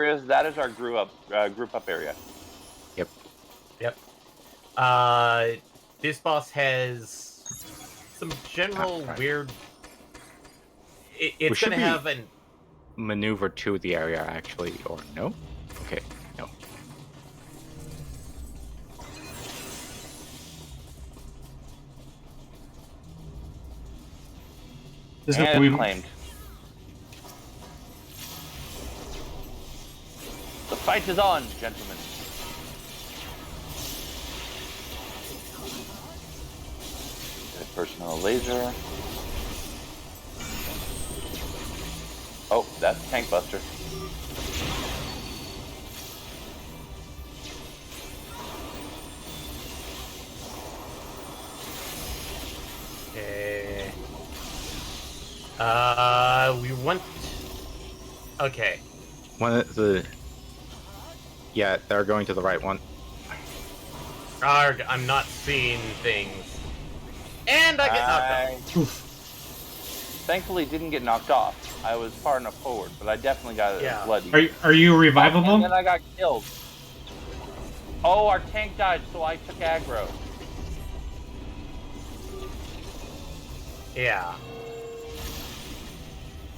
That is our group up area. Yep. This boss has some general right. weird. It's should gonna be- have an. Maneuver to the area, actually, or no? Okay, no. This is And we it's claimed. The fight is on, gentlemen. Personal laser. Oh, that's Tank Buster. Okay. We want. Okay. One of the... Yeah, they're going to the right one. Arg, I'm not seeing things. And I get knocked off. Thankfully, didn't get knocked off. I was far enough forward, but I definitely got bloody. Are you revivable? And then I got killed. Oh, our tank died, so I took aggro. Yeah.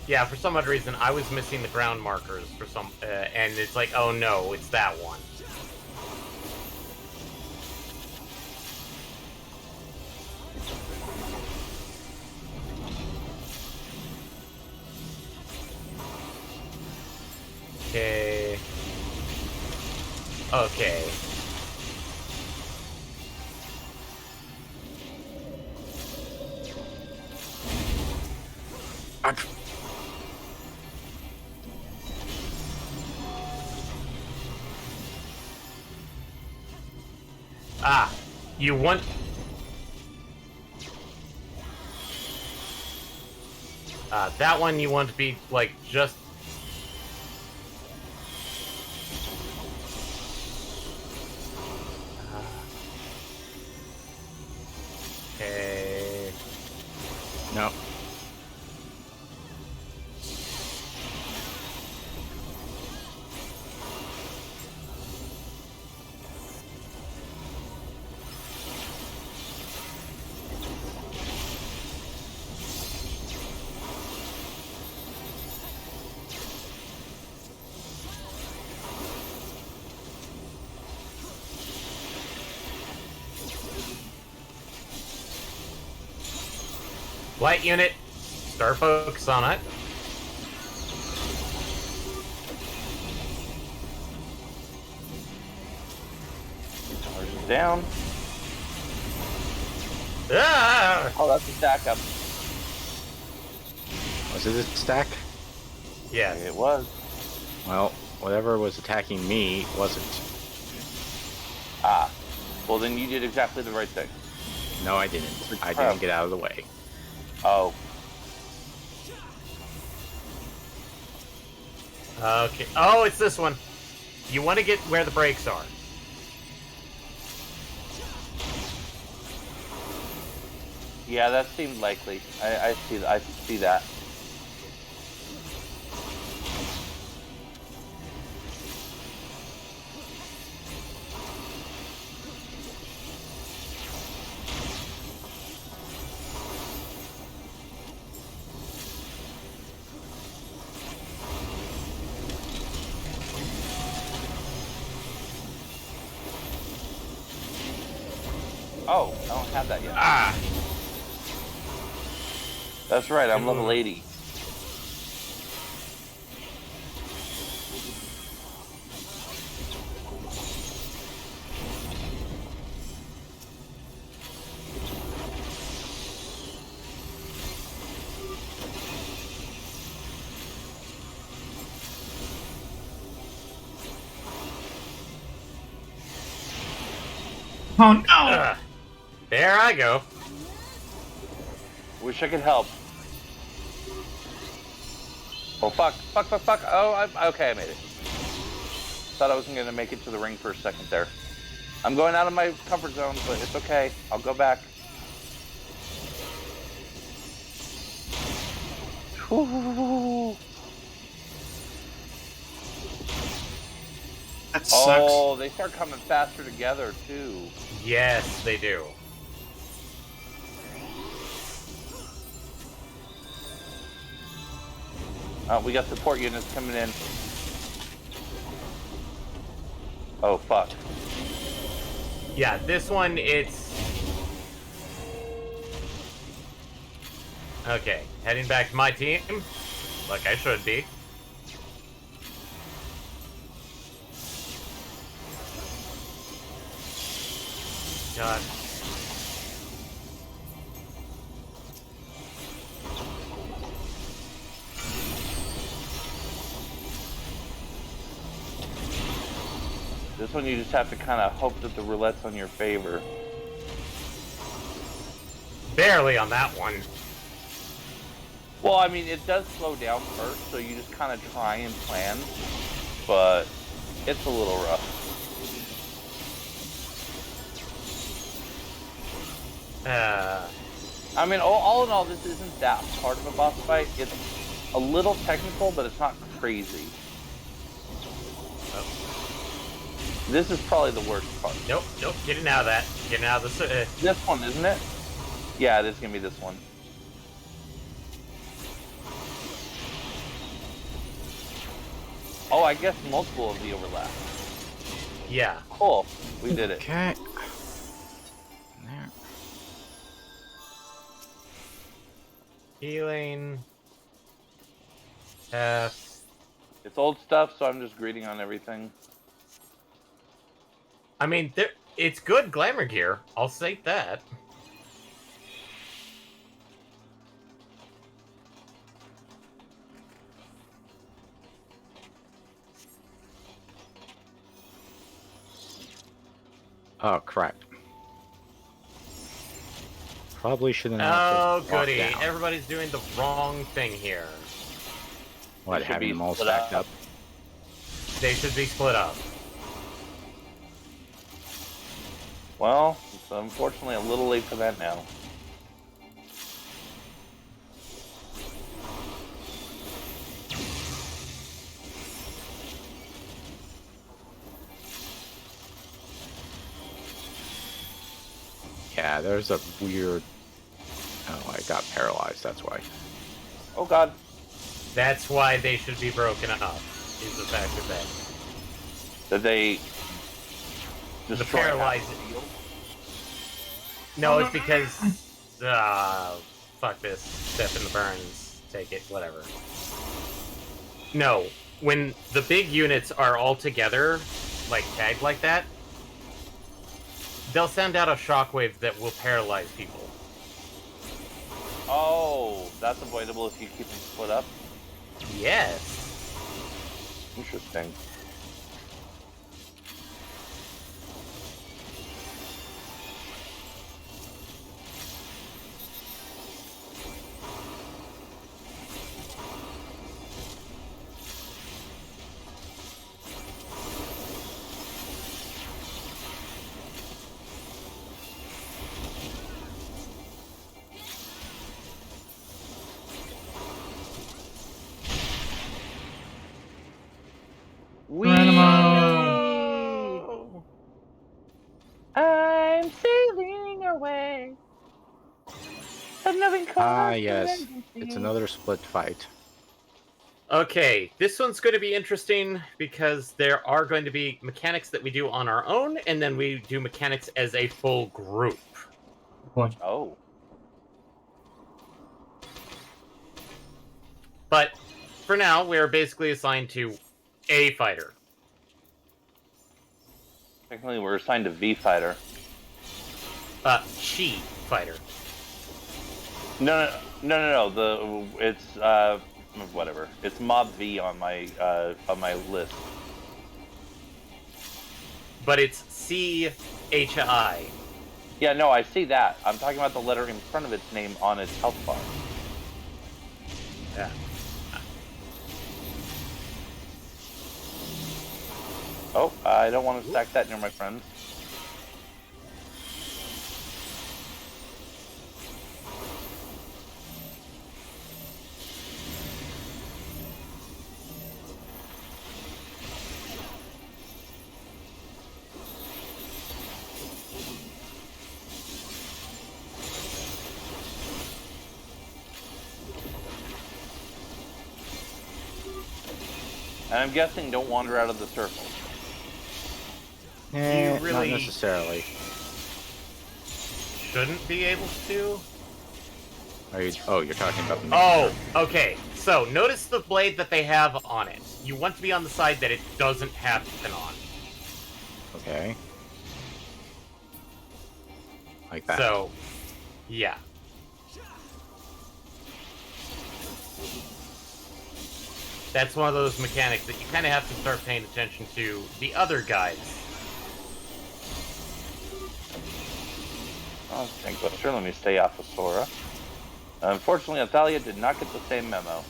Yeah, for some odd reason, I was missing the ground markers for some, and it's like, oh no, it's that one. Okay. Okay. Ah, you want... that one you want to be, like, just... Okay... No. Light unit, start focus on it. Charges down. Ah! Oh, that's a stack up. Was it a stack? Yeah. It was. Well, whatever was attacking me wasn't. Ah. Well, then you did exactly the right thing. No, I didn't. I didn't get out of the way. Oh. Okay. Oh, it's this one. You want to get where the brakes are. Yeah, that seemed likely. I see that. Oh, I don't have that yet. Ah! That's right, I'm level 80. Oh no! There I go. Wish I could help. Oh, fuck. Oh, okay, I made it. Thought I wasn't going to make it to the ring for a second there. I'm going out of my comfort zone, but it's okay. I'll go back. Whew. That sucks. Oh, they start coming faster together too. Yes, they do. We got support units coming in. Oh, fuck. Yeah, this one, it's... Okay, heading back to my team. Like I should be. God. This one you just have to kind of hope that the roulette's on your favor. Barely on that one. Well, I mean, it does slow down first, so you just kind of try and plan, but it's a little rough. I mean, all in all, this isn't that hard of a boss fight. It's a little technical, but it's not crazy. Oh. This is probably the worst part. Nope, nope, getting out of that. Getting out of the... This one, isn't it? Yeah, it is going to be this one. Oh, I guess multiple of the overlap. Yeah. Cool. We did it. Okay. There. Healing. F. It's old stuff, so I'm just greeting on everything. I mean, it's good glamour gear. I'll say that. Oh, crap. Probably shouldn't have Oh, just walked goody. down. Everybody's doing the wrong thing here. What, They should having be them all split stacked up? They should be split up. Well, it's unfortunately a little late for that now. Yeah, there's a weird... Oh, I got paralyzed, that's why. Oh god. That's why they should be broken up, is the fact of that. Did they The destroy half paralyzed... the field? No, it's because... fuck this. Step in the burns. Take it, whatever. No, when the big units are all together, like tagged like that, they'll send out a shockwave that will paralyze people. Oh, that's avoidable if you keep them split up? Yes. Interesting. Geronimo! I'm sailing away. Ah, yes. It's another split fight. Okay, this one's going to be interesting because there are going to be mechanics that we do on our own, and then we do mechanics as a full group. Boy. Oh. But for now, we are basically assigned to a fighter. Technically, we're assigned to V fighter. Chi fighter. No. It's whatever. It's Mob V on my list. But it's C-H-I. Yeah, no, I see that. I'm talking about the letter in front of its name on its health bar. Yeah. Oh, I don't want to stack that near my friends. And I'm guessing don't wander out of the circle. really- Not necessarily. Shouldn't be able to. Are you? Oh, you're talking about the. main Oh, circle. okay. So notice the blade that they have on it. You want to be on the side that it doesn't happen on. Okay. Like that. So, yeah. That's one of those mechanics that you kind of have to start paying attention to the other guys. Oh, thank Buster. Let me stay off of Sora. Unfortunately, Athalia did not get the same memo.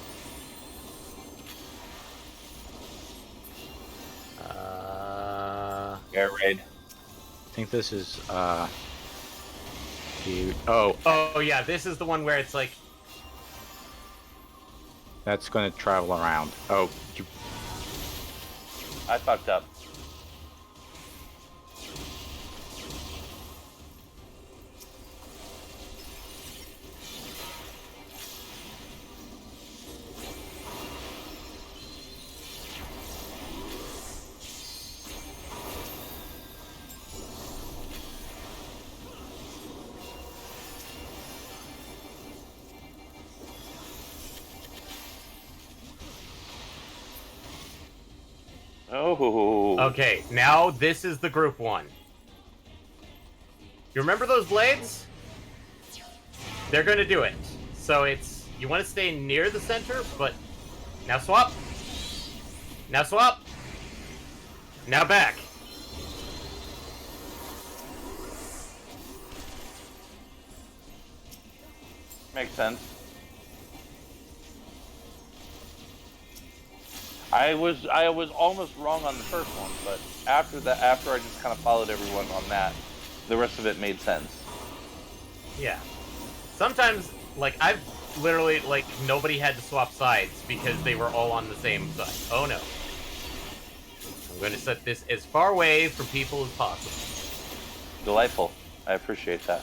Air raid. I think this is Oh, Oh yeah, this is the one where it's like, that's going to travel around. Oh, you, I fucked up. Oh. okay, now this is the group one. You remember those blades? They're gonna do it. So it's, you want to stay near the center, but now swap. Now swap. Now back. Makes sense. I was almost wrong on the first one, but after I just kind of followed everyone on that, the rest of it made sense. Yeah. Sometimes, like, I've literally, like, nobody had to swap sides because they were all on the same side. Oh no. I'm going to set this as far away from people as possible. Delightful. I appreciate that.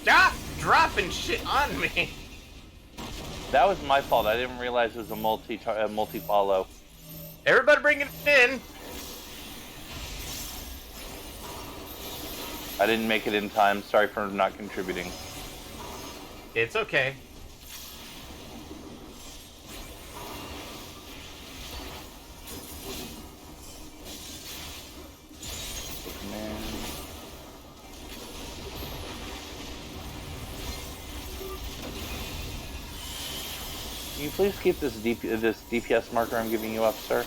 Stop dropping shit on me! That was my fault. I didn't realize it was a multi follow. Everybody bring it in! I didn't make it in time. Sorry for not contributing. It's okay. Man. Can you please keep this DPS marker I'm giving you up, sir?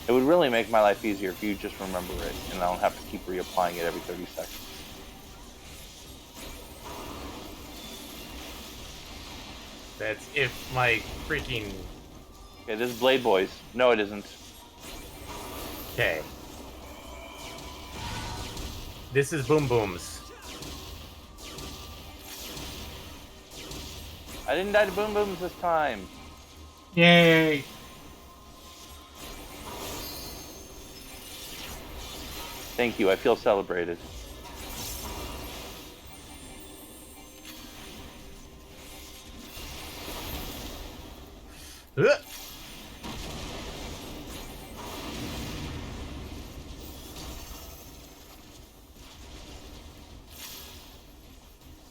It would really make my life easier if you just remember it, and I don't have to keep reapplying it every 30 seconds. That's if my freaking... Okay, this is Blade Boys. No, it isn't. Okay. This is Boom Booms. I didn't die to Boom Booms this time. Yay! Thank you. I feel celebrated. Ugh.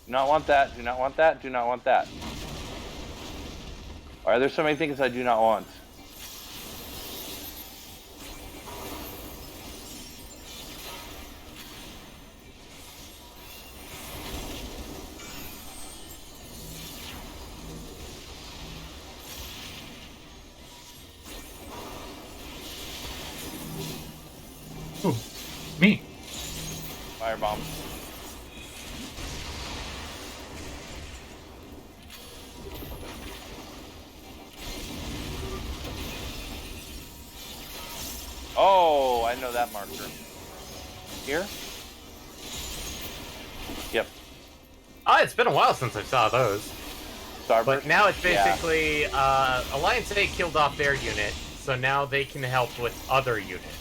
Do not want that. Do not want that. Do not want that. Why are there so many things I do not want? Ooh, me. Firebomb. Oh, I know that marker. Here? Yep. Oh, it's been a while since I saw those. Starburst. But now it's Yeah. basically, Alliance A killed off their unit, so now they can help with other units.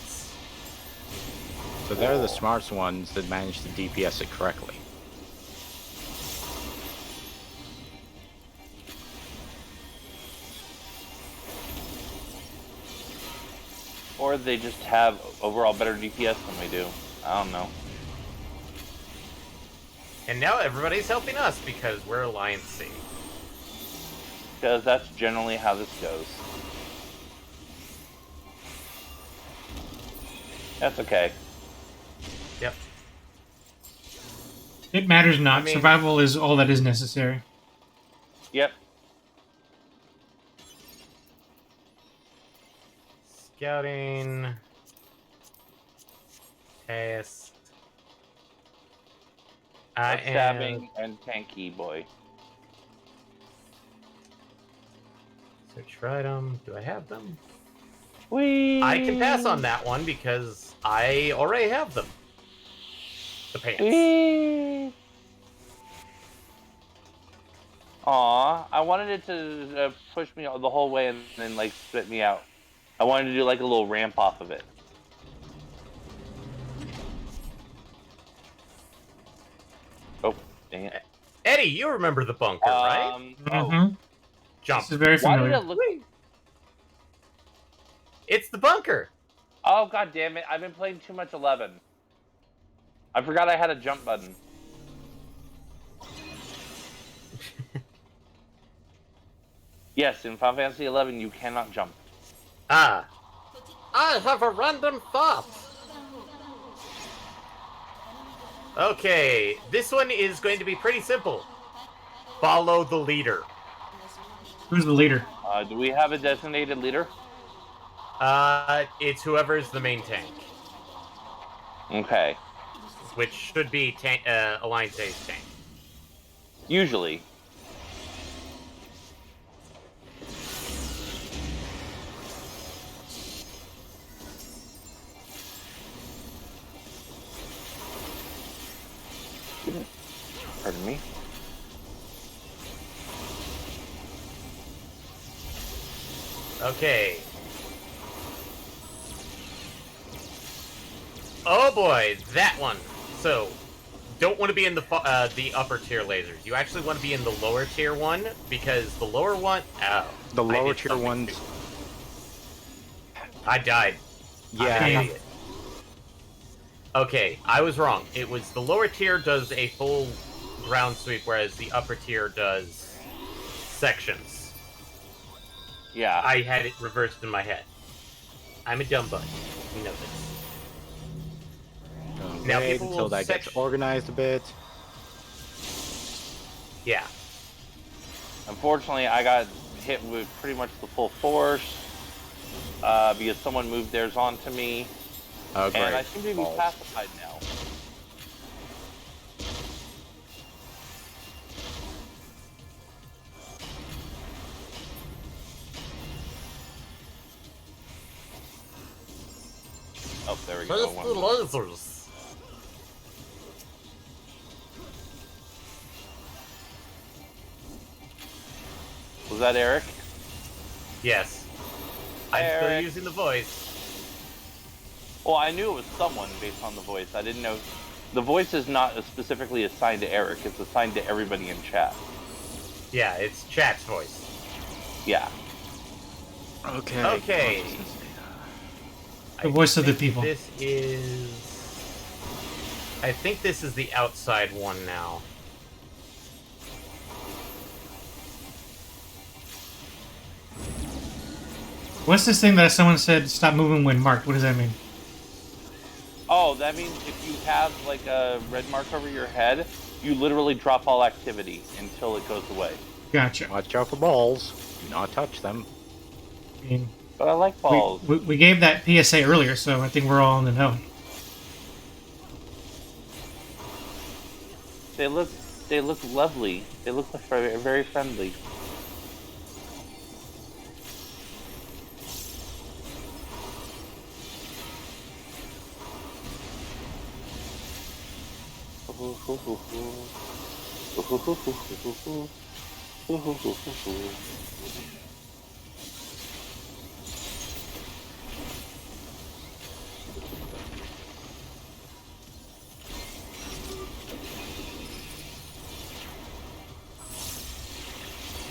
so they're the smartest ones that managed to DPS it correctly. Or they just have overall better DPS than we do. I don't know. And now everybody's helping us because we're Alliance C. Because that's generally how this goes. That's okay. Yep. It matters not. I mean- Survival is all that is necessary. Yep. Scouting. Pass. I Stabbing and tanky boy. Search for item. Do I have them? Whee! I can pass on that one because I already have them. The pants. Whee! Aw, I wanted it to push me the whole way and then like spit me out. I wanted to do like a little ramp off of it. Oh, dang it. Eddie, you remember the bunker, right? Oh, Mm-hmm. Jump. This is very why did familiar. it look? It's the bunker. Oh, god damn it! I've been playing too much 11. I forgot I had a jump button. Yes, in Final Fantasy 11 you cannot jump. Ah. I have a random thought. Okay, this one is going to be pretty simple. Follow the leader. Who's the leader? Do we have a designated leader? It's whoever's the main tank, Okay. which should be Alliance A's tank. Usually. Pardon me. Okay. Oh boy, that one. So, don't want to be in the upper tier lasers. You actually want to be in the lower tier one because the lower one. Oh, The I lower did tier something ones. stupid. I died. I'm an Yeah. idiot. Okay, I was wrong. It was the lower tier does a full ground sweep, whereas the upper tier does sections. Yeah. I had it reversed in my head. I'm a dumb bug. You know this. Now Wait people until will that gets section- organized a bit. Yeah. Unfortunately, I got hit with pretty much the full force because someone moved theirs onto me, Oh, great. and I seem to be Balls. pacified now. Oh, there we go. One more. lasers. Was that Eric? Yes. I'm still Eric. using the voice. Well, I knew it was someone based on the voice. I didn't know. The voice is not specifically assigned to Eric. It's assigned to everybody in chat. Yeah, it's chat's voice. Yeah. Okay. Okay. The voice of the think people. This is. I think this is the outside one now. What's this thing that someone said stop moving when marked? What does that mean? Oh, that means if you have like a red mark over your head, you literally drop all activity until it goes away. Gotcha. Watch out for balls. Do not touch them. I mean, But I like balls. we gave that PSA earlier, so I think we're all in the know. They look lovely. They look very, very friendly.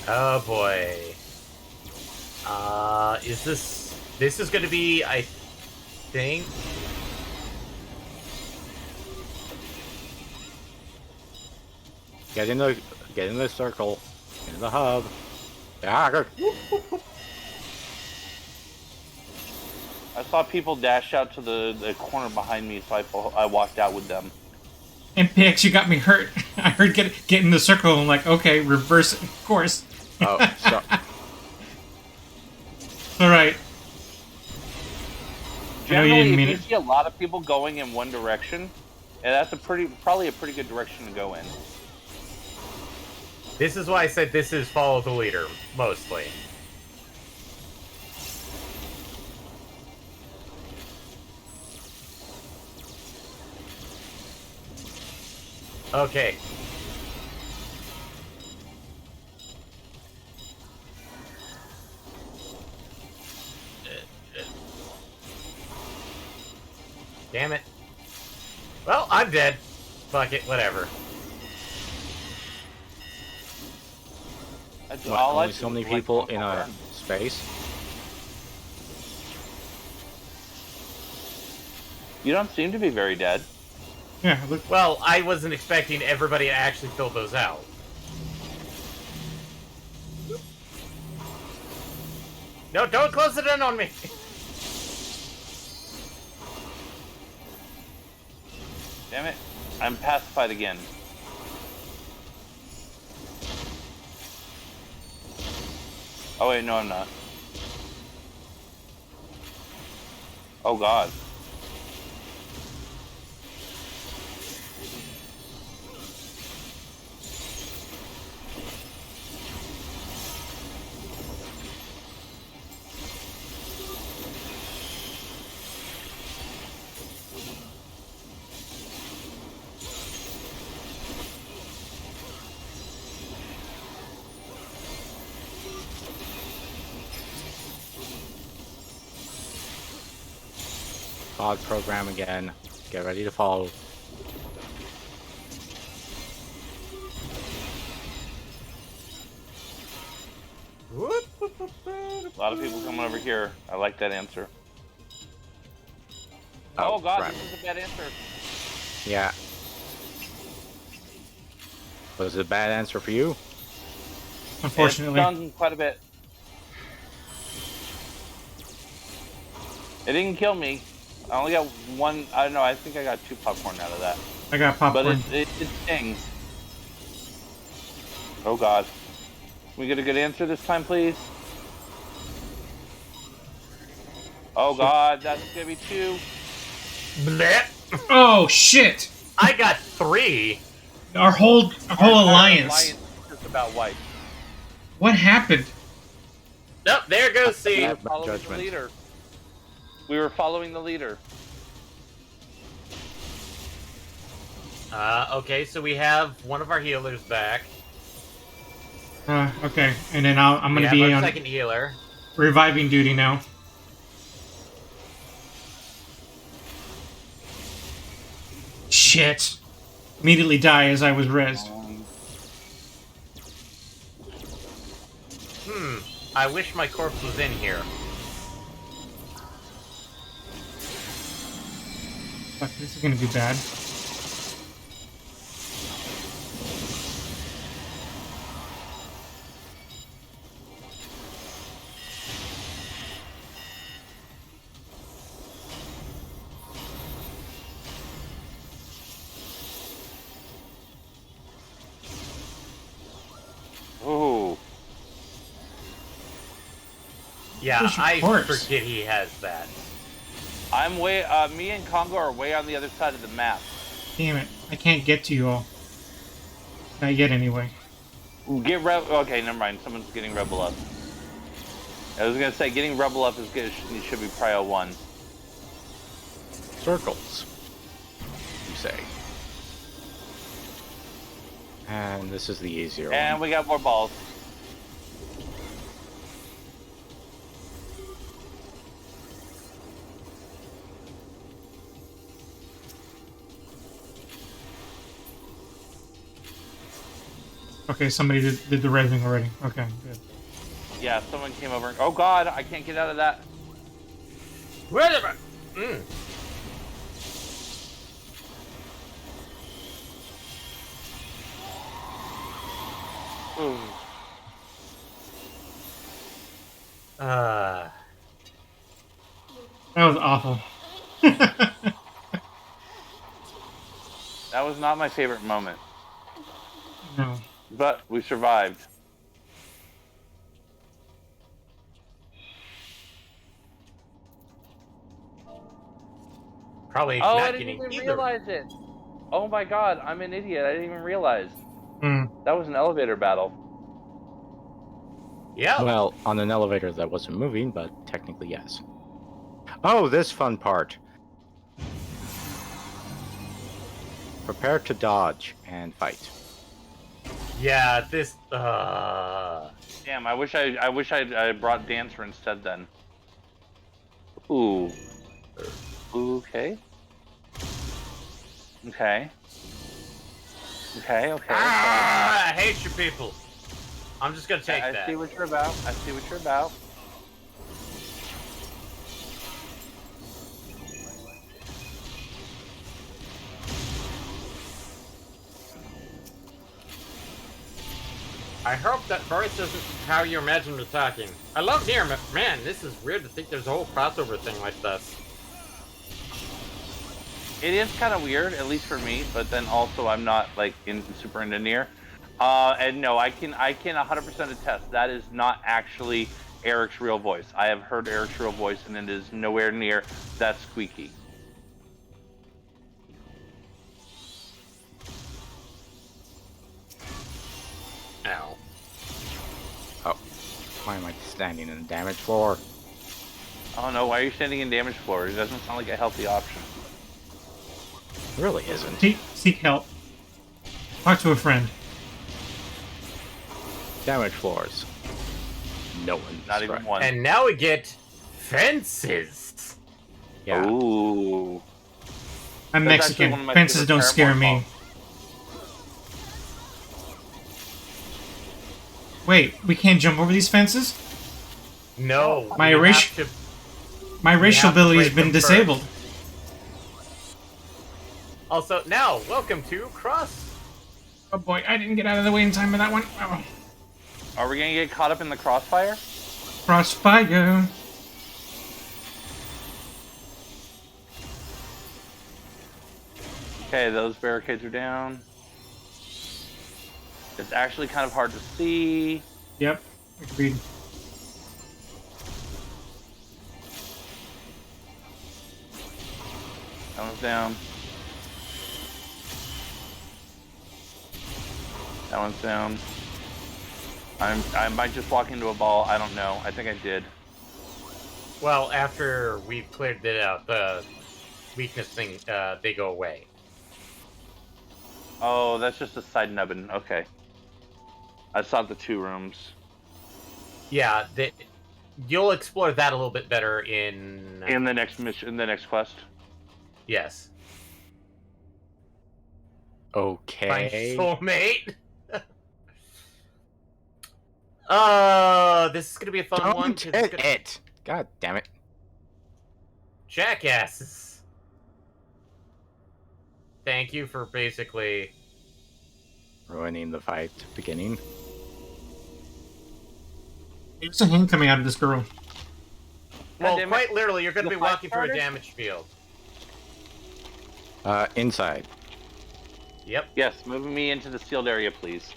Oh boy. Is this is going to be, I think. Get in the circle. In the hub. Yeah, good. I saw people dash out to the corner behind me, so I walked out with them. MPX, you got me hurt. I heard get in the circle. I'm like, okay, reverse course. Oh, so All right. I know you Generally, didn't if mean you it. see a lot of people going in one direction, yeah, that's probably a pretty good direction to go in. This is why I said this is follow the leader, mostly. Okay. Damn it. Well, I'm dead. Fuck it, whatever. That's what, all I only so do many is like people walk in a around. space? You don't seem to be very dead. Yeah, look. Well, I wasn't expecting everybody to actually fill those out. No, don't close it in on me! Damn it. I'm pacified again. Oh wait, no I'm not. Oh god. Fog program again. Get ready to follow. A lot of people coming over here. I like that answer. Oh, Oh god, crap. this is a bad answer. Yeah. Was it a bad answer for you? Unfortunately, It's stung quite a bit. It didn't kill me. I only got one. I don't know. I think I got 2 popcorn out of that. I got But popcorn. it stings. Oh god. Can we get a good answer this time, please? Oh god, that's gonna be 2. Blech. Oh shit! I got 3! Our whole Our alliance. is just about wiped. What happened? Nope, there goes C. Yeah. We were following the Judgment. leader. We were following the leader. Okay, so we have one of our healers back. Okay, and then I'm We gonna have be our on second healer. reviving duty now. Shit! Immediately die as I was rezzed. I wish my corpse was in here. Fuck, this is gonna be bad. Ooh. Yeah, Where's your I corpse? forget he has that. I'm way. Me and Congo are way on the other side of the map. Damn it! I can't get to you all. Not yet, anyway. Get Okay, never mind. Someone's getting Rebel up. I was gonna say getting Rebel up is good. Should be prio 1. Circles, you say. And this is the easier And one. we got more balls. Okay, somebody did the rezzing already. Okay, good. Yeah, someone came over. Oh god, I can't get out of that. Whatever. Mm. Ooh. Uh, That was awful. That was not my favorite moment, No. but we survived. probably Oh, I not didn't getting even either. realize it. Oh my god, I'm an idiot. I didn't even realize. Hmm. That was an elevator battle. Yeah. Well, on an elevator that wasn't moving, but technically yes. Oh, this fun part. Prepare to dodge and fight. Yeah, this. Damn, I wish I brought Dancer instead then. Ooh. Okay. Okay. Okay. I hate you people. I'm just gonna take I that. see what you're about. I see what you're about. I hope that voice isn't how you imagine me talking. I love Nier, but man, this is weird to think there's a whole crossover thing like this. It is kind of weird, at least for me. But then also, I'm not like super into Nier. And no, I can 100% attest that is not actually Eric's real voice. I have heard Eric's real voice, and it is nowhere near that squeaky. Ow. Oh, why am I standing in the damage floor? Oh no, why are you standing in damage floor? It doesn't sound like a healthy option. It really isn't. Seek help. Talk to a friend. Damage floors. No one. Not even one. And now we get fences. Yeah. Ooh. I'm That's actually Mexican. one of my Fences favorite don't scare Paramore me. Wait, we can't jump over these fences? No. My we racial- have to- My racial have to ability has break been them first. disabled. Also, now, welcome to Cross. Oh boy, I didn't get out of the way in time for that one. Oh. Are we gonna get caught up in the crossfire? Crossfire. Okay, those barricades are down. It's actually kind of hard to see. Yep, agreed. That one's down. That one's down. I might just walk into a ball. I don't know. I think I did. Well, after we've cleared it out, the weakness thing, they go away. Oh, that's just a side nubbin. Okay. I saw the 2 rooms. Yeah, you'll explore that a little bit better in... In the next mission, in the next quest. Yes. Okay. Find your soulmate. This is gonna be a fun one. Don't 'cause it's hit gonna- it! God damn it. Jackasses. Thank you for basically... Ruining the fight beginning. There's a hand coming out of this girl. Well, damn it. quite literally, you're gonna The be fight walking through a started? damage field. Inside. Yep. Yes, moving me into the sealed area, please.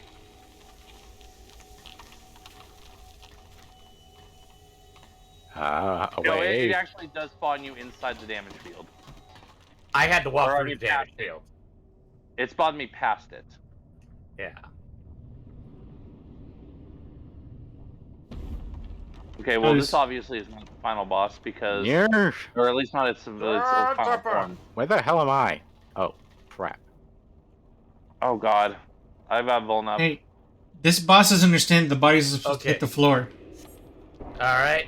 No, Away. it actually does spawn you inside the damage field. I had to walk Or through the damage past it. field. It spawned me past it. Yeah. Okay, well, Nice. this obviously is not the final boss because, Near. or at least not its final form. Where the hell am I? Oh, crap. Oh God, I've got vuln up. Hey, this boss doesn't understand the body's supposed to Okay. hit the floor. Alright.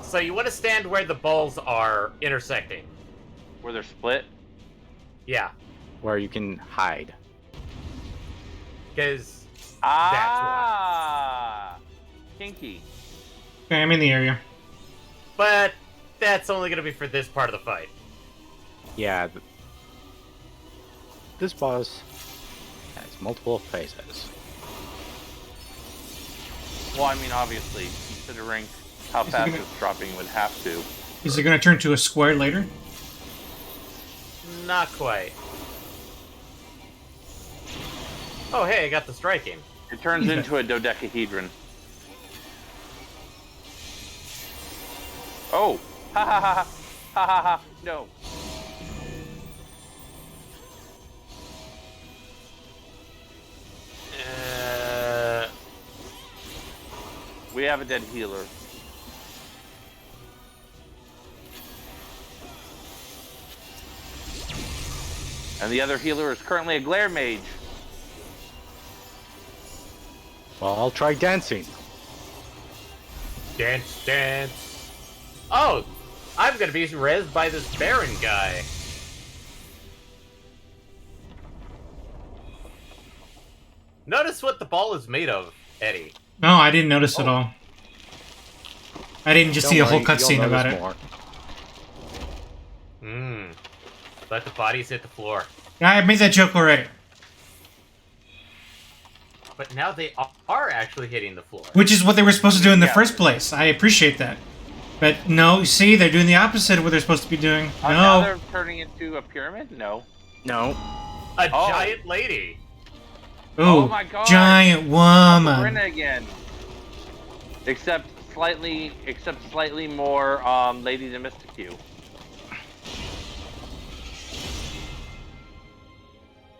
So you want to stand where the balls are intersecting. Where they're split. Yeah. Where you can hide. Because Ah, kinky. Okay, I'm in the area. But that's only gonna be for this part of the fight. Yeah. This boss has multiple phases. Well, I mean, obviously, considering how he fast gonna- it's dropping, would have to. Is it going to turn to a square later? Not quite. Oh, hey, I got the striking. It turns Okay. into a dodecahedron. Oh! Ha ha ha ha! Ha ha ha! No! We have a dead healer. And the other healer is currently a glare mage. Well, I'll try dancing. Dance, dance. Oh, I'm gonna be rezzed by this Baron guy. Notice what the ball is made of, Eddie. No, I didn't notice at all. I didn't just Don't see a whole worry, cutscene you'll about notice it. more. Let the bodies hit the floor. Yeah, I made that joke already. But now they are actually hitting the floor. Which is what they were supposed to do in the Yeah. first place. I appreciate that. But no, see, they're doing the opposite of what they're supposed to be doing. Now No. they're turning into a pyramid? No. No. A Oh. giant lady. Oh Ooh, my God. giant Brina woman. again. Except slightly more Lady the Mystic.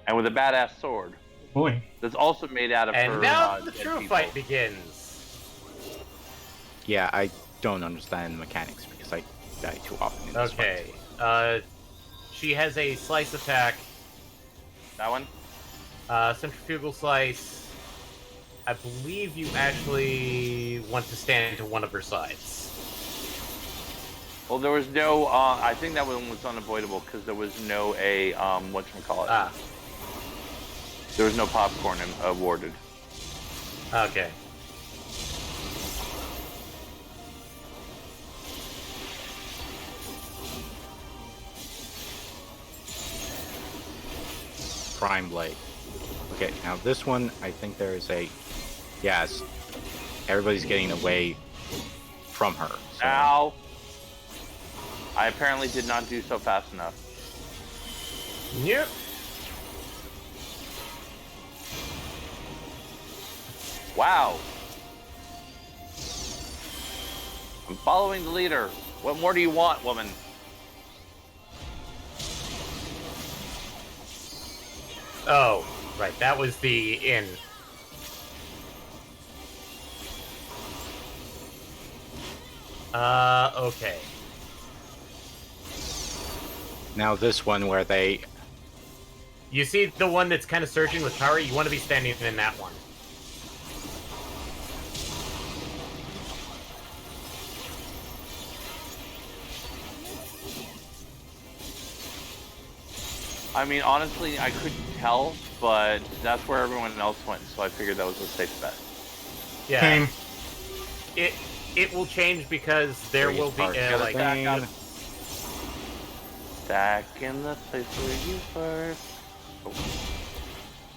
And with a badass sword. Boy. That's also made out of her, And now the dead true people. fight begins. Yeah, I don't understand the mechanics because I die too often in this Okay. fight. She has a slice attack, That one? centrifugal slice. I believe you actually want to stand to one of her sides. Well, there was no, I think that one was unavoidable because there was no, whatchamacallit. Ah, There was no popcorn awarded. okay. Prime Blade. Okay, now this one, I think there is a... Yes. Everybody's getting away from her. So Ow! I apparently did not do so fast enough. Yep. Wow! I'm following the leader. What more do you want, woman? Oh, right. That was the inn. Okay. now this one where they... You see the one that's kind of surging with power? You want to be standing in that one. I mean, honestly, I couldn't tell, but that's where everyone else went, so I figured that was a safe bet. Yeah. Same. It will change because there will be Restart. like Back up. Back in the place where you first.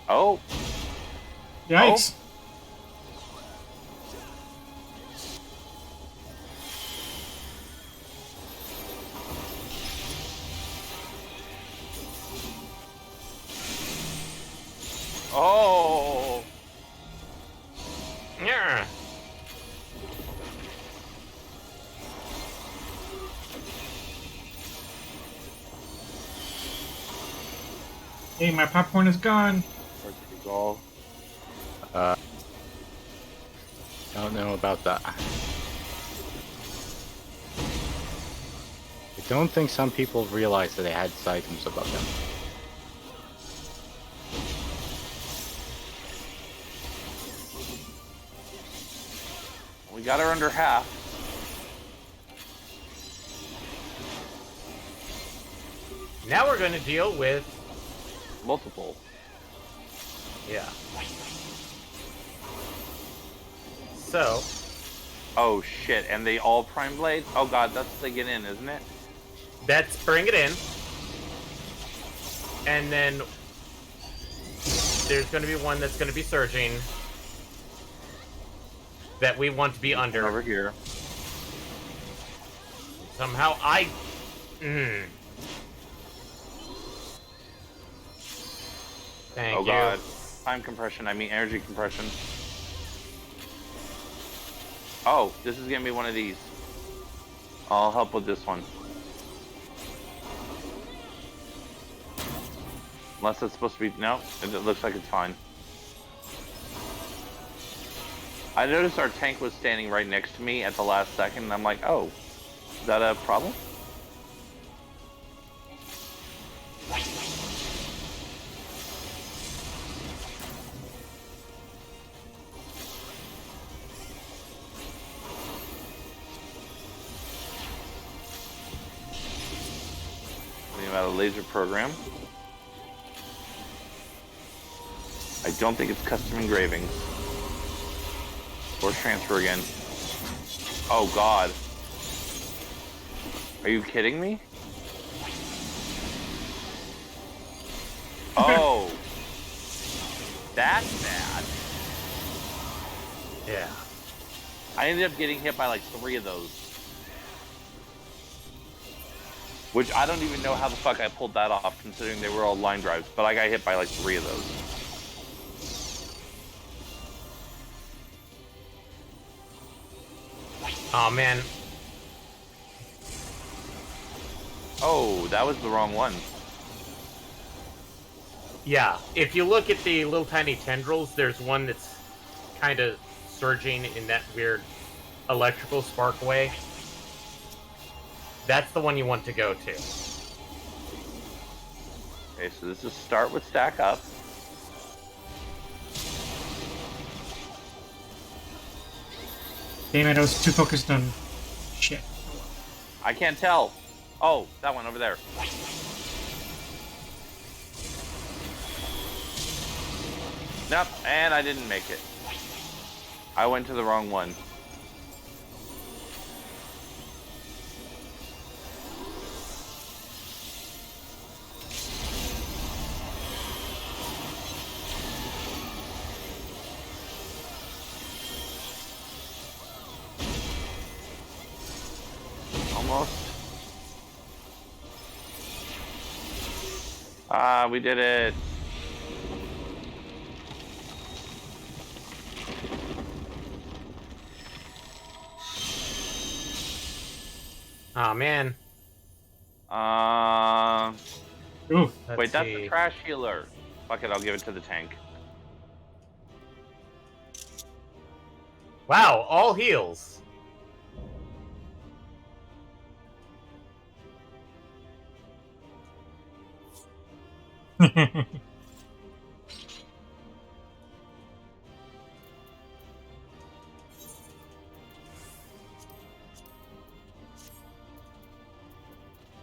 Oh. Yikes. Oh. yeah. Hey, my popcorn is gone. Where'd it go? Don't know about that. I don't think some people realized that they had items above them. We got her under half. Now we're going to deal with Multiple. yeah. So Oh shit! And they all prime blades. Oh god, that's they get in, isn't it? That's bring it in. And then there's going to be one that's going to be surging that we want to be under. Over here. Somehow I... Thank you. God. Time compression, I mean energy compression. Oh, this is gonna be one of these. I'll help with this one. Unless it's supposed to be... No, it looks like it's fine. I noticed our tank was standing right next to me at the last second, and I'm like, oh, is that a problem? Thinking about a laser program. I don't think it's custom engravings. Or transfer again. Oh god. Are you kidding me? Oh. That's bad. Yeah. I ended up getting hit by like 3 of those. Which I don't even know how the fuck I pulled that off, considering they were all line drives. But I got hit by like 3 of those. Oh man. Oh, that was the wrong one. Yeah, if you look at the little tiny tendrils, there's one that's kind of surging in that weird electrical spark way. That's the one you want to go to. Okay, so this is start with stack up. Damn it, I was too focused on shit. I can't tell. Oh, that one over there. Nope, and I didn't make it. I went to the wrong one. Almost. Ah, we did it. Oh man. Ooh. Wait, that's a trash healer. Fuck it, I'll give it to the tank. Wow, all heals.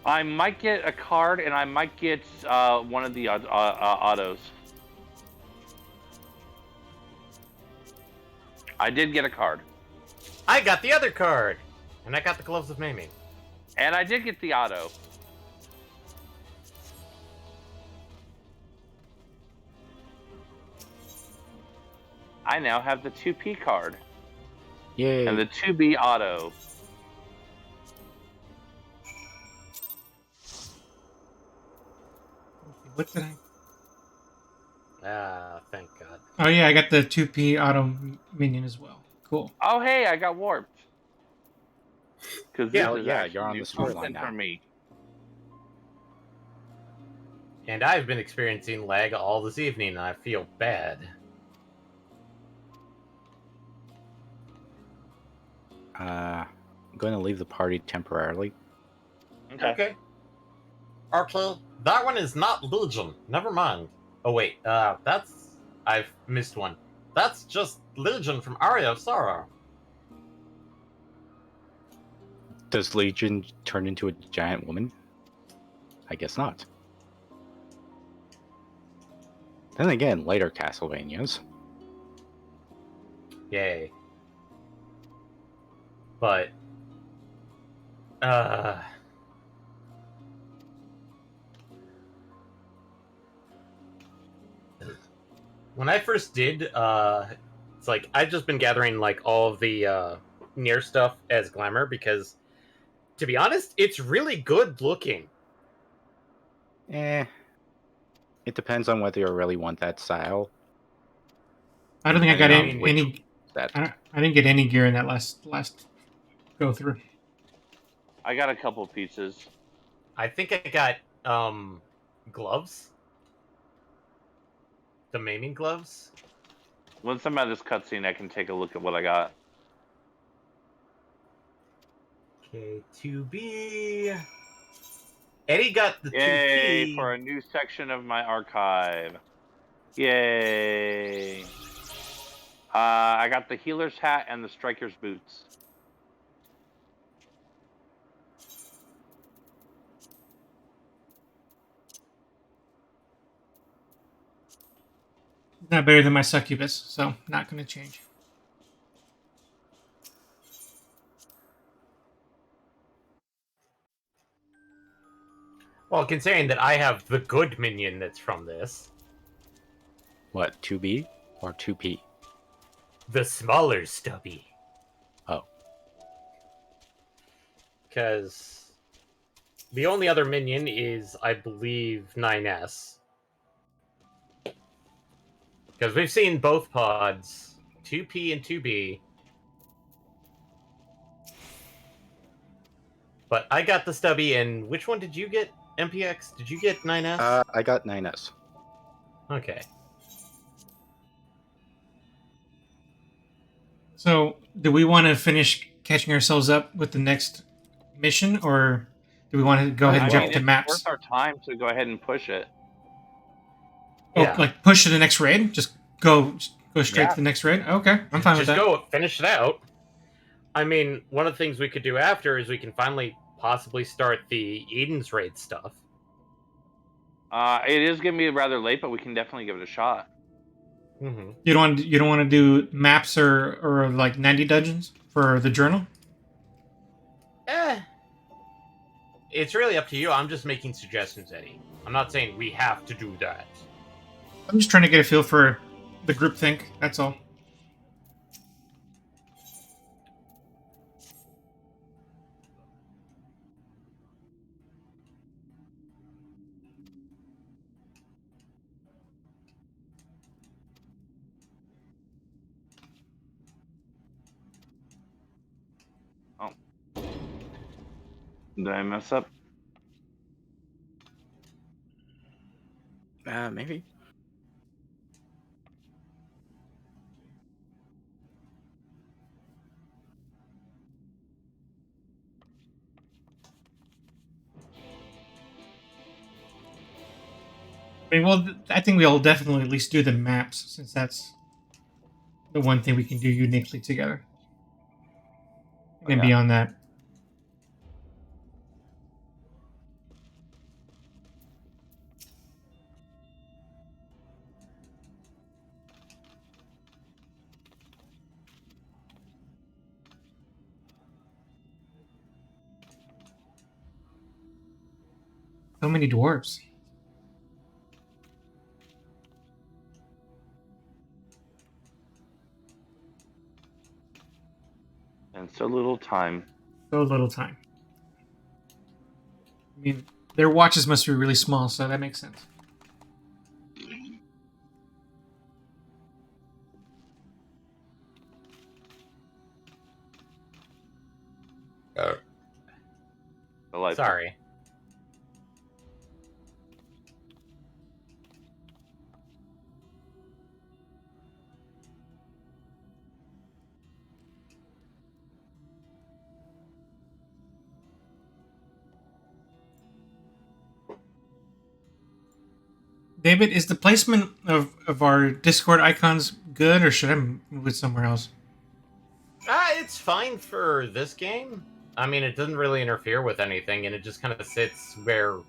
I might get a card, and I might get one of the autos. I did get a card. I got the other card! And I got the Gloves of Mamie. And I did get the auto. I now have the 2P card. Yay. And the 2B auto. What did I... Ah, thank God. Oh yeah, I got the 2P auto minion as well. Cool. Oh, hey, I got warped. Because Yeah, this is yeah, actually you're on new the storyline content now. for me. And I've been experiencing lag all this evening, and I feel bad. I'm going to leave the party temporarily. Okay. Okay, that one is not Legion. Never mind. Oh wait, that's... I've missed one. That's just Legion from Aria of Sorrow. Does Legion turn into a giant woman? I guess not. Then again, later Castlevanias. Yay. But when I first did, it's like I've just been gathering like all of the near stuff as glamour because, to be honest, it's really good looking. Eh, it depends on whether you really want that style. I don't think I got depending on any- which any. that. I didn't get any gear in that last go through. I got a couple pieces. I think I got gloves, the maiming gloves. Once I'm out of this cutscene, I can take a look at what I got. K2B. Eddie got the Yay 2P. for a new section of my archive. Yay. I got the healer's hat and the striker's boots. Not better than my succubus, so not going to change. Well, considering that I have the good minion that's from this, What, 2B or 2P? the smaller stubby. Oh. Because the only other minion is, I believe, 9S. Because we've seen both pods, 2P and 2B. But I got the stubby, and which one did you get, MPX? Did you get 9S? I got 9S. Okay. So, do we want to finish catching ourselves up with the next mission, or do we want to go ahead and I jump mean, to it's maps? worth our time to go ahead and push it. Oh, Yeah. like push to the next raid? Just go straight Yeah. to the next raid? Okay, I'm fine with Just that. go finish it out. I mean, one of the things we could do after is we can finally possibly start the Eden's raid stuff. It is going to be rather late, but we can definitely give it a shot. Mm-hmm. You don't want to do maps or like 90 dungeons for the journal? It's really up to you. I'm just making suggestions, Eddie. I'm not saying we have to do that. I'm just trying to get a feel for the group think. That's all. Did I mess up? Maybe. I mean, well, I think we'll definitely at least do the maps, since that's the one thing we can do uniquely together. And then yeah. beyond that, so many dwarves. And so little time. So little time. I mean, their watches must be really small, so that makes sense. Delightful. Sorry. David, is the placement of our Discord icons good, or should I move it somewhere else? It's fine for this game. I mean, it doesn't really interfere with anything, and it just kind of sits where...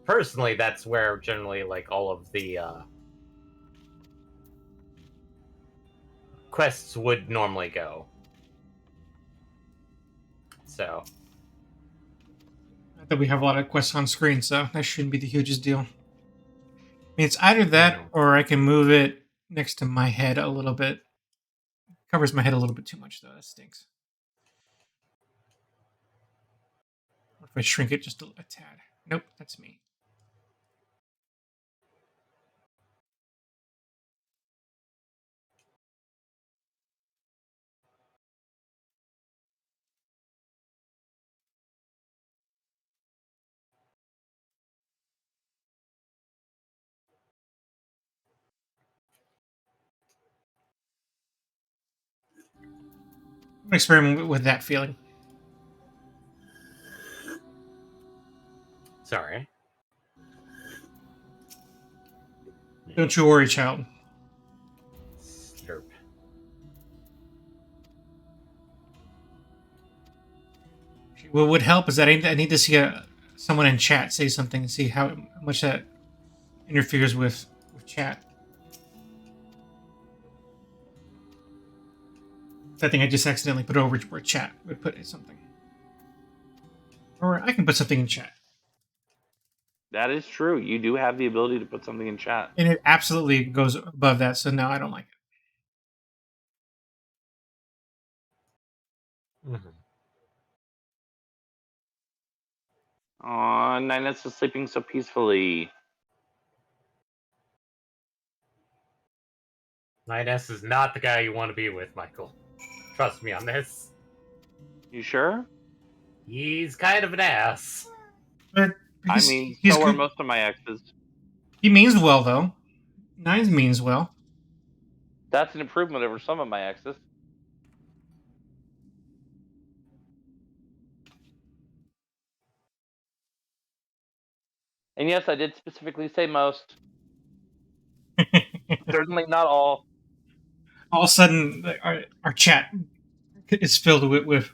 Personally, that's where generally, like, all of the quests would normally go. So Not that we have a lot of quests on screen, so that shouldn't be the hugest deal. I mean, it's either that No. or I can move it next to my head a little bit. Covers my head a little bit too much, though. That stinks. What if I shrink it just a tad? Nope, that's me. I'm gonna experiment with that feeling. sorry. Don't you worry, child. Slurp. What would help is that I need to see someone in chat say something and see how much that interferes with chat. I think I just accidentally put over where chat would put something. Or I can put something in chat. That is true. You do have the ability to put something in chat. And it absolutely goes above that, so no, I don't like it. Mm-hmm. Aw, Ninus is sleeping so peacefully. Nines is not the guy you want to be with, Michael. Trust me on this. You sure? He's kind of an ass. But I mean, he's so are good. most of my exes. He means well, though. Nines means well. That's an improvement over some of my exes. And yes, I did specifically say most. Certainly not all. All of a sudden, our chat is filled with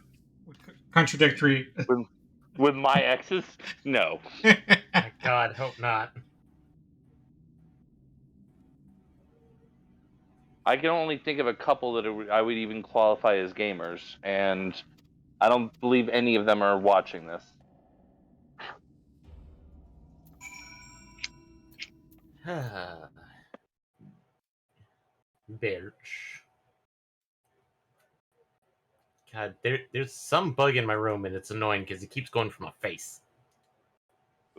contradictory. With my exes? No. My God, hope not. I can only think of a couple that I would even qualify as gamers, and I don't believe any of them are watching this. Bitch. God, there's some bug in my room and it's annoying because it keeps going for my face.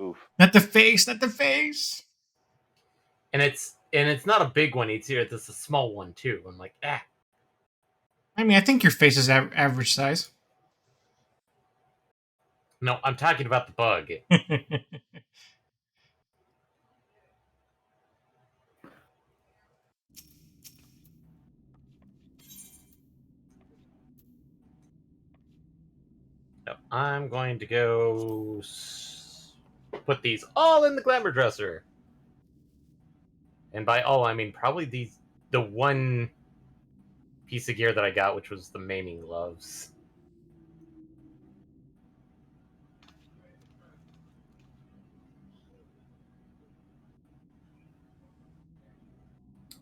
Oof. Not the face, not the face. And it's not a big one, it's a small one too. I'm like, ah. I mean, I think your face is average size. No, I'm talking about the bug. No, I'm going to go put these all in the glamour dresser. And by all, I mean probably the one piece of gear that I got, which was the maiming gloves.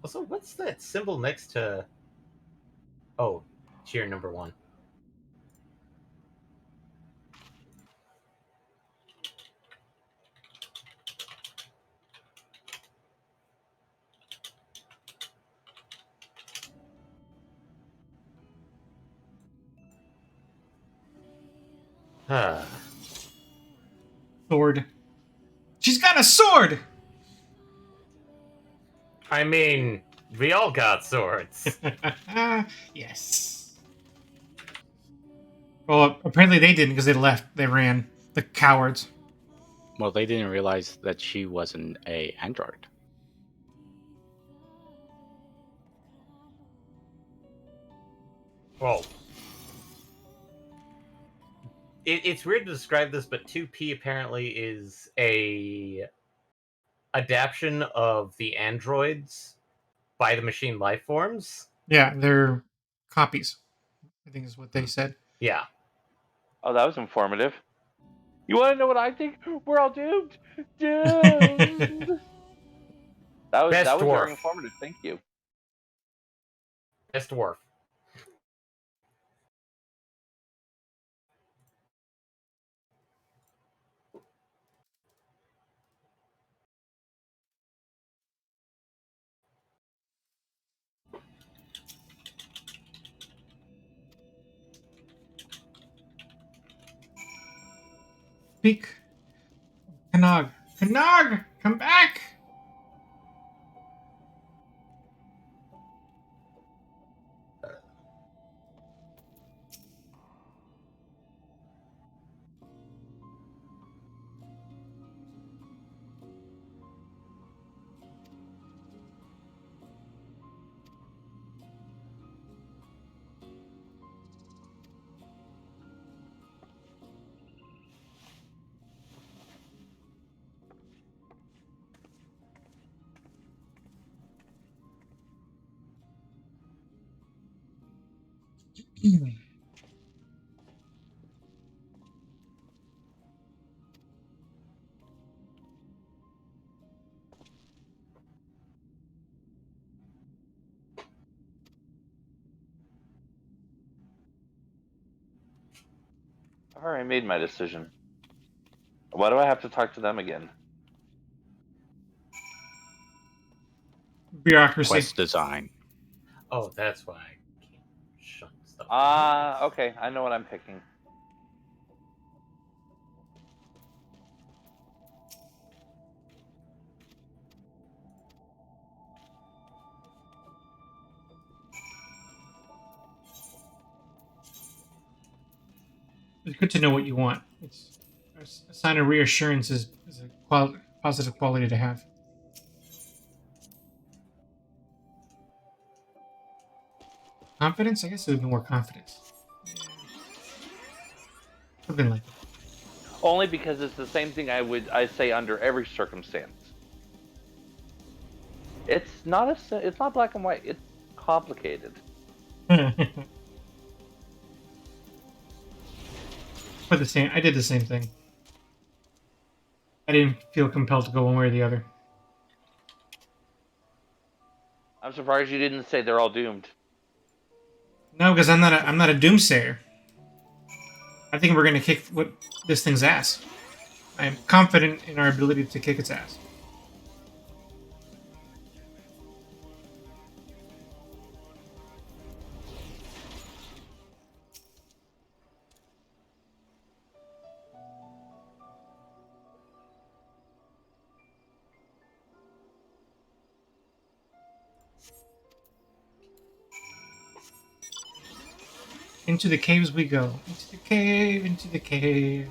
Also, what's that symbol next to... Oh, cheer number 1. Sword. She's got a sword! I mean, we all got swords. Yes. Well, apparently they didn't because they left. They ran. The cowards. Well, they didn't realize that she wasn't a android. Well, it's weird to describe this, but 2P apparently is a adaptation of the androids by the machine life forms. Yeah, they're copies. I think is what they said. Yeah. Oh, that was informative. You want to know what I think? We're all doomed. Doomed. That Best was very dwarf. informative. Thank you. Best dwarf. speak. Kanog. Kanog! Come back! I already made my decision. Why do I have to talk to them again? Bureaucracy. Quest design. Oh, that's why I can't shut stuff. Okay. I know what I'm picking. It's good to know what you want. It's a sign of reassurance is a positive quality to have. Confidence? I guess it would be more confidence. Yeah. Something like that. Only because it's the same thing I say under every circumstance. It's not black and white. It's complicated. I did the same thing. I didn't feel compelled to go one way or the other. I'm surprised you didn't say they're all doomed. No, because I'm not a doomsayer. I think we're gonna kick this thing's ass. I am confident in our ability to kick its ass. Into the caves we go. Into the cave, into the cave.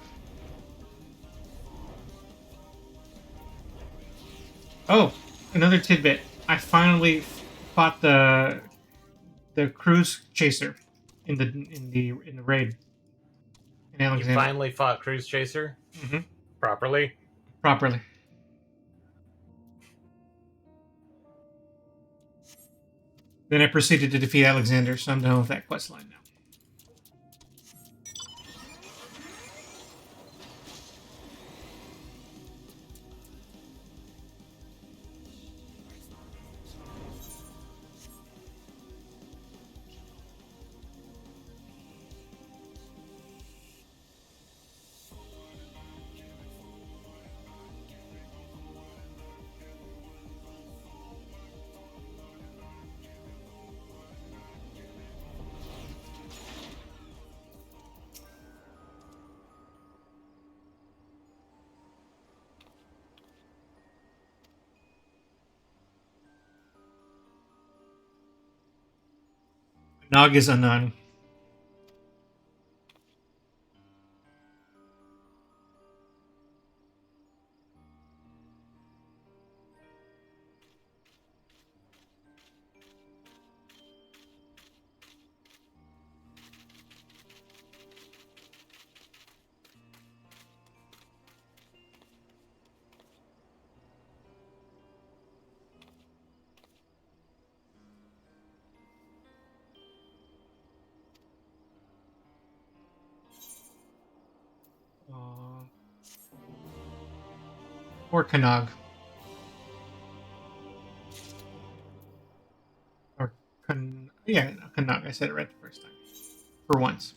Oh, another tidbit. I finally fought the cruise chaser in the raid in You Alexander. finally fought Cruise Chaser Mm-hmm. properly. Properly. Then I proceeded to defeat Alexander, so I'm done with that quest line now. Nog is Anan. Or Kanog. Or yeah, no, Kanog. I said it right the first time. For once.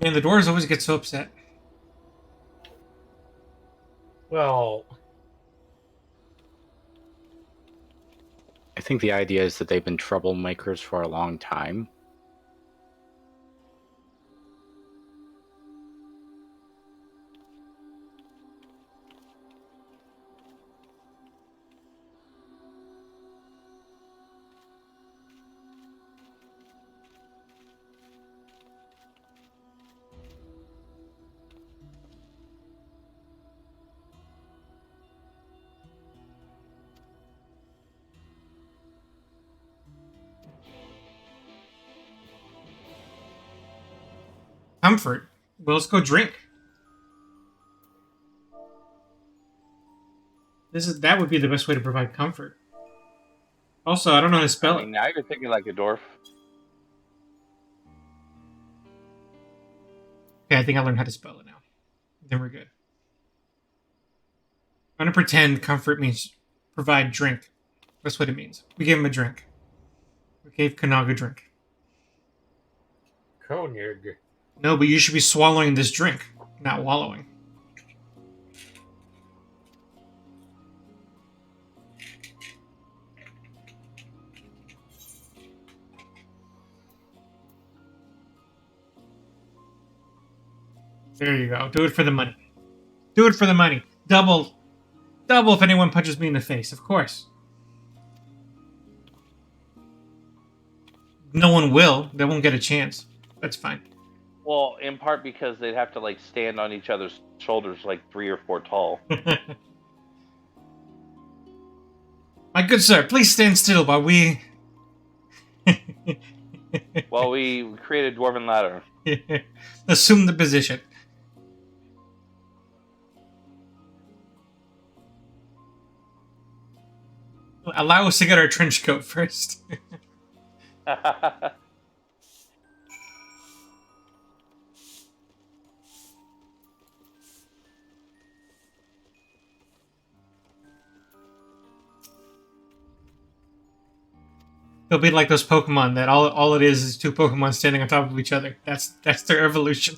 Man, the dwarves always get so upset. Well, I think the idea is that they've been troublemakers for a long time. Comfort. Well, let's go drink. That would be the best way to provide comfort. Also, I don't know how to spell I mean, it. now you're thinking like a dwarf. Okay, I think I learned how to spell it now. Then we're good. I'm gonna pretend comfort means provide drink. That's what it means. We gave him a drink. We gave Kanaga a drink. Koenig. No, but you should be swallowing this drink, not wallowing. There you go. Do it for the money. Do it for the money. Double if anyone punches me in the face, of course. No one will. They won't get a chance. That's fine. Well, in part because they'd have to like stand on each other's shoulders like 3 or 4 tall. My good sir, please stand still while we... Well, we create a dwarven ladder. assume the position. Allow us to get our trench coat first. They'll be like those Pokemon that all it is two Pokemon standing on top of each other. That's their evolution.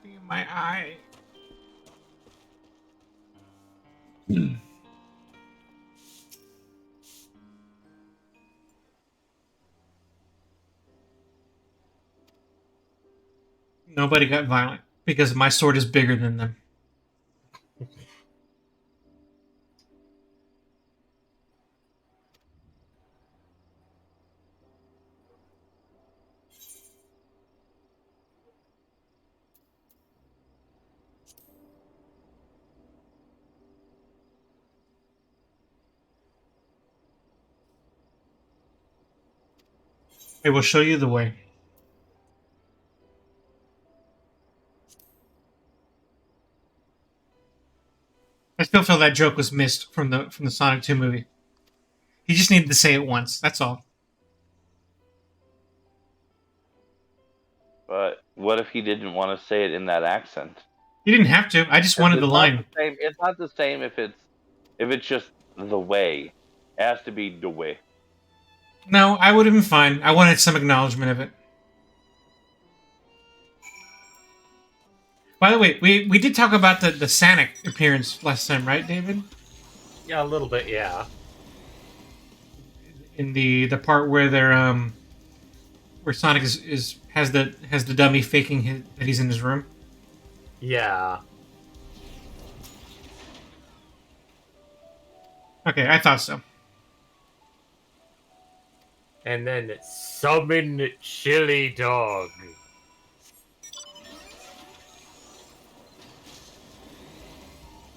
Thing in my eye. Nobody got violent because my sword is bigger than them. I will show you the way. I still feel that joke was missed from the Sonic 2 movie. He just needed to say it once. That's all. But what if he didn't want to say it in that accent? He didn't have to. I just wanted the line. It's not the same if it's just the way. It has to be the way. No, I would have been fine. I wanted some acknowledgement of it. By the way, we did talk about the Sonic appearance last time, right, David? Yeah, a little bit, yeah. In the part where they're where Sonic has the dummy faking that he's in his room. Yeah. Okay, I thought so. And then summon Chili Dog.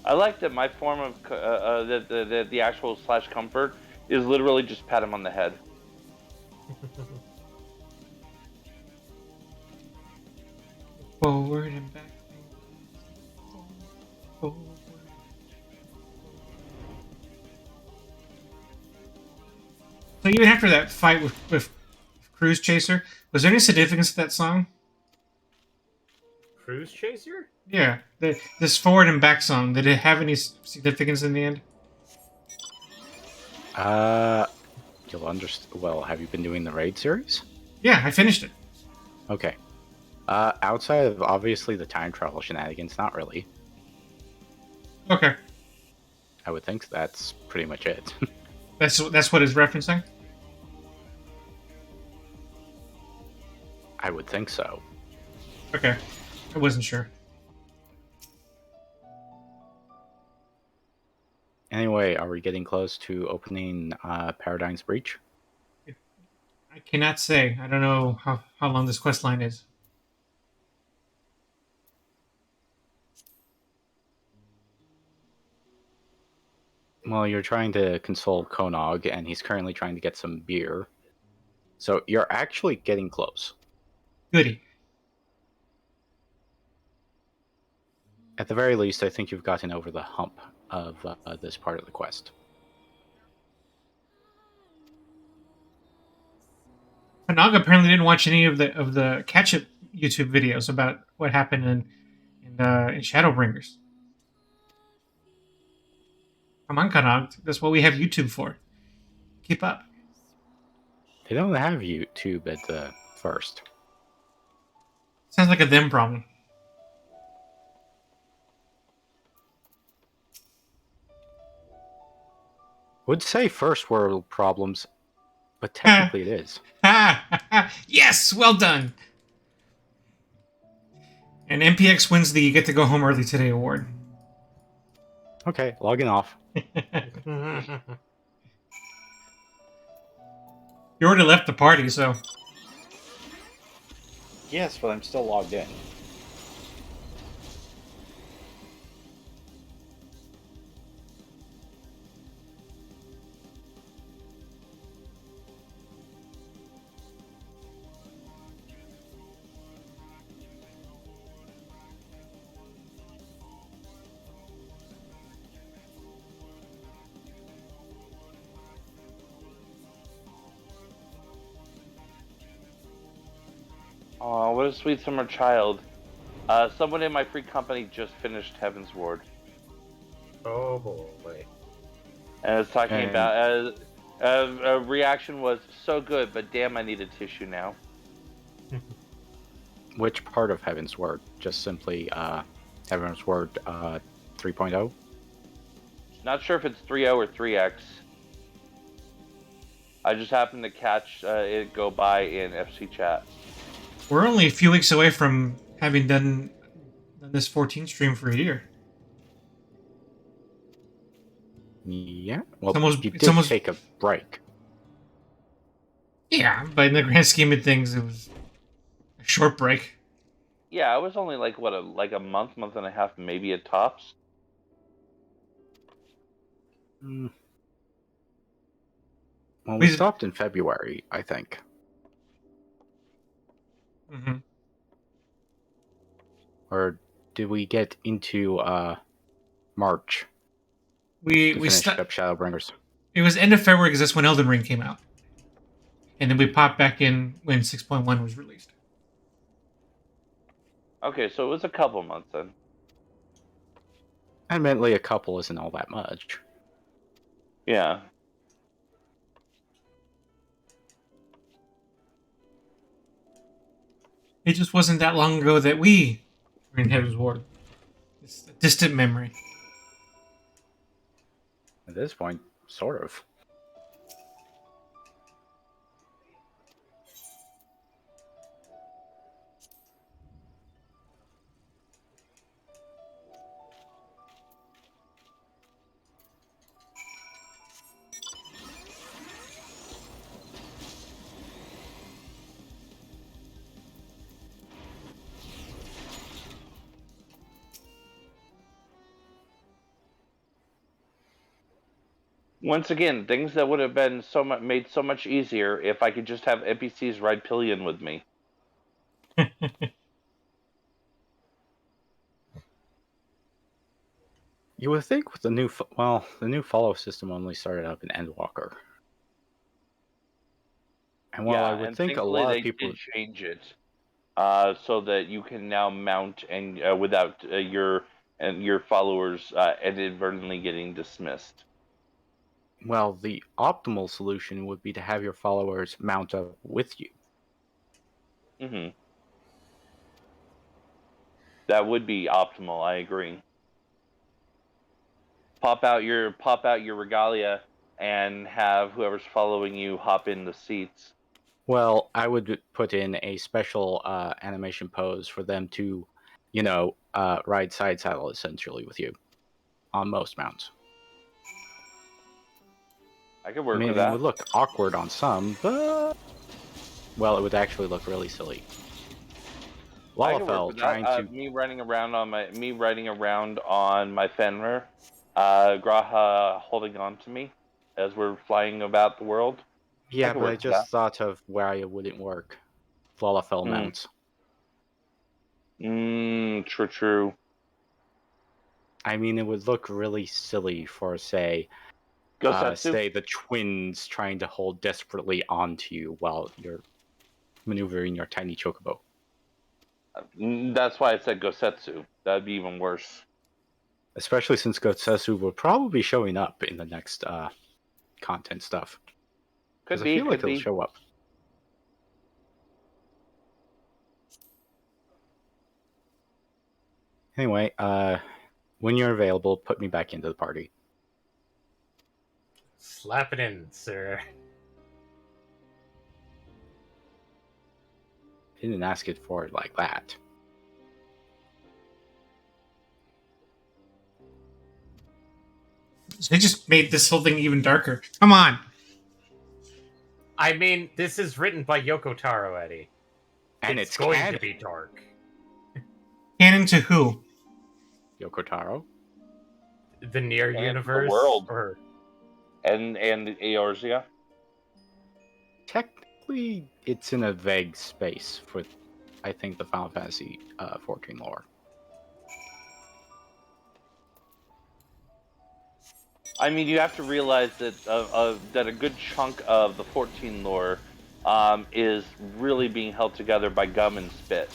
I like that my form of the actual slash comfort is literally just pat him on the head. Forward and back. Forward. So even after that fight with Cruise Chaser, was there any significance to that song? Cruise Chaser? Yeah, this forward and back song, did it have any significance in the end? You'll understand. Well, have you been doing the raid series? Yeah, I finished it. Okay. Outside of obviously the time travel shenanigans, not really. Okay, I would think that's pretty much it. that's what it's referencing. I would think so. Okay, I wasn't sure. Anyway, are we getting close to opening Paradigm's Breach? I cannot say. I don't know how long this quest line is. Well, you're trying to console Konog, and he's currently trying to get some beer. So you're actually getting close. Goody. At the very least, I think you've gotten over the hump of this part of the quest. Panaga apparently didn't watch any of the catch-up YouTube videos about what happened in Shadowbringers. Come on, Kanag. That's what we have YouTube for. Keep up. They don't have YouTube at the first. Sounds like a them problem. Would say first world problems, but technically it is. Yes, well done. And MPX wins the Get to Go Home Early Today award. Okay, logging off. You already left the party, so... Yes, but I'm still logged in. Oh, what a sweet summer child. Someone in my free company just finished Heaven's Ward. Oh boy. And it's talking And- about a reaction was so good, but damn, I need a tissue now. Which part of Heaven's Word? Just simply Heaven's Word 3.0? Not sure if it's 3.0 or 3x. I just happened to catch it go by in FC chat. We're only a few weeks away from having done this 14 stream for a year. Yeah. Well, you it's did almost- take a break. Yeah, but in the grand scheme of things, it was a short break. Yeah, it was only like what, a month and a half, maybe at tops. Mm. Well, We- we stopped in February, I think. Mm-hmm. Or did we get into March We to finish stopped. up Shadowbringers? It was end of February because that's when Elden Ring came out, and then we popped back in when 6.1 was released. Okay, so it was a couple months then. Admittedly, a couple isn't all that much. Yeah. It just wasn't that long ago that we were in Heaven's Ward. It's a distant memory. At this point, sort of. Once again, things that would have been made so much easier if I could just have NPCs ride pillion with me. You would think with the new the new follow system only started up in Endwalker, and while I Yeah, would and think a thankfully lot of they people, did change it, so that you can now mount and without your followers inadvertently getting dismissed. well, the optimal solution would be to have your followers mount up with you. Hmm. That would be optimal. I agree. Pop out your regalia and have whoever's following you hop in the seats. Well, I would put in a special animation pose for them to, ride side saddle essentially with you on most mounts. I could I work with mean, it that. would look awkward on some, but well, it would actually look really silly. I could work Lalafell with that. trying to, Me riding around on my Fenrir, Graha holding on to me as we're flying about the world. I yeah, could but I work with that. just thought of why it wouldn't work. Lalafell Mm. mounts. True, true. I mean, it would look really silly for, Gosetsu. say the twins trying to hold desperately onto you while you're maneuvering your tiny chocobo. That's why I said Gosetsu. That'd be even worse. Especially since Gotsetsu will probably be showing up in the next content stuff. Because Could I be, feel like could it'll be. show up. Anyway, when you're available, put me back into the party. Slap it in, sir. Didn't ask it for it like that. They just made this whole thing even darker. Come on. I mean, this is written by Yoko Taro, Eddie. And It's it's going canon. to be dark. Canon to who? Yoko Taro. The near And the universe, world. or And Eorzea. Technically, it's in a vague space for, I think, the Final Fantasy 14 lore. I mean, you have to realize that a good chunk of the 14 lore is really being held together by gum and spit.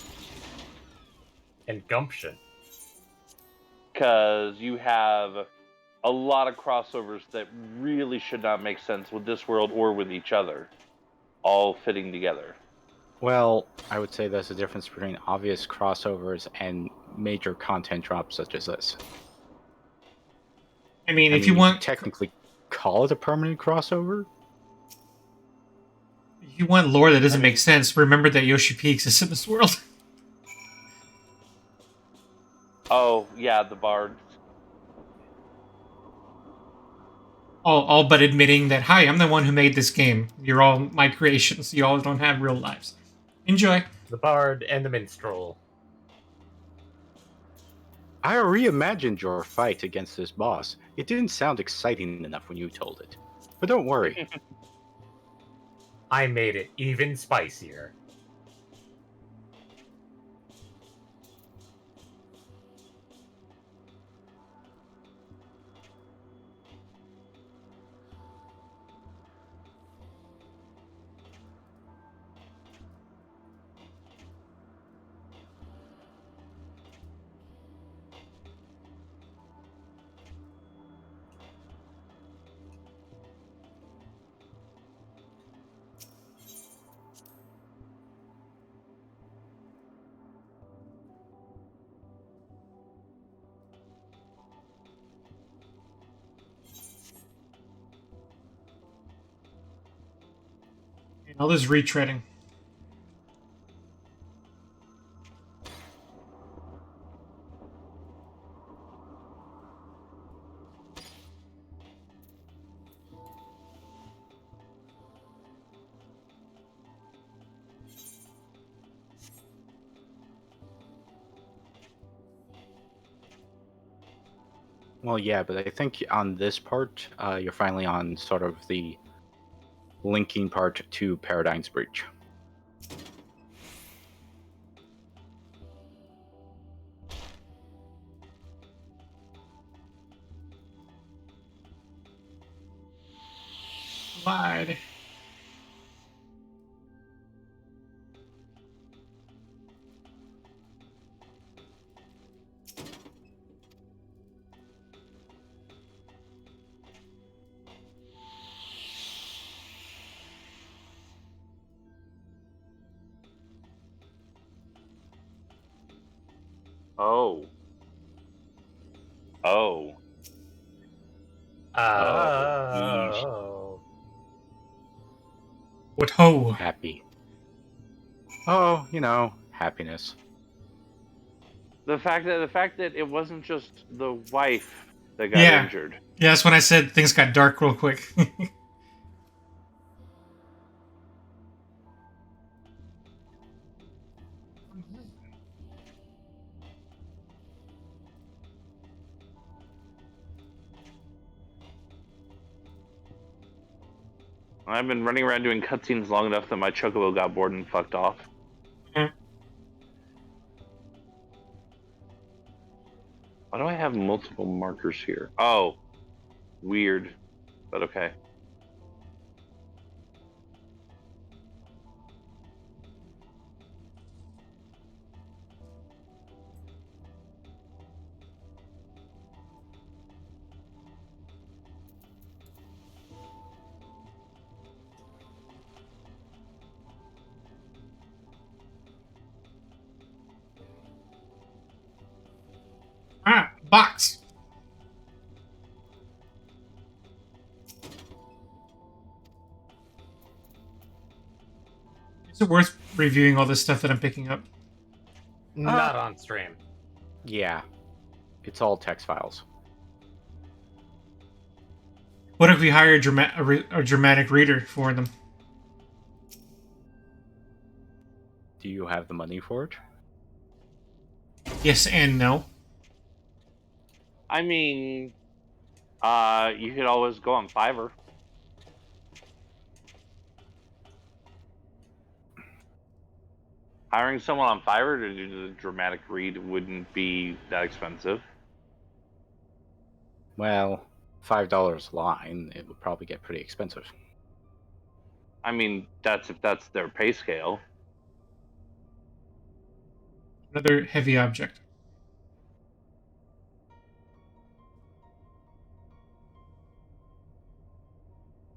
and gumption. Because you have a lot of crossovers that really should not make sense with this world or with each other, all fitting together. Well, I would say there's a difference between obvious crossovers and major content drops such as this. I mean, I if mean, you you could want, technically call it a permanent crossover. if you want lore that doesn't I mean- make sense, remember that Yoshi P exists in this world. Oh, yeah, the bards. All but admitting that, hi, I'm the one who made this game. You're all my creations. You all don't have real lives. Enjoy. The bard and the minstrel. I reimagined your fight against this boss. It didn't sound exciting enough when you told it. But don't worry. I made it even spicier. And all this retreading. Well, yeah, but I think on this part, you're finally on sort of the linking part to Paradigm's Breach. Wide. Oh. Oh. yeesh. Oh. What ho? Happy. Oh, happiness. The fact that it wasn't just the wife that got Yeah. injured. Yeah, that's when I said things got dark real quick. I've been running around doing cutscenes long enough that my chocobo got bored and fucked off. Mhm. Why do I have multiple markers here? Oh, weird, but okay. Box. Is it worth reviewing all this stuff that I'm picking up? Not on stream. Yeah. It's all text files. What if we hire a dramatic reader for them? Do you have the money for it? Yes and no. I mean, you could always go on Fiverr. Hiring someone on Fiverr to do the dramatic read wouldn't be that expensive. Well, $5 a line, it would probably get pretty expensive. I mean, that's if that's their pay scale. Another heavy object.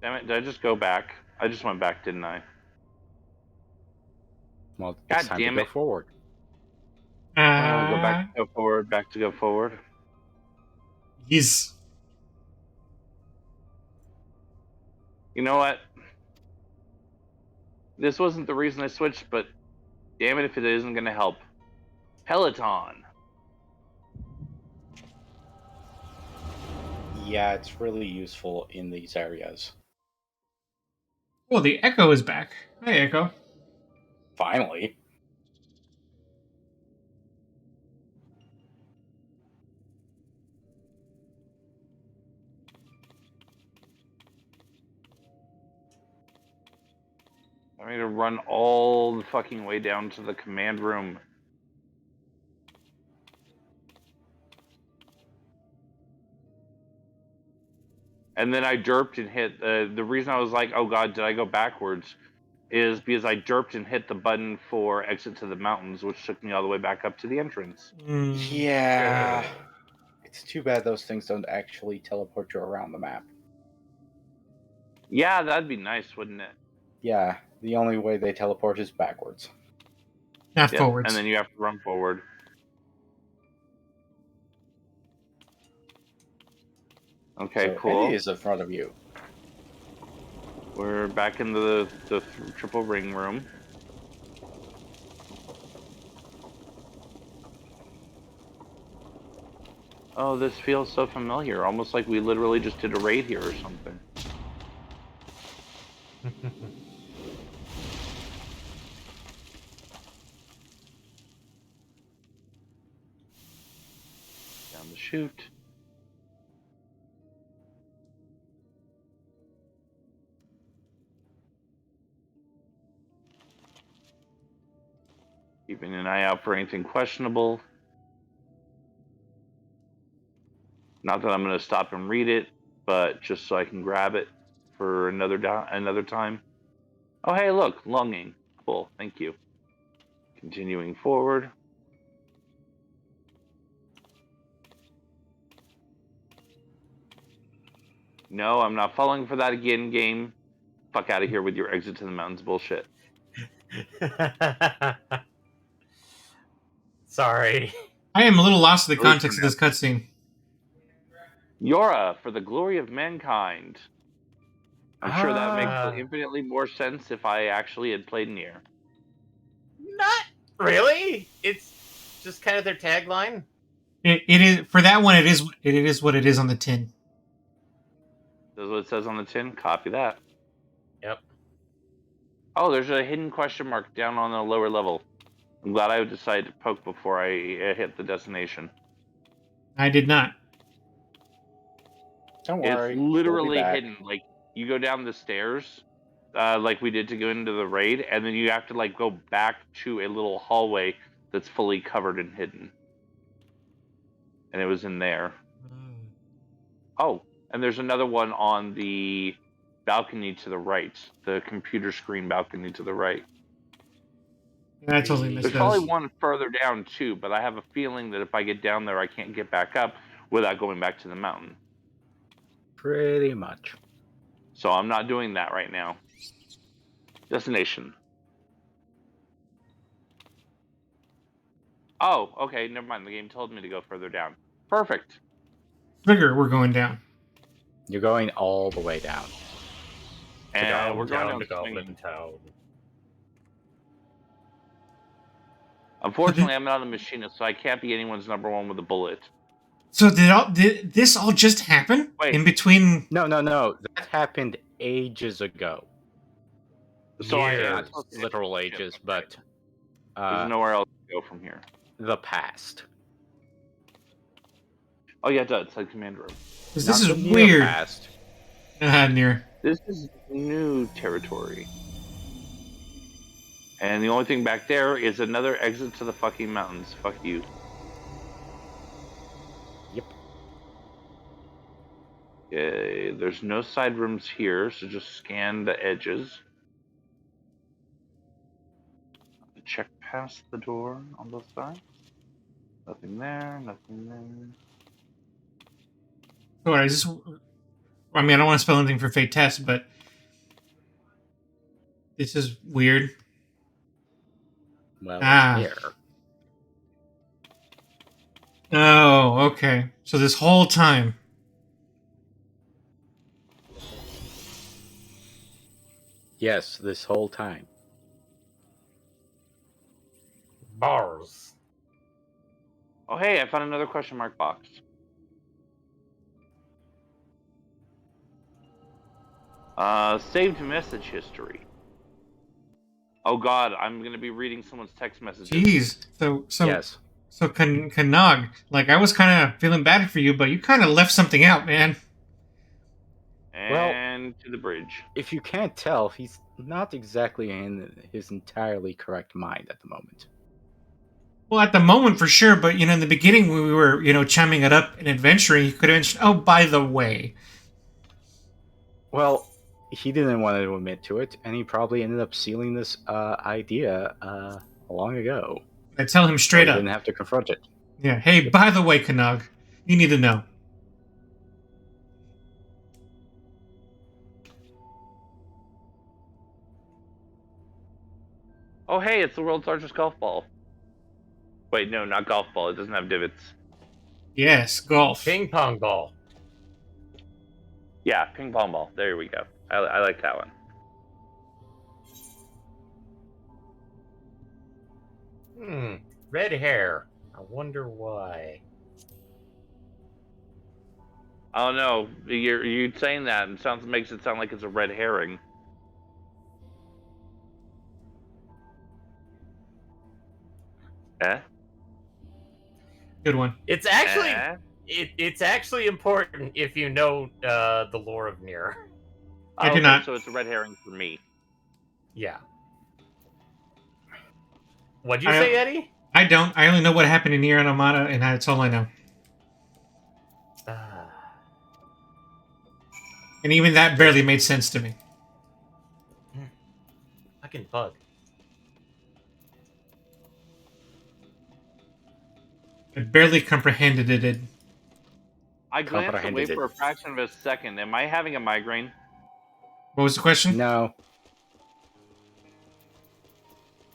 Damn it, did I just go back? I just went back, didn't I? Well, God it's time to damn go it. forward. Go back to go forward, back to go forward. Yes. You know what? This wasn't the reason I switched, but damn it if it isn't going to help. Peloton. Yeah, it's really useful in these areas. Oh, the Echo is back. Hi, Echo. Finally. I need to run all the fucking way down to the command room. And then I derped and hit. The reason I was like, oh god, did I go backwards? Is because I derped and hit the button for exit to the mountains, which took me all the way back up to the entrance. Yeah. It's too bad those things don't actually teleport you around the map. Yeah, that'd be nice, wouldn't it? Yeah, the only way they teleport is backwards. Not Yep, forwards. and then you have to run forward. Okay, So cool. Eddie is in front of you. We're back in the triple ring room. Oh, this feels so familiar. Almost like we literally just did a raid here or something. Down the chute. Keeping an eye out for anything questionable. Not that I'm going to stop and read it, but just so I can grab it. for another time. Oh, hey, look, longing. Cool, thank you. Continuing forward. No, I'm not falling for that again, game. Fuck out of here with your exit to the mountains bullshit. Sorry. I am a little lost in the context of this cutscene. Yora, for the glory of mankind. I'm sure that would Ah. make infinitely more sense if I actually had played Nier. Not really. It's just kind of their tagline. It is for that one. It is what it is on the tin. That's what it says on the tin. Copy that. Yep. Oh, there's a hidden question mark down on the lower level. I'm glad I decided to poke before I hit the destination. I did not. Don't worry. It's we'll be literally back. hidden. Like, you go down the stairs, like we did to go into the raid, and then you have to like go back to a little hallway that's fully covered and hidden. And it was in there. Oh, and there's another one on the balcony to the right, the computer screen balcony to the right. I totally missed There's those. probably one further down too, but I have a feeling that if I get down there, I can't get back up without going back to the mountain. Pretty much. So I'm not doing that right now. Destination. Oh, okay, never mind. The game told me to go further down. Perfect. Trigger, we're going down. You're going all the way down. And we're going down to Goblin swinging. Town. Unfortunately, I'm not a machinist, so I can't be anyone's number one with a bullet. So did this all just happen? Wait. In between? No. That happened ages ago. So I am Not supposed to literal hit the ship, ages, okay. but There's nowhere else to go from here. the past. Oh yeah, it does. It's like command room. Because Not this the is near weird. Past. Near. This is new territory. And the only thing back there is another exit to the fucking mountains. Fuck you. Yep. Okay, there's no side rooms here, so just scan the edges. Check past the door on both sides. Nothing there, nothing there. Alright, is this... I mean, I don't want to spell anything for Fate Test, but... This is weird. Well, Ah. it's here. Oh, okay. So this whole time... Yes, this whole time. Bars. Oh hey, I found another question mark box. Saved message history. Oh god, I'm gonna be reading someone's text messages. Jeez. So Yes. So Kanog, like, I was kind of feeling bad for you, but you kind of left something out, man. And to the bridge. If you can't tell, he's not exactly in his entirely correct mind at the moment. Well, at the moment, for sure, but, in the beginning, when we were, chumming it up and adventuring, you could have mentioned, oh, by the way. Well, he didn't want to admit to it, and he probably ended up sealing this idea long ago. I tell him straight He up. didn't have to confront it. Yeah, hey, by the way, Kanog, you need to know. Oh hey, it's the world's largest golf ball. Wait, no, not golf ball. It doesn't have divots. Yes, golf. Ping pong ball. Yeah, ping pong ball. There we go. I like that one. Red hair. I wonder why. Oh no, you saying that and makes it sound like it's a red herring. Eh? Good one. It's actually Eh? it's actually important if you know the lore of Nier. I do Okay, not. So it's a red herring for me. Yeah. What'd you say, Eddie? I don't. I only know what happened in Nier Automata, and that's all I know. And even that barely made sense to me. Fucking bug. I barely comprehended it. I glanced away Comprehended it. for a fraction of a second. Am I having a migraine? What was the question? No.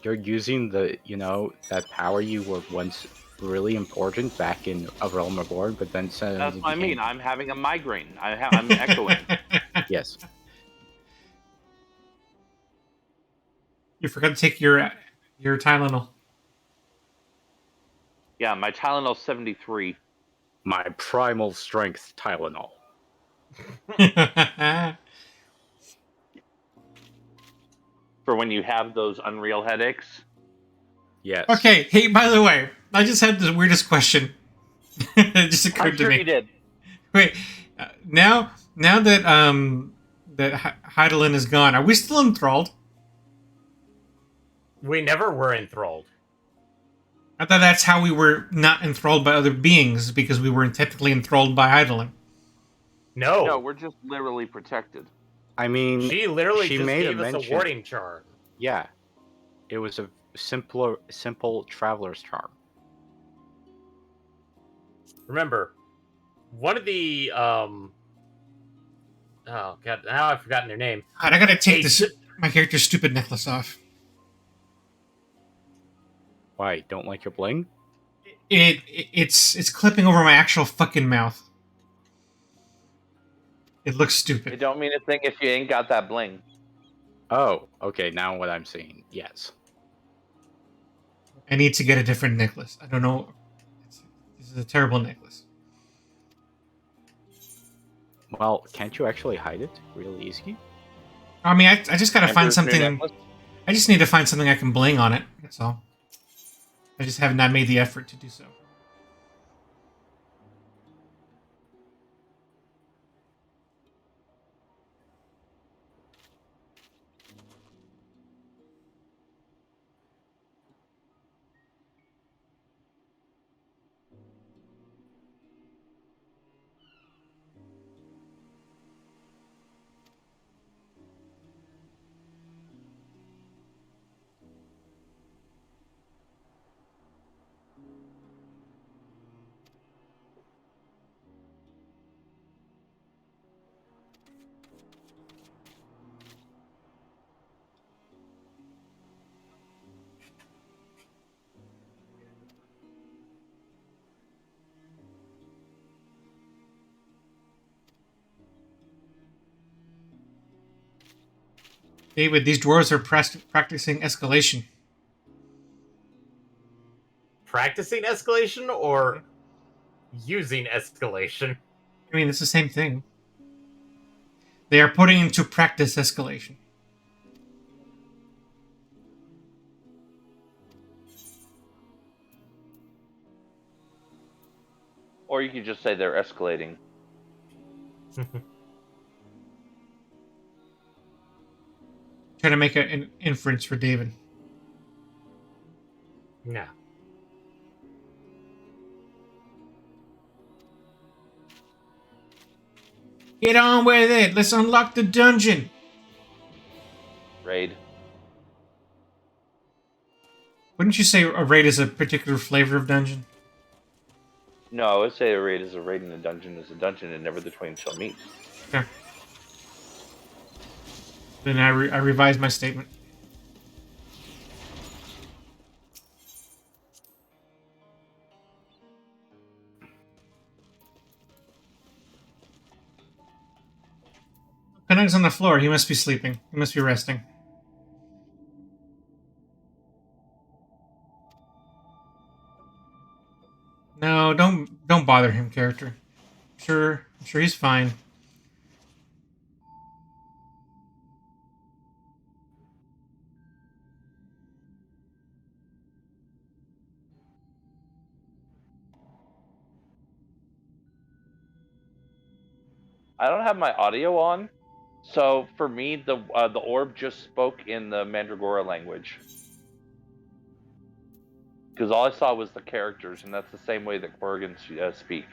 You're using the, that power you were once really important back in A Realm Reborn, but then suddenly That's what I became... mean. I'm having a migraine. I'm echoing. Yes. You forgot to take your Tylenol. Yeah, my Tylenol 73. My primal strength Tylenol. For when you have those unreal headaches. Yes. Okay, hey, by the way, I just had the weirdest question. It just I'm occurred to sure me. you did. Wait, now that Heidelin is gone, are we still enthralled? We never were enthralled. I thought that's how we were not enthralled by other beings, because we weren't technically enthralled by Heidelin. No. No, we're just literally protected. I mean, She literally she just made gave a us mention. a warding charm. Yeah. It was a simple traveler's charm. Remember, one of the oh god, now I've forgotten their name. God, I gotta take Hey, my character's stupid necklace off. Why? Don't like your bling? It's clipping over my actual fucking mouth. It looks It stupid. don't mean a thing if you ain't got that bling. Oh, okay. Now what I'm seeing. Yes. I need to get a different necklace. I don't know. This is a terrible necklace. Well, can't you actually hide it really easy? I mean, I just gotta find Emperor's new something. necklace? I just need to find something I can bling on it. That's all. I just have not made the effort to do so. David, these dwarves are practicing escalation. Practicing escalation or using escalation? I mean, it's the same thing. They are putting into practice escalation. Or you could just say they're escalating. Try to make an inference for David. No. Get on with it. Let's unlock the dungeon. Raid. Wouldn't you say a raid is a particular flavor of dungeon? No, I would say a raid is a raid and a dungeon is a dungeon and never the twain shall meet. Okay. Then I revise my statement. Canuck's on the floor. He must be sleeping. He must be resting. No, don't bother him, character. I'm sure he's fine. I don't have my audio on, so for me, the orb just spoke in the Mandragora language. Because all I saw was the characters, and that's the same way that Korrigans speak.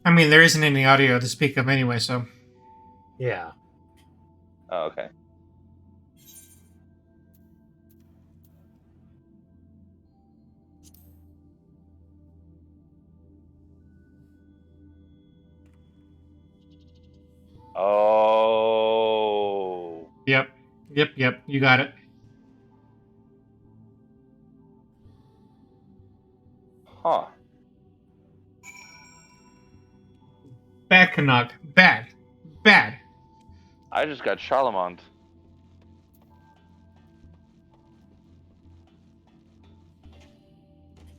I mean, there isn't any audio to speak of anyway, so Yeah. Oh, okay. Oh. Yep. Yep. You got it. Huh. Bad Canuck. Bad. Bad. I just got Charlemont.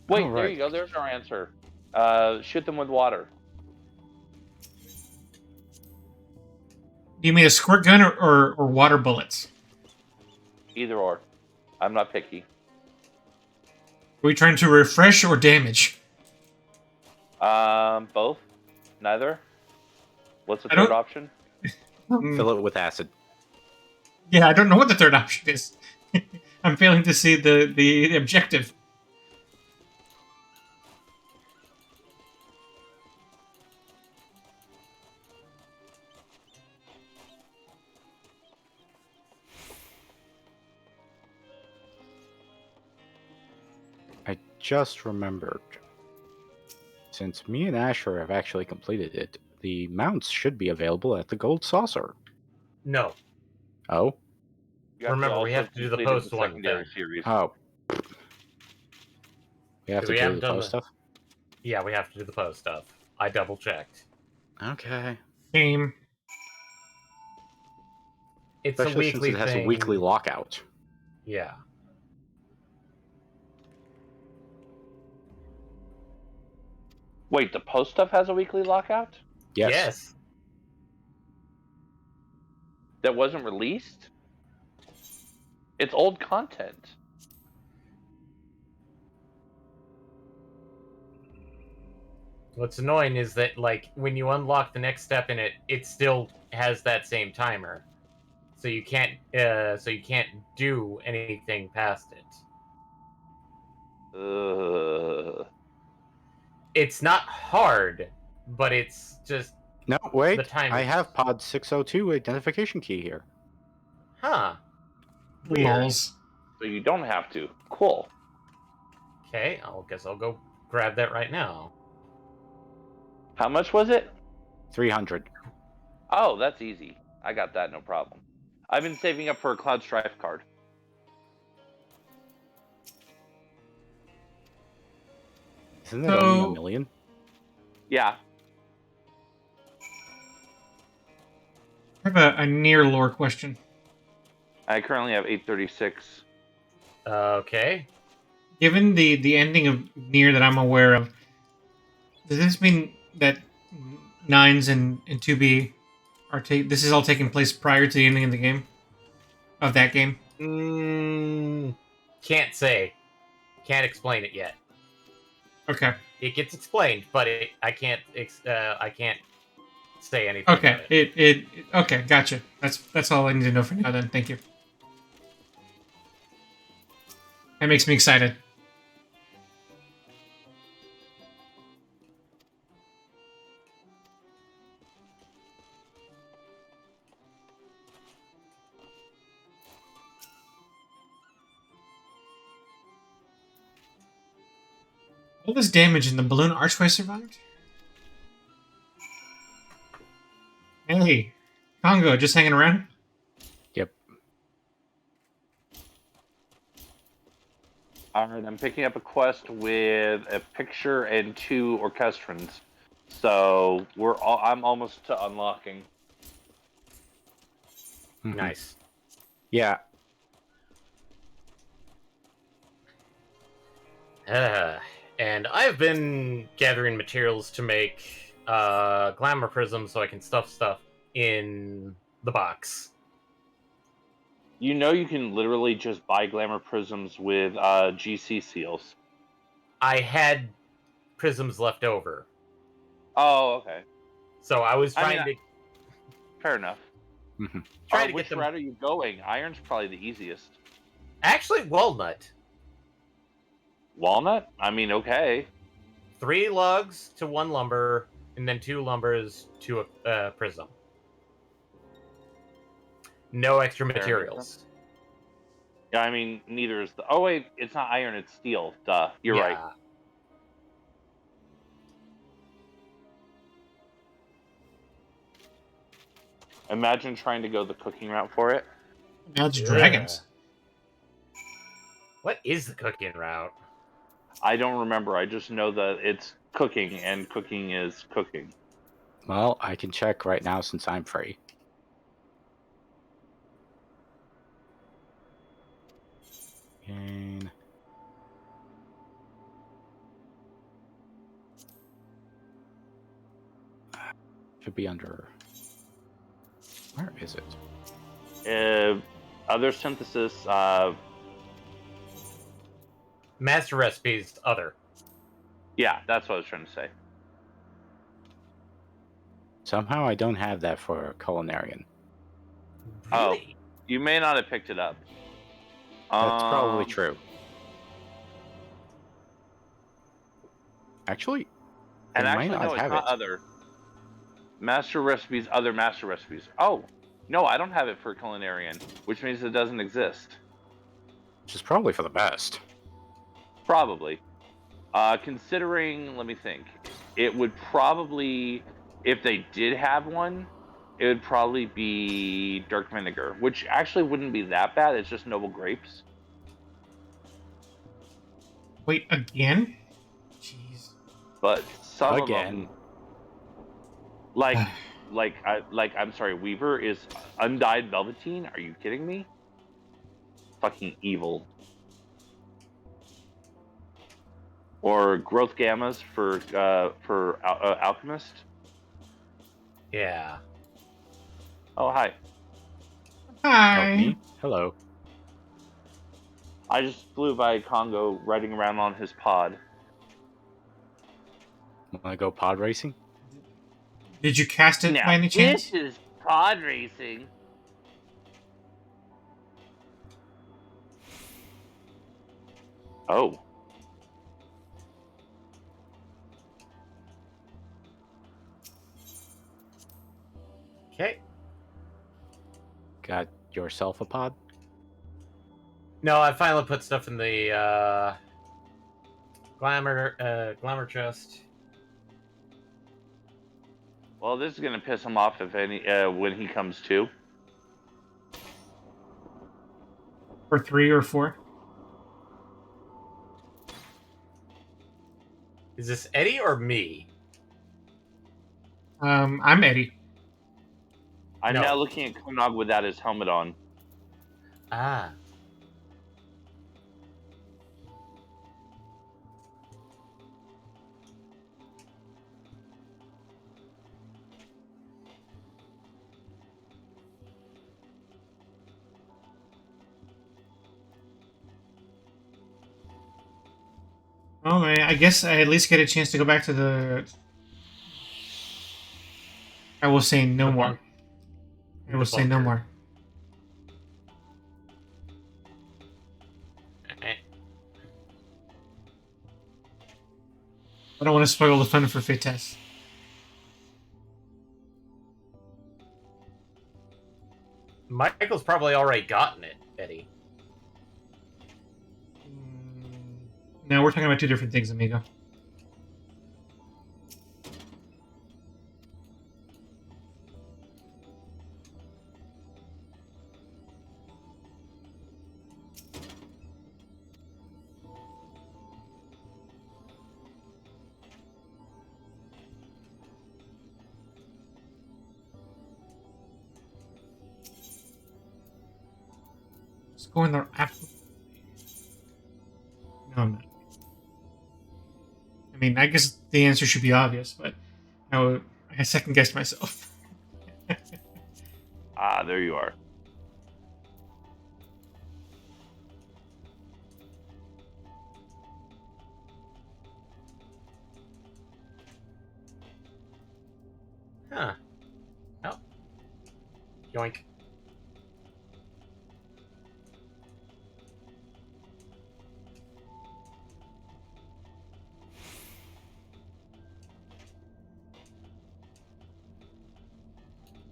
Wait, All there right. you go. There's our answer. Shoot them with water. Do you mean a squirt gun or water bullets? Either or. I'm not picky. Are we trying to refresh or damage? Both. Neither. What's the I third don't- option? Fill it with acid. Yeah, I don't know what the third option is. I'm failing to see the objective. I just remembered. Since me and Asher have actually completed it, the mounts should be available at the Gold Saucer. No. Oh? You have Remember, we also have to do the completed post one secondary thing. series. Oh. We have 'Cause to we do haven't the done post the- stuff? Yeah, we have to do the post stuff. I double checked. Okay. Game. It's Especially a weekly since it has thing. a weekly lockout. Yeah. Wait, the post stuff has a weekly lockout Yes. that wasn't released? It's old content. What's annoying is that, like, when you unlock the next step in it, it still has that same timer, so you can't do anything past it. It's not hard, but it's just, No, wait. The time I is- have pod 602 identification key here. huh? Weird. Lols. So you don't have to. Cool. Okay, I guess I'll go grab that right now. How much was it? 300. Oh, that's easy. I got that, no problem. I've been saving up for a Cloud Strife card. Isn't it only So- a million? Yeah. I have a near lore question. I currently have 836. Okay. Given the ending of Near that I'm aware of, does this mean that Nines and 2B are this is all taking place prior to the ending of the game? Of that game? Can't say. Can't explain it yet. Okay. It gets explained, but I can't say anything. Okay. About it. It okay, gotcha. That's all I need to know for now then. Thank you. That makes me excited. All this damage and the balloon archway survived? Hey, Congo, just hanging around? Yep. Alright, I'm picking up a quest with a picture and 2 orchestrons. So I'm almost to unlocking. Mhm. Nice. Yeah. And I've been gathering materials to make glamour prisms so I can stuff stuff in the box. You know you can literally just buy glamour prisms with GC seals. I had prisms left over, Oh, okay. so I was I trying mean, Fair enough. Mhm. Try to get which them- route are you going? Iron's probably the easiest. Actually, walnut. Walnut? I mean, okay. 3 logs to 1 lumber, and then 2 lumbers to a prism. No extra Fair materials. Yeah, I mean, neither is the. Oh wait, it's not iron; it's steel. Duh, you're right. Yeah. Imagine trying to go the cooking route for it. Now it's Yeah. dragons. What is the cooking route? I don't remember. I just know that it's cooking, and cooking is cooking. Well, I can check right now since I'm free. And should be under. Where is it? Other synthesis. Master recipes, other. Yeah, that's what I was trying to say. Somehow I don't have that for culinarian. Really? You may not have picked it up. That's probably true. Actually, And they actually, might no, not it's have not it. other. Master recipes, other master recipes. Oh, no, I don't have it for culinarian, which means it doesn't exist. Which is probably for the best. Probably. Considering, let me think. It would probably, if they did have one, it would probably be dark vinegar, which actually wouldn't be that bad. It's just noble grapes. Wait, again? Jeez. But some Again. of them, I'm sorry, Weaver is undyed velveteen. Are you kidding me? Fucking evil. Or growth gammas for alchemist. Yeah. Oh hi. Oh, Hi. me? Hello. I just flew by Congo riding around on his pod. Want to go pod racing? Did you cast it Now by any chance? this is pod racing. Oh. Okay. Got yourself a pod? No, I finally put stuff in the glamour chest. Well, this is gonna piss him off if any when he comes to. For 3 or 4? Is this Eddie or me? I'm Eddie. I'm No. now looking at Konog without his helmet on. Ah. Oh, I guess I at least get a chance to go back to the. I will say no The more. bunk- I will the say no bunker. more. Eh. I don't want to spoil the fun for Fitess. Michael's probably already gotten it, Eddie. No, we're talking about 2 different things, amigo. Just go in there after. No, I'm not. I mean, I guess the answer should be obvious, but I second guessed myself. Ah, there you are. Huh. Oh. Yoink.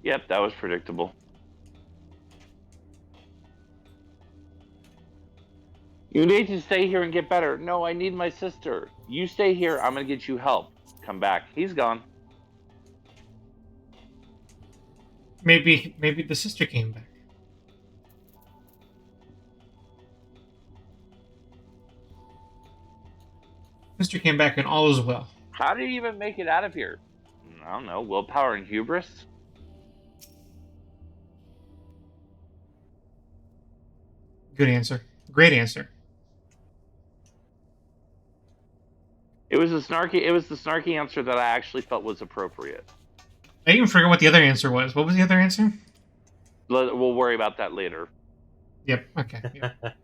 Yep, that was predictable. You need to stay here and get better. No, I need my sister. You stay here. I'm gonna get you help. Come back. He's gone. Maybe the sister came back. Sister came back and all is well. How did you even make it out of here? I don't know. Willpower and hubris? Good answer. Great answer. It was the snarky answer that I actually felt was appropriate. I even forgot what the other answer was. What was the other answer? We'll worry about that later. Yep. Okay. Yep.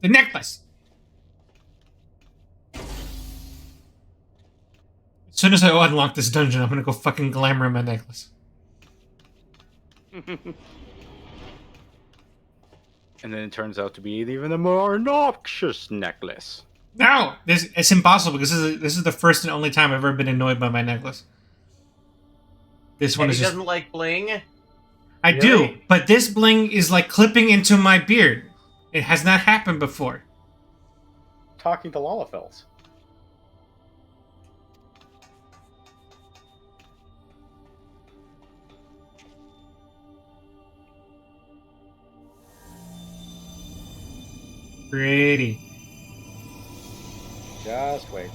The necklace. As soon as I unlock this dungeon, I'm gonna go fucking glamour my necklace. And then it turns out to be even a more obnoxious necklace. No, it's impossible because this is the first and only time I've ever been annoyed by my necklace. This one And is he just. doesn't like bling. I do, Really? but this bling is like clipping into my beard. It has not happened before. Talking to Lalafels. Pretty. Just wait.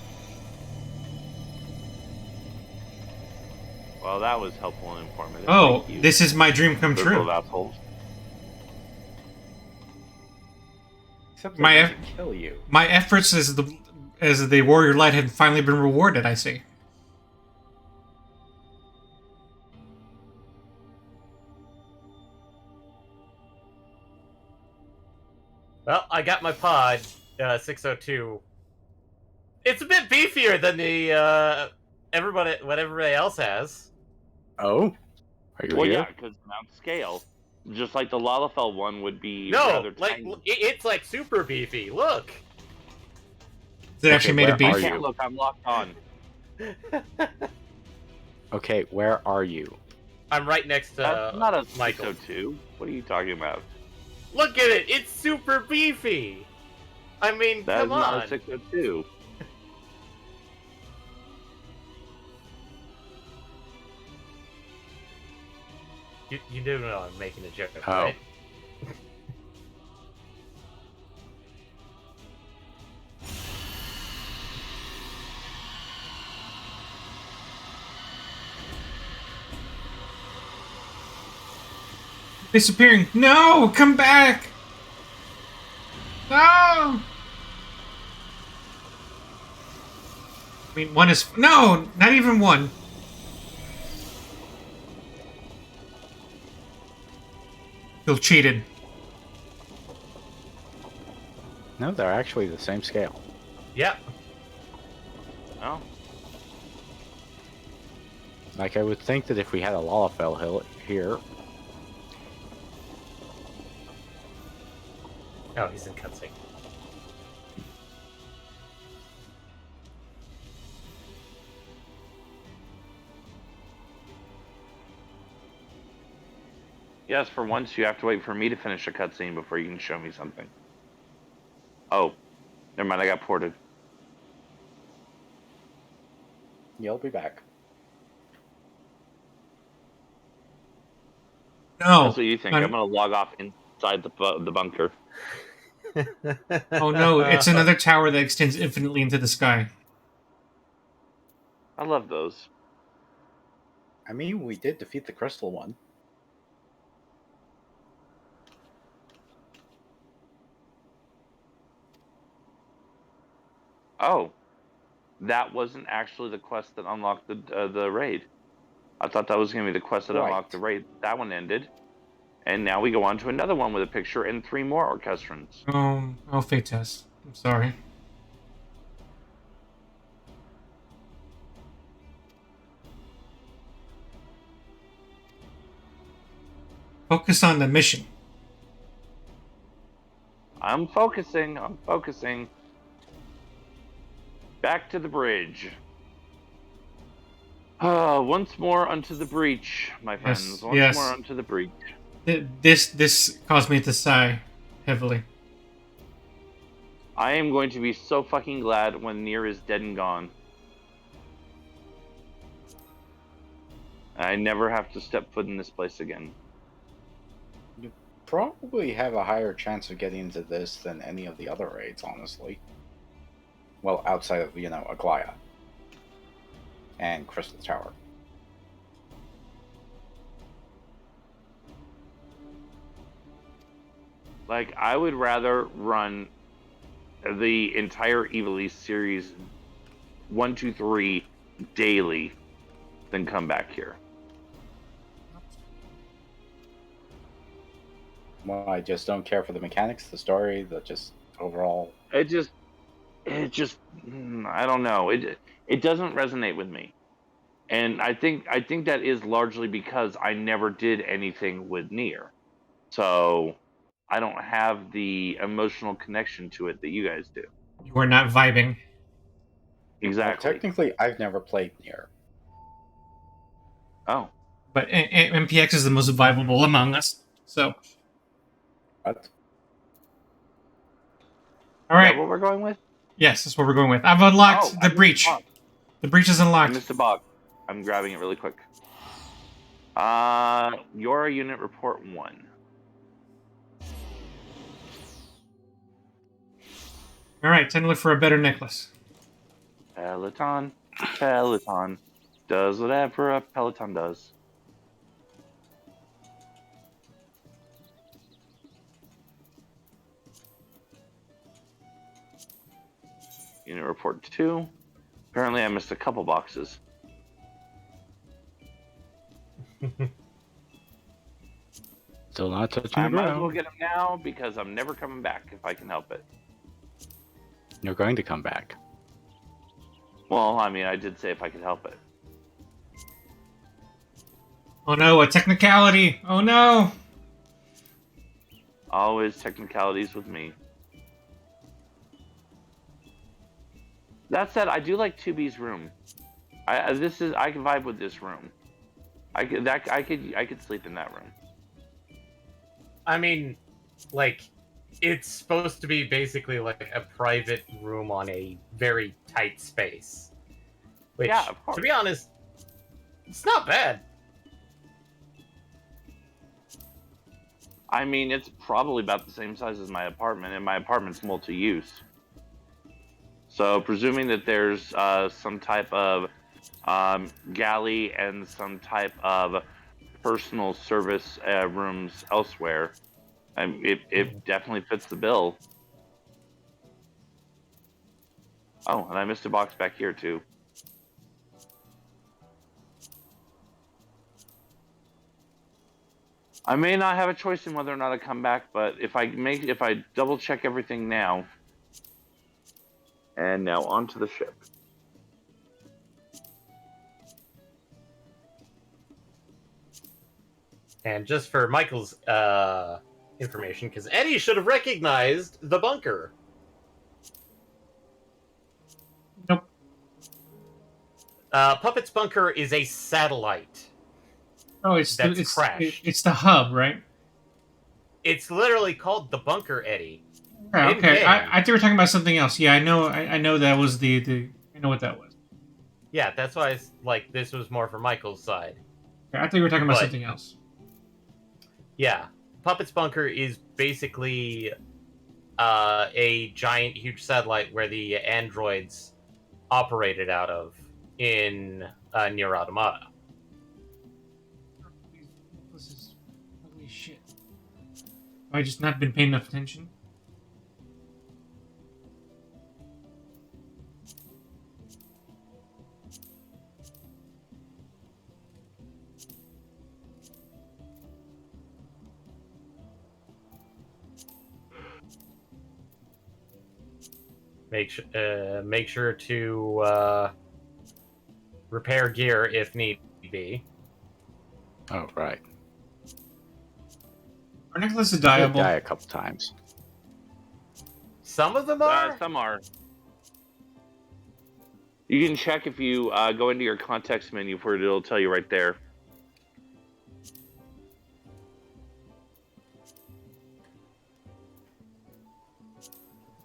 Well, that was helpful and informative. Oh, Thank you. this is my dream come Liberal true. assholes. Except My they eff- doesn't kill you. My efforts as the warrior light have finally been rewarded, I see. Well, I got my pod 602. It's a bit beefier than the what everybody else has. Oh? Are you Well, here? yeah, because mount scale. Just like the Lalafell one would be No, rather like tiny. it's like super beefy. Look. Is it actually made of where beef? are I can't look. I'm locked on. Okay, where are you? I'm right next to That's not a Michael. 602. What are you talking about? Look at it. It's super beefy. I mean, That is come on. not a 602. You do know I'm making a joke, Oh. right? Disappearing. No, come back. No. I mean, one is no, not even one. Feel cheated. No, they're actually the same scale. Yep. Oh, Like, I would think that if we had a Lalafell hill here... Oh, he's in cutscene. yes. For once, you have to wait for me to finish a cutscene before you can show me something. Oh, never mind. I got ported. You'll be back. No. That's what you think. I'm gonna log off inside the bunker. Oh no, it's another tower that extends infinitely into the sky. I love those. I mean, we did defeat the crystal one. Oh, that wasn't actually the quest that unlocked the raid. I thought that was gonna be the quest that Right. unlocked the raid. That one ended, and now we go on to another one with a picture and 3 more orchestrons. Oh, fate test. I'm sorry. Focus on the mission. I'm focusing. I'm focusing. Back to the bridge. Once more unto the breach, my friends. Once yes. more unto the breach. This caused me to sigh heavily. I am going to be so fucking glad when Nier is dead and gone. I never have to step foot in this place again. Probably have a higher chance of getting into this than any of the other raids, honestly. Well, outside of, Aglaya and Crystal Tower. Like, I would rather run the entire Evil East series 1, 2, 3 daily than come back here. Well, I just don't care for the mechanics, the story, the just overall. It just, I don't know. It doesn't resonate with me, and I think that is largely because I never did anything with Nier, so I don't have the emotional connection to it that you guys do. You are not vibing. Exactly. Well, technically, I've never played Nier. Oh, But MPX is the most vibable among us. So, What? all is right. that what we're going with? Yes, that's what we're going with. I've unlocked Oh, the breach. The breach is I unlocked. missed a box. I'm grabbing it really quick. Your unit report 1. All right, time to look for a better necklace. Peloton does whatever a Peloton does. Unit report 2. Apparently, I missed a couple boxes. Still not touching I the might as ground. well get them now because I'm never coming back if I can help it. You're going to come back. Well, I mean, I did say if I could help it. Oh no, a technicality. Oh no. Always technicalities with me. That said, I do like 2B's room. I can vibe with this room. I could sleep in that room. I mean, like, it's supposed to be basically like a private room on a very tight space. Which, Yeah, of course. to be honest, it's not bad. I mean, it's probably about the same size as my apartment, and my apartment's multi-use. So, presuming that there's some type of galley and some type of personal service rooms elsewhere, it definitely fits the bill. Oh, and I missed a box back here too. I may not have a choice in whether or not I come back, but if I double check everything now, and now onto the ship. And just for Michael's information, because Eddie should have recognized the bunker. Nope. Puppet's bunker is a satellite. Oh, it's crashed. It's the hub, right? It's literally called the bunker, Eddie. Okay. In-game. I think we're talking about something else. Yeah, I know. I know that was the. I know what that was. Yeah, that's why this was more for Michael's side. Okay, I think we were talking about But- something else. Yeah, Puppet's bunker is basically a giant, huge satellite where the androids operated out of in Nier Automata. This is holy shit. Have I just not been paying enough attention? Make sure to repair gear if need be. Oh, right. Our necklace is I did dieable. die a couple times. Some of them are. Some are. You can check if you go into your context menu for it. It'll tell you right there.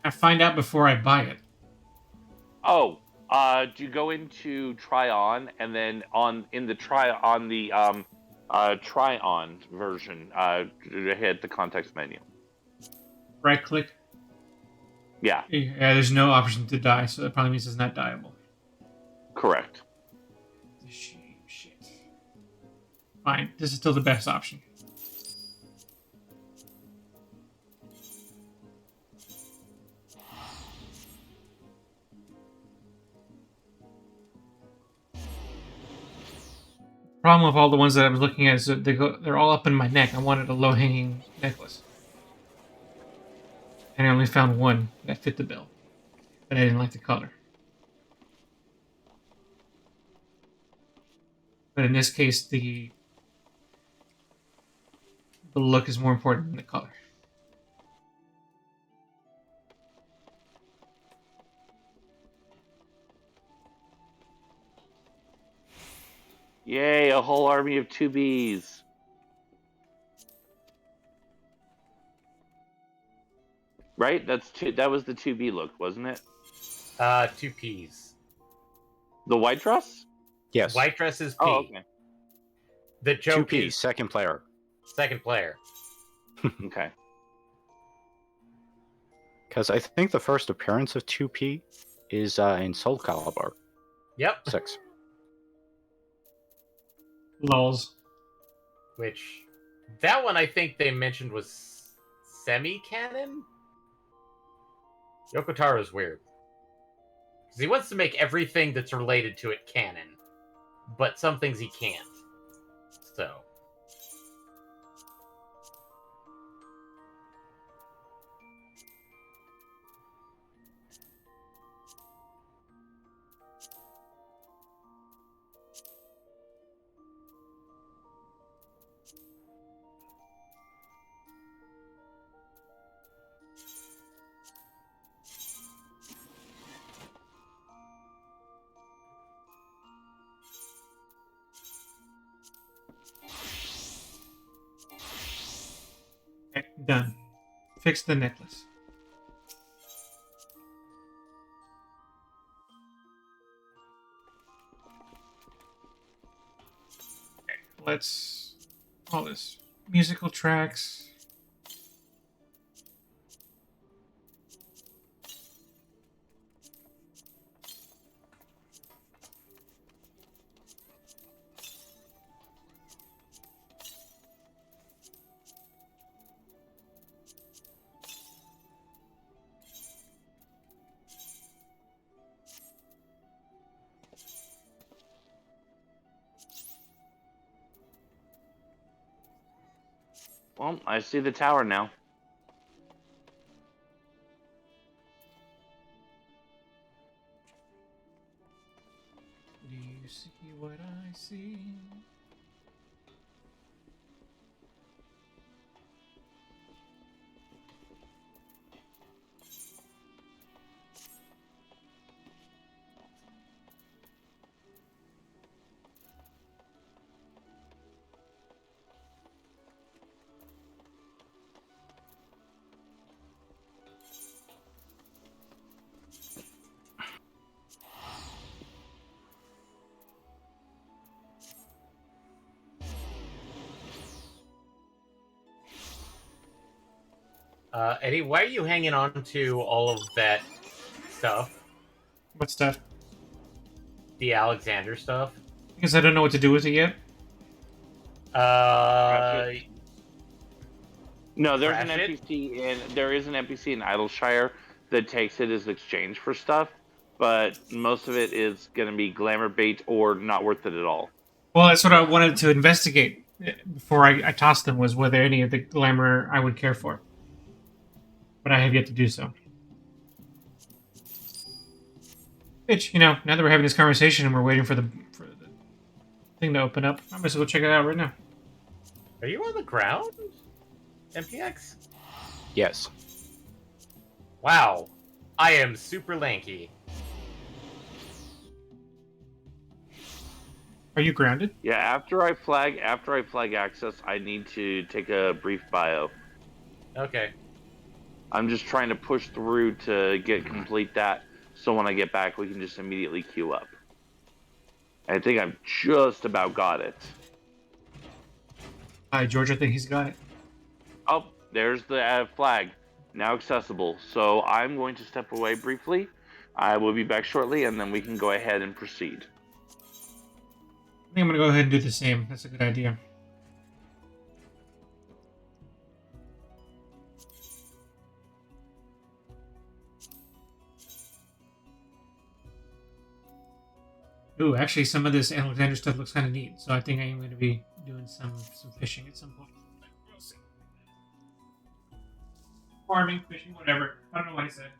I find out before I buy it. Oh, do you go into try on and then in the try on version, hit the context menu. Right click. Yeah, Yeah, there's no option to die, so that probably means it's not dieable. correct. Shit. Fine, this is still the best option. Problem with all the ones that I was looking at is that they're all up in my neck. I wanted a low-hanging necklace. And I only found one that fit the bill. But I didn't like the color. But in this case, the look is more important than the color. Yay, a whole army of 2Bs. Right? That was the 2B look, wasn't it? 2Ps. The white dress? Yes. White dress is P. Oh, okay. The joke 2P, is second player. second player. Okay. Because I think the first appearance of 2P is in Soul Calibur Yep. 6. Lols. Which, that one I think they mentioned was semi-canon? Yoko Taro's weird. Because he wants to make everything that's related to it canon. But some things he can't. So. Okay, done. Fix the necklace. Okay, let's... all this. Musical tracks. Well, I see the tower now. Do you see what I see? Eddie, why are you hanging on to all of that stuff? What stuff? The Alexander stuff? Because I don't know what to do with it yet. No, there's Crash an it? there is an NPC in Idleshire that takes it as exchange for stuff, but most of it is going to be glamour bait or not worth it at all. Well, that's what I wanted to investigate before I tossed them, was whether any of the glamour I would care for. But I have yet to do so. Which, now that we're having this conversation and we're waiting for the thing to open up, I might as well check it out right now. Are you on the ground? MPX? Yes. Wow. I am super lanky. Are you grounded? Yeah, after I flag access, I need to take a brief bio. Okay. I'm just trying to push through to complete that, so when I get back, we can just immediately queue up. I think I've just about got it. Hi, George. I think he's got it. Oh, there's the flag, now accessible. So I'm going to step away briefly. I will be back shortly, and then we can go ahead and proceed. I think I'm gonna go ahead and do the same. That's a good idea. Ooh, actually, some of this Alexander stuff looks kind of neat. So I think I am going to be doing some fishing at some point. We'll see. Farming, fishing, whatever. I don't know what he said.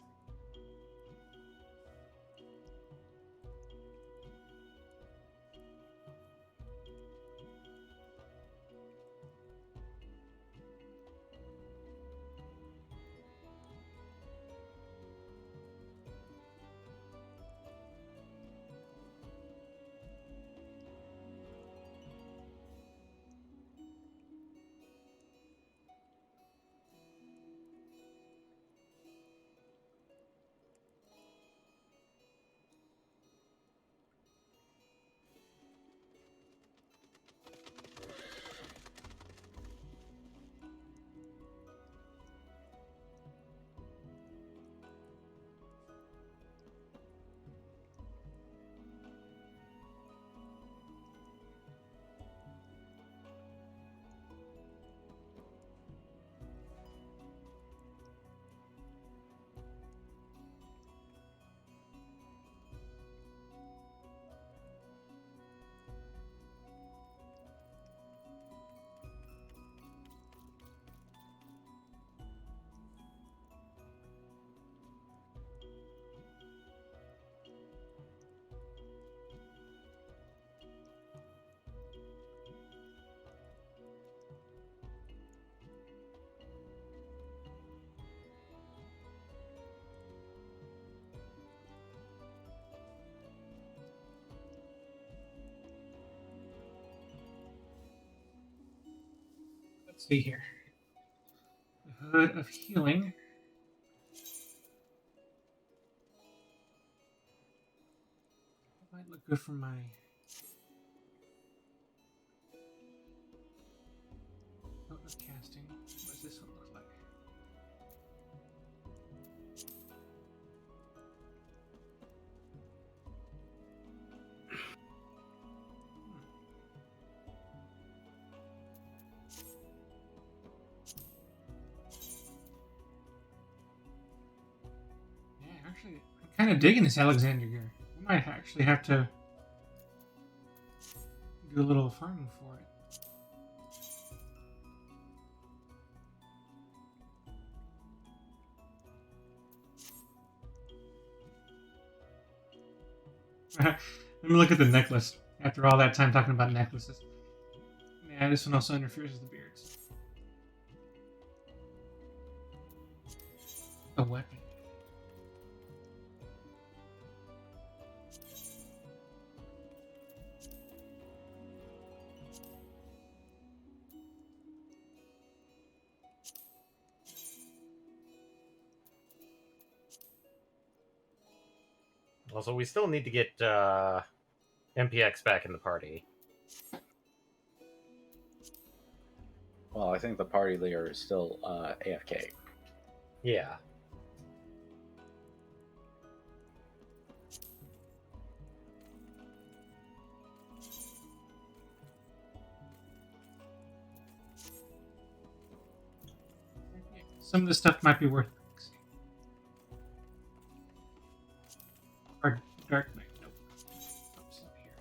Let's see here. The Hood of Healing. That might look good for my. Note of casting. What does this one look like? Yeah, actually, I'm kind of digging this Alexander gear. I might actually have to do a little farming for it. Let me look at the necklace. After all that time talking about necklaces. Yeah, this one also interferes with the beards. A weapon. Also, we still need to get MPX back in the party. Well, I think the party leader is still AFK. Yeah. Some of this stuff might be worth fixing. Or Dark Knight. Nope. Oops, up here.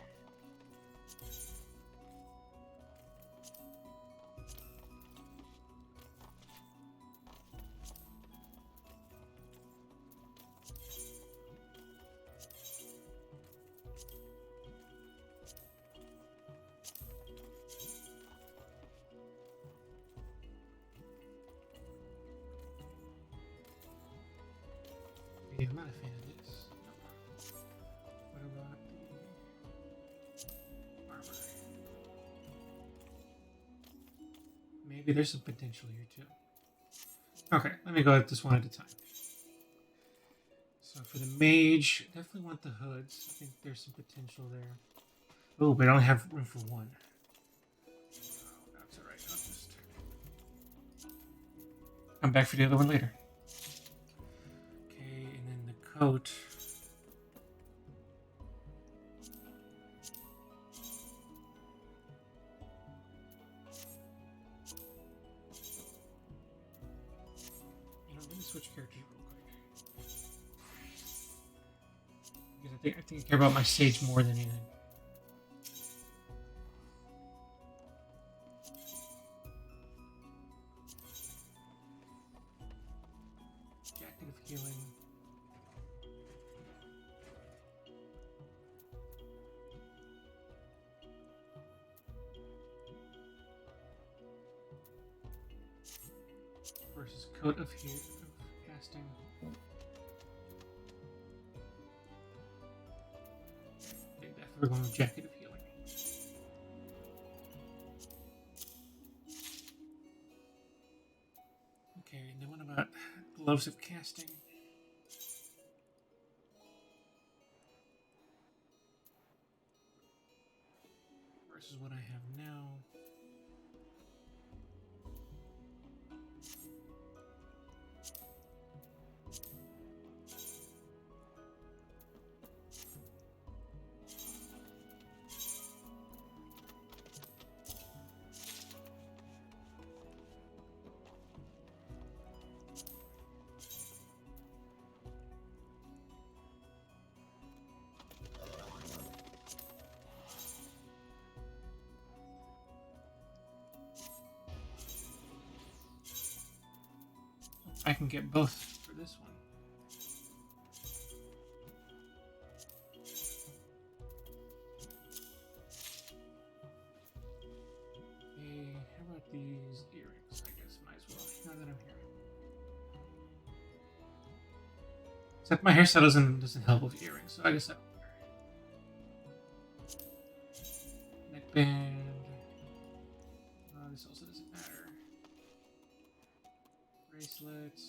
Yeah, I'm not a fan of this. No. What about the armor? Maybe there's some potential here too. Okay, let me go at this one at a time. So for the mage, definitely want the hoods. I think there's some potential there. Oh, but I only have room for one. Oh, that's all right. I'll just come back for the other one later. Okay, and then the coat. Let me switch characters real quick. Because I think I care about my sage more than anything. Jacket of healing. Versus coat of casting. Okay, definitely going with jacket of healing. Okay, and then what about gloves of casting? Versus what I have now. I can get both for this one. Okay, how about these earrings? I guess might as well, now that I'm here. Except my hairstyle doesn't help with earrings, so I guess I don't care. Neckband. This also doesn't matter. Bracelets.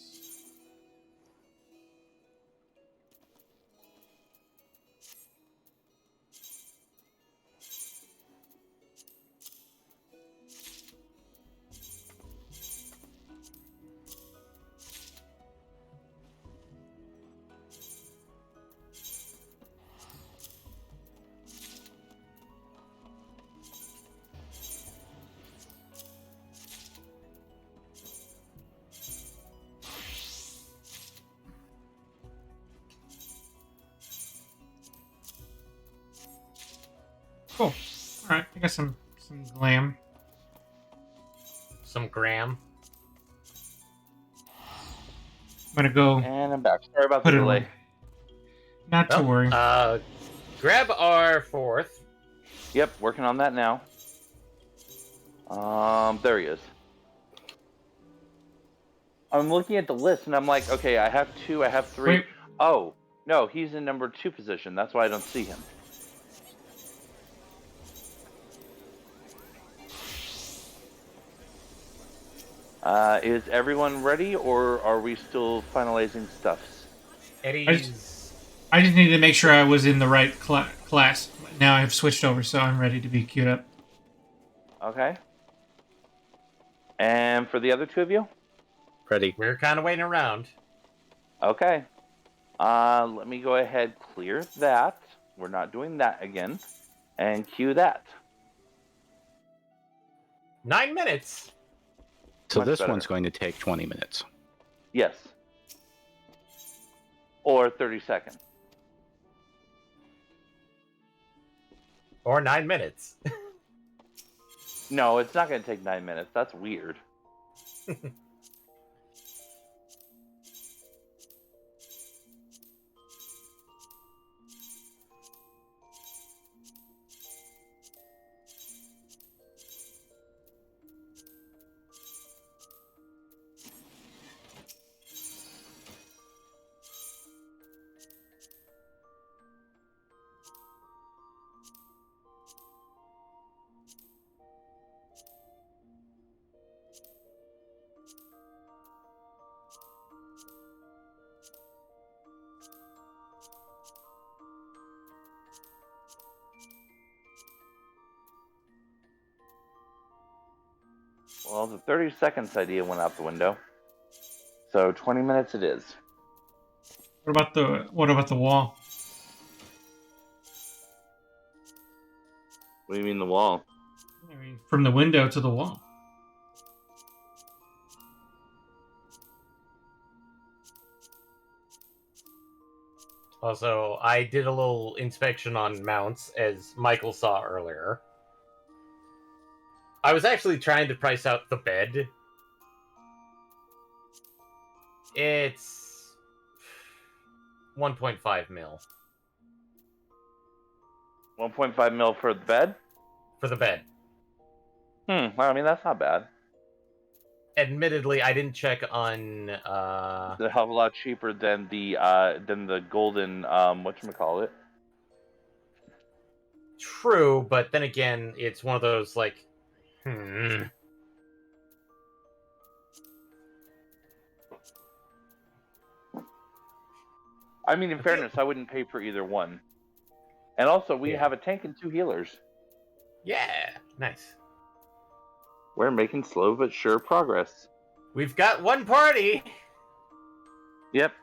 Cool. Alright, I got some glam. Some gram. I'm gonna go And I'm back. Sorry about the put it delay. away. Not to Well, worry. grab our fourth. Yep, working on that now. There he is. I'm looking at the list and I'm like, okay, I have 2, I have 3. Wait. Oh, no, he's in number 2 position. That's why I don't see him. Is everyone ready, or are we still finalizing stuffs? Eddie's. I just needed to make sure I was in the right class. Now I've switched over, so I'm ready to be queued up. Okay. And for the other 2 of you? Ready. We're kind of waiting around. Okay. Let me go ahead, clear that. We're not doing that again. And cue that. 9 minutes. So Much this better. one's going to take 20 minutes. Yes. Or 30 seconds. Or 9 minutes. No, it's not going to take 9 minutes. That's weird. Well, the 30 seconds idea went out the window. So 20 minutes it is. What about the wall? What do you mean the wall? I mean, from the window to the wall. Also, I did a little inspection on mounts, as Michael saw earlier. I was actually trying to price out the bed. It's 1.5 mil 1.5 mil for the bed? for the bed. Well, I mean, that's not bad. Admittedly, I didn't check on It's a hell of a lot cheaper than the golden whatchamacallit. true, but then again, it's one of those like I mean, in fairness, I wouldn't pay for either one. And also, we have a tank and 2 healers. Yeah, nice. We're making slow but sure progress. We've got one party. Yep.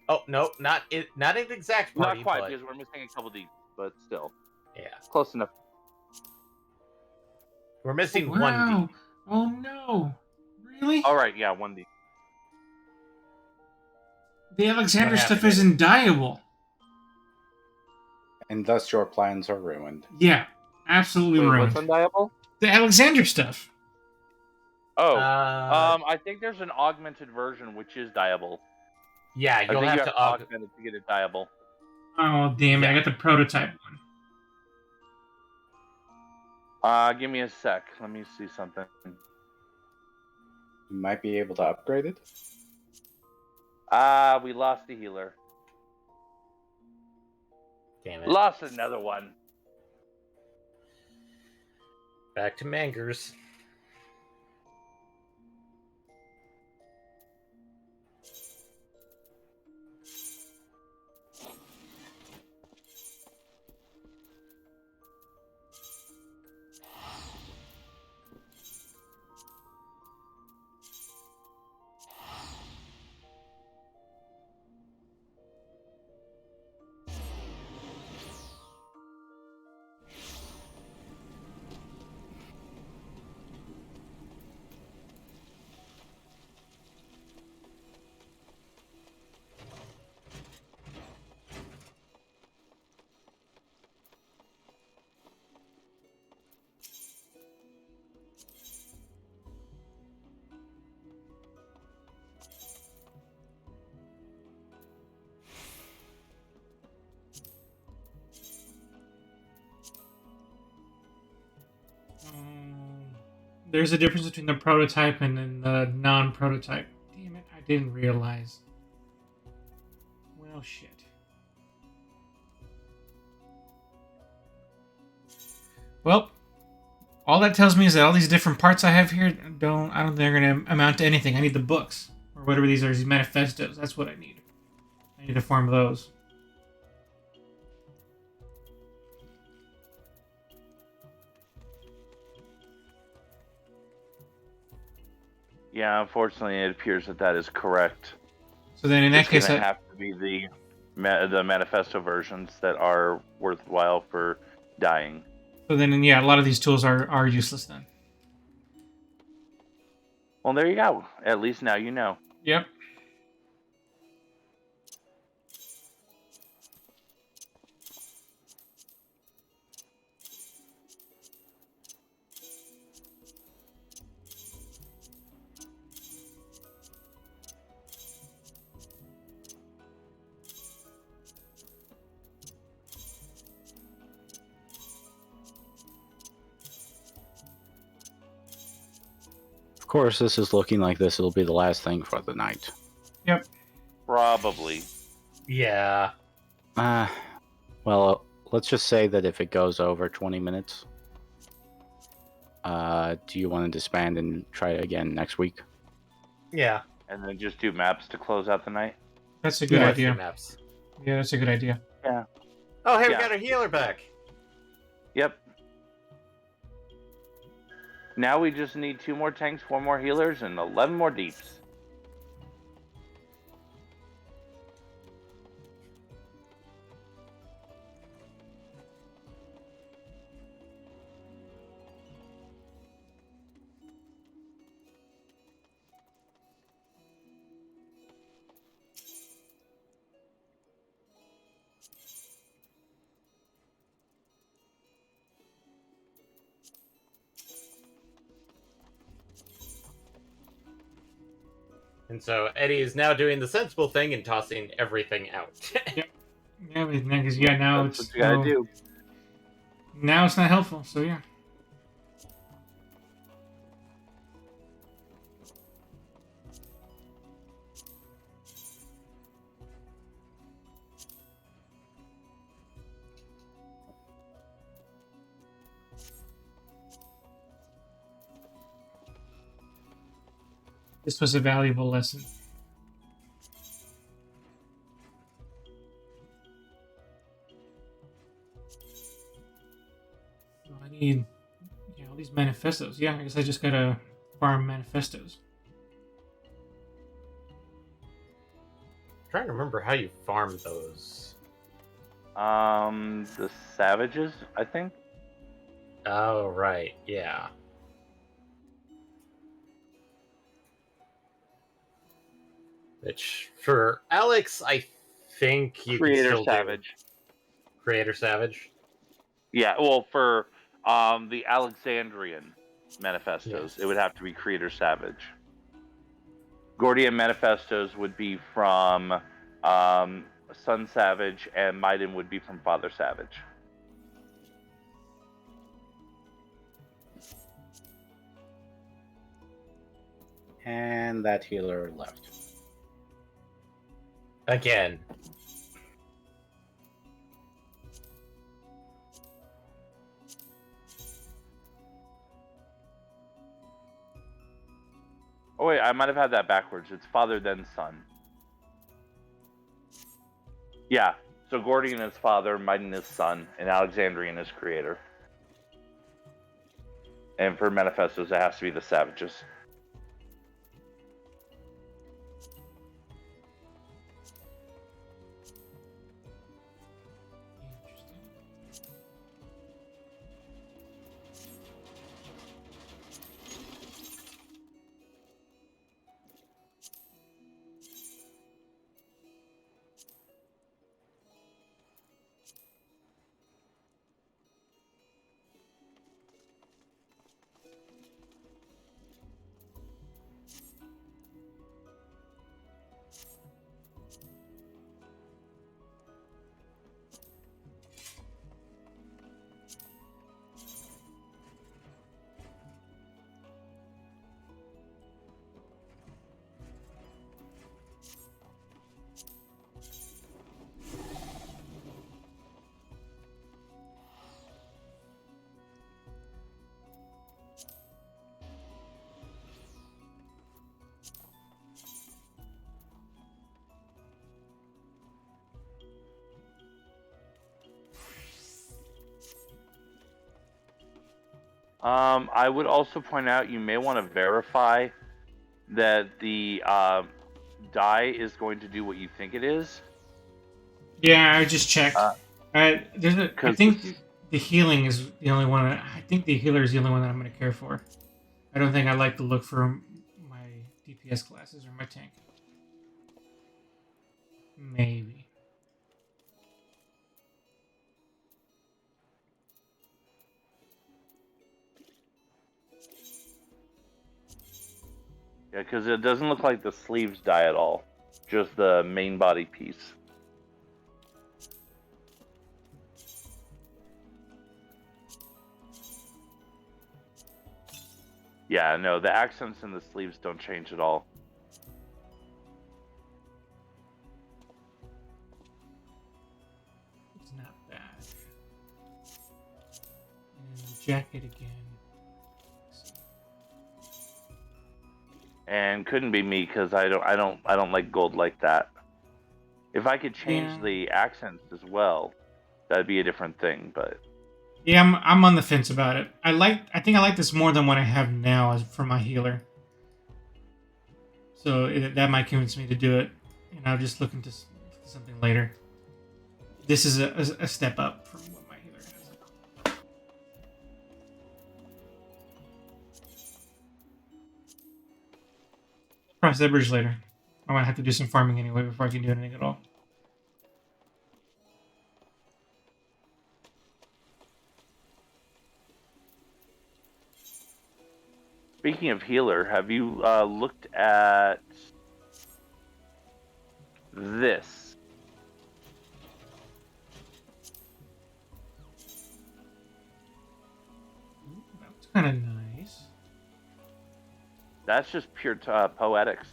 Oh no, not an exact party. Not quite, but... because we're missing a couple Ds, but still. Yeah. Close enough. We're missing Wow. one D. Oh no! Really? Alright, yeah, 1D. The Alexander What stuff happened? isn't dyeable. And thus your plans are ruined. Yeah, absolutely Wait, ruined. what's undiable? The Alexander stuff. Oh, Uh, I think there's an augmented version which is dyeable. yeah, I you'll think have you to augment it to get it dyeable. Oh damn it! I Yeah. got the prototype one. Give me a sec. Let me see something. You might be able to upgrade it. We lost the healer. Damn it. Lost another one. Back to Mangers. There's a difference between the prototype and then the non-prototype. Damn it! I didn't realize. Well, shit. Well, all that tells me is that all these different parts I have here I don't think they're going to amount to anything. I need the books or whatever these are, these manifestos. That's what I need. I need to form those. Yeah, unfortunately, it appears that is correct. So then, in that It's case, gonna have to be the manifesto versions that are worthwhile for dying. so then, yeah, a lot of these tools are useless then. Well, there you go. At least now you know. Yep. Of course, this is looking like this will be the last thing for the night. Yep. Probably. Yeah. Well, let's just say that if it goes over 20 minutes, do you want to disband and try it again next week? Yeah. And then just do maps to close out the night. That's a good More idea. maps. Yeah, that's a good idea. Oh, hey, we Yeah. got our healer back. Yep. Now we just need 2 more tanks, 4 more healers, and 11 more deeps. And so Eddie is now doing the sensible thing and tossing everything out. Yeah, because now That's it's what you gotta do. now it's not helpful. So yeah. This was a valuable lesson. So I need all these manifestos. Yeah, I guess I just gotta farm manifestos. Trying to remember how you farm those. The savages, I think. Oh, right. Yeah. Which, for Alex, I think you can Creator still Savage. do Creator Savage. Yeah, well, for the Alexandrian manifestos, Yes. it would have to be Creator Savage. Gordian manifestos would be from Son Savage, and Maiden would be from Father Savage. And that healer left. Again. Oh wait, I might have had that backwards. It's Father then Son. Yeah, so Gordian is Father, Maiden is Son, and Alexandrian is Creator. And for manifestos, it has to be the Savages. I would also point out you may want to verify that the die is going to do what you think it is. Yeah, I just checked. I think it's- the healing is the only one. I think the healer is the only one that I'm going to care for. I don't think I like to look for my DPS classes or my tank. Maybe. Yeah, because it doesn't look like the sleeves die at all. Just the main body piece. Yeah, no, the accents in the sleeves don't change at all. It's not bad. And the jacket again. And couldn't be me because I don't like gold like that. If I could change Yeah. the accents as well, that'd be a different thing. But Yeah, I'm on the fence about it. I think I like this more than what I have now as for my healer. So that might convince me to do it, and I'll just look into something later. This is a step up from what my healer has. Cross that bridge later. I might have to do some farming anyway before I can do anything at all. Speaking of healer, have you looked at this? That's kind of nice. That's just pure poetics.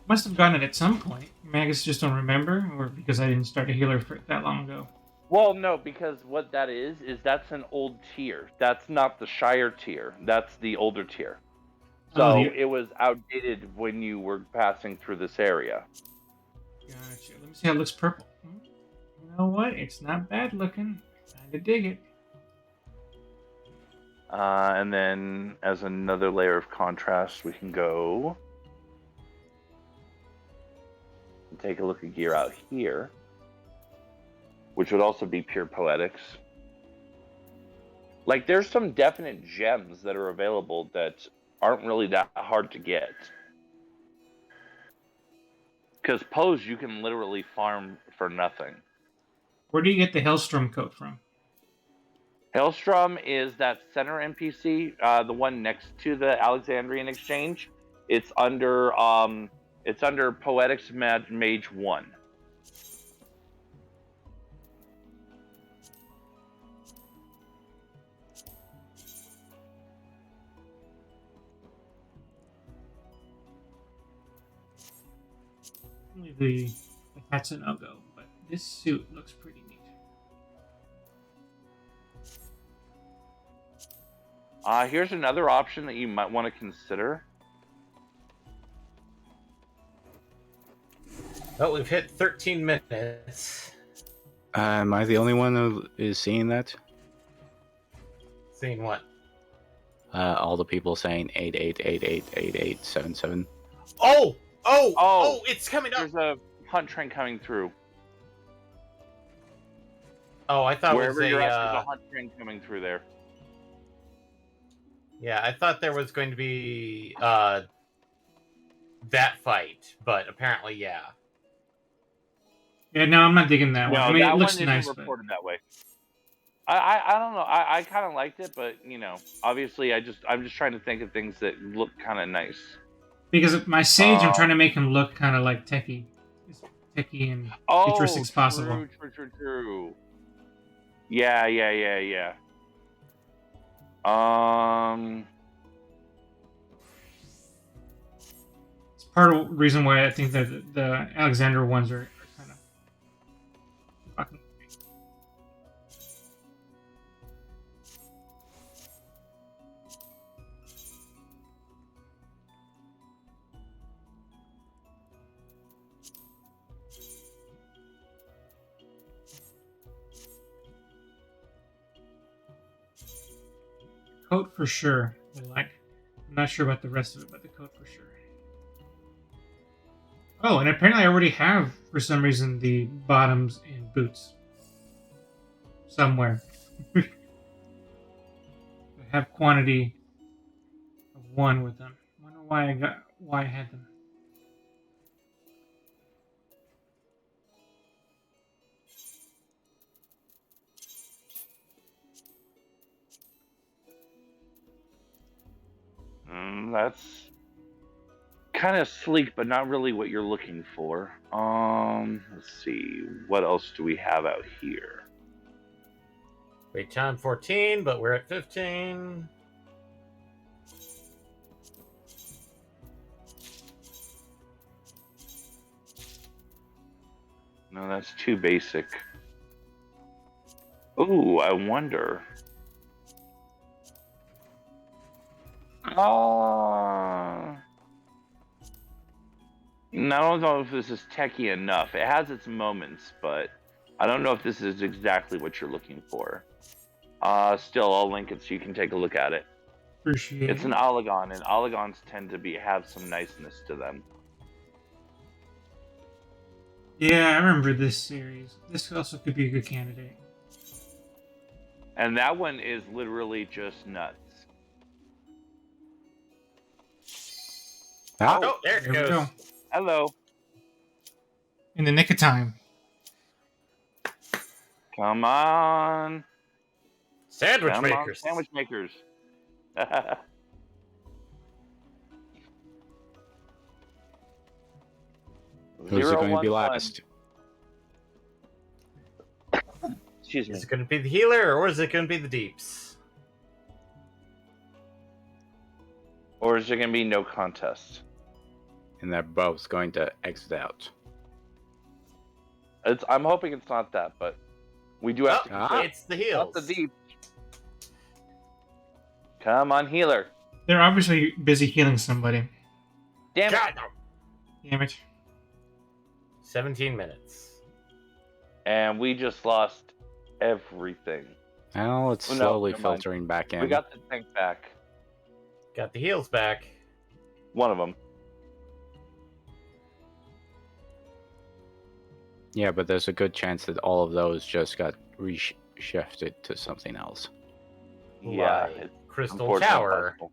Must have gotten it at some point. I guess just don't remember, or because I didn't start a healer for that long ago. Well, no, because what that is that's an old tier. That's not the Shire tier. That's the older tier. So it was outdated when you were passing through this area. Gotcha. Let me see how it looks purple. You know what? It's not bad looking. Kinda dig it. And then as another layer of contrast, we can go and take a look at gear out here, which would also be pure poetics. Like, there's some definite gems that are available that aren't really that hard to get. Because Pose, you can literally farm for nothing. Where do you get the Hellstrom coat from? Hailstrom is that center NPC, the one next to the Alexandrian Exchange. It's under Poetics Mage 1. Only the hat's a no-go, but this suit looks pretty neat. Here's another option that you might want to consider. Well, we've hit 13 minutes. Am I the only one who is seeing that? Seeing what? All the people saying 88888877. Oh! It's coming up. There's a hunt train coming through. Oh, I thought Wherever it was you're at, there's a hunt train coming through there. Yeah, I thought there was going to be that fight, but apparently, yeah. Yeah, no, I'm not digging that one. I mean, that it looks one nice, isn't but reported that way. I don't know. I kind of liked it, but obviously, I'm just trying to think of things that look kind of nice. because my sage, I'm trying to make him look kind of like techie, as techie and futuristic as possible. True. Yeah. It's part of the reason why I think that the Alexander ones are kind of fucking. Coat for sure. I'm not sure about the rest of it, but the coat for sure. Oh, and apparently I already have, for some reason, the bottoms and boots. Somewhere. I have quantity of one with them. I wonder why I had them. That's kind of sleek, but not really what you're looking for. Let's see. What else do we have out here? Wait time 14, but we're at 15. No, that's too basic. Ooh, I wonder. I don't know if this is techie enough. It has its moments, but I don't know if this is exactly what you're looking for. Still, I'll link it so you can take a look at it. Appreciate It's an Oligon, and Oligons tend to have some niceness to them. Yeah, I remember this series. This also could be a good candidate. And that one is literally just nuts. Ah, Oh, there it There we goes. go. Hello. In the nick of time. Come on. Sandwich Come makers. on, sandwich makers. who's it going to be 011. last? Excuse me. Is it going to be the healer or is it going to be the deeps? Or is there going to be no contest? And they're both going to exit out. I'm hoping it's not that, but we do have to consider It's the heals. not the deep. Come on, healer. They're obviously busy healing somebody. Damn it. God, no. Damn it. 17 minutes. And we just lost everything. Well, it's Oh, no, slowly never mind. filtering back in. We got the tank back. Got the heals back. One of them. Yeah, but there's a good chance that all of those just got reshifted to something else. Yeah. Like It's Crystal unfortunately Tower. possible.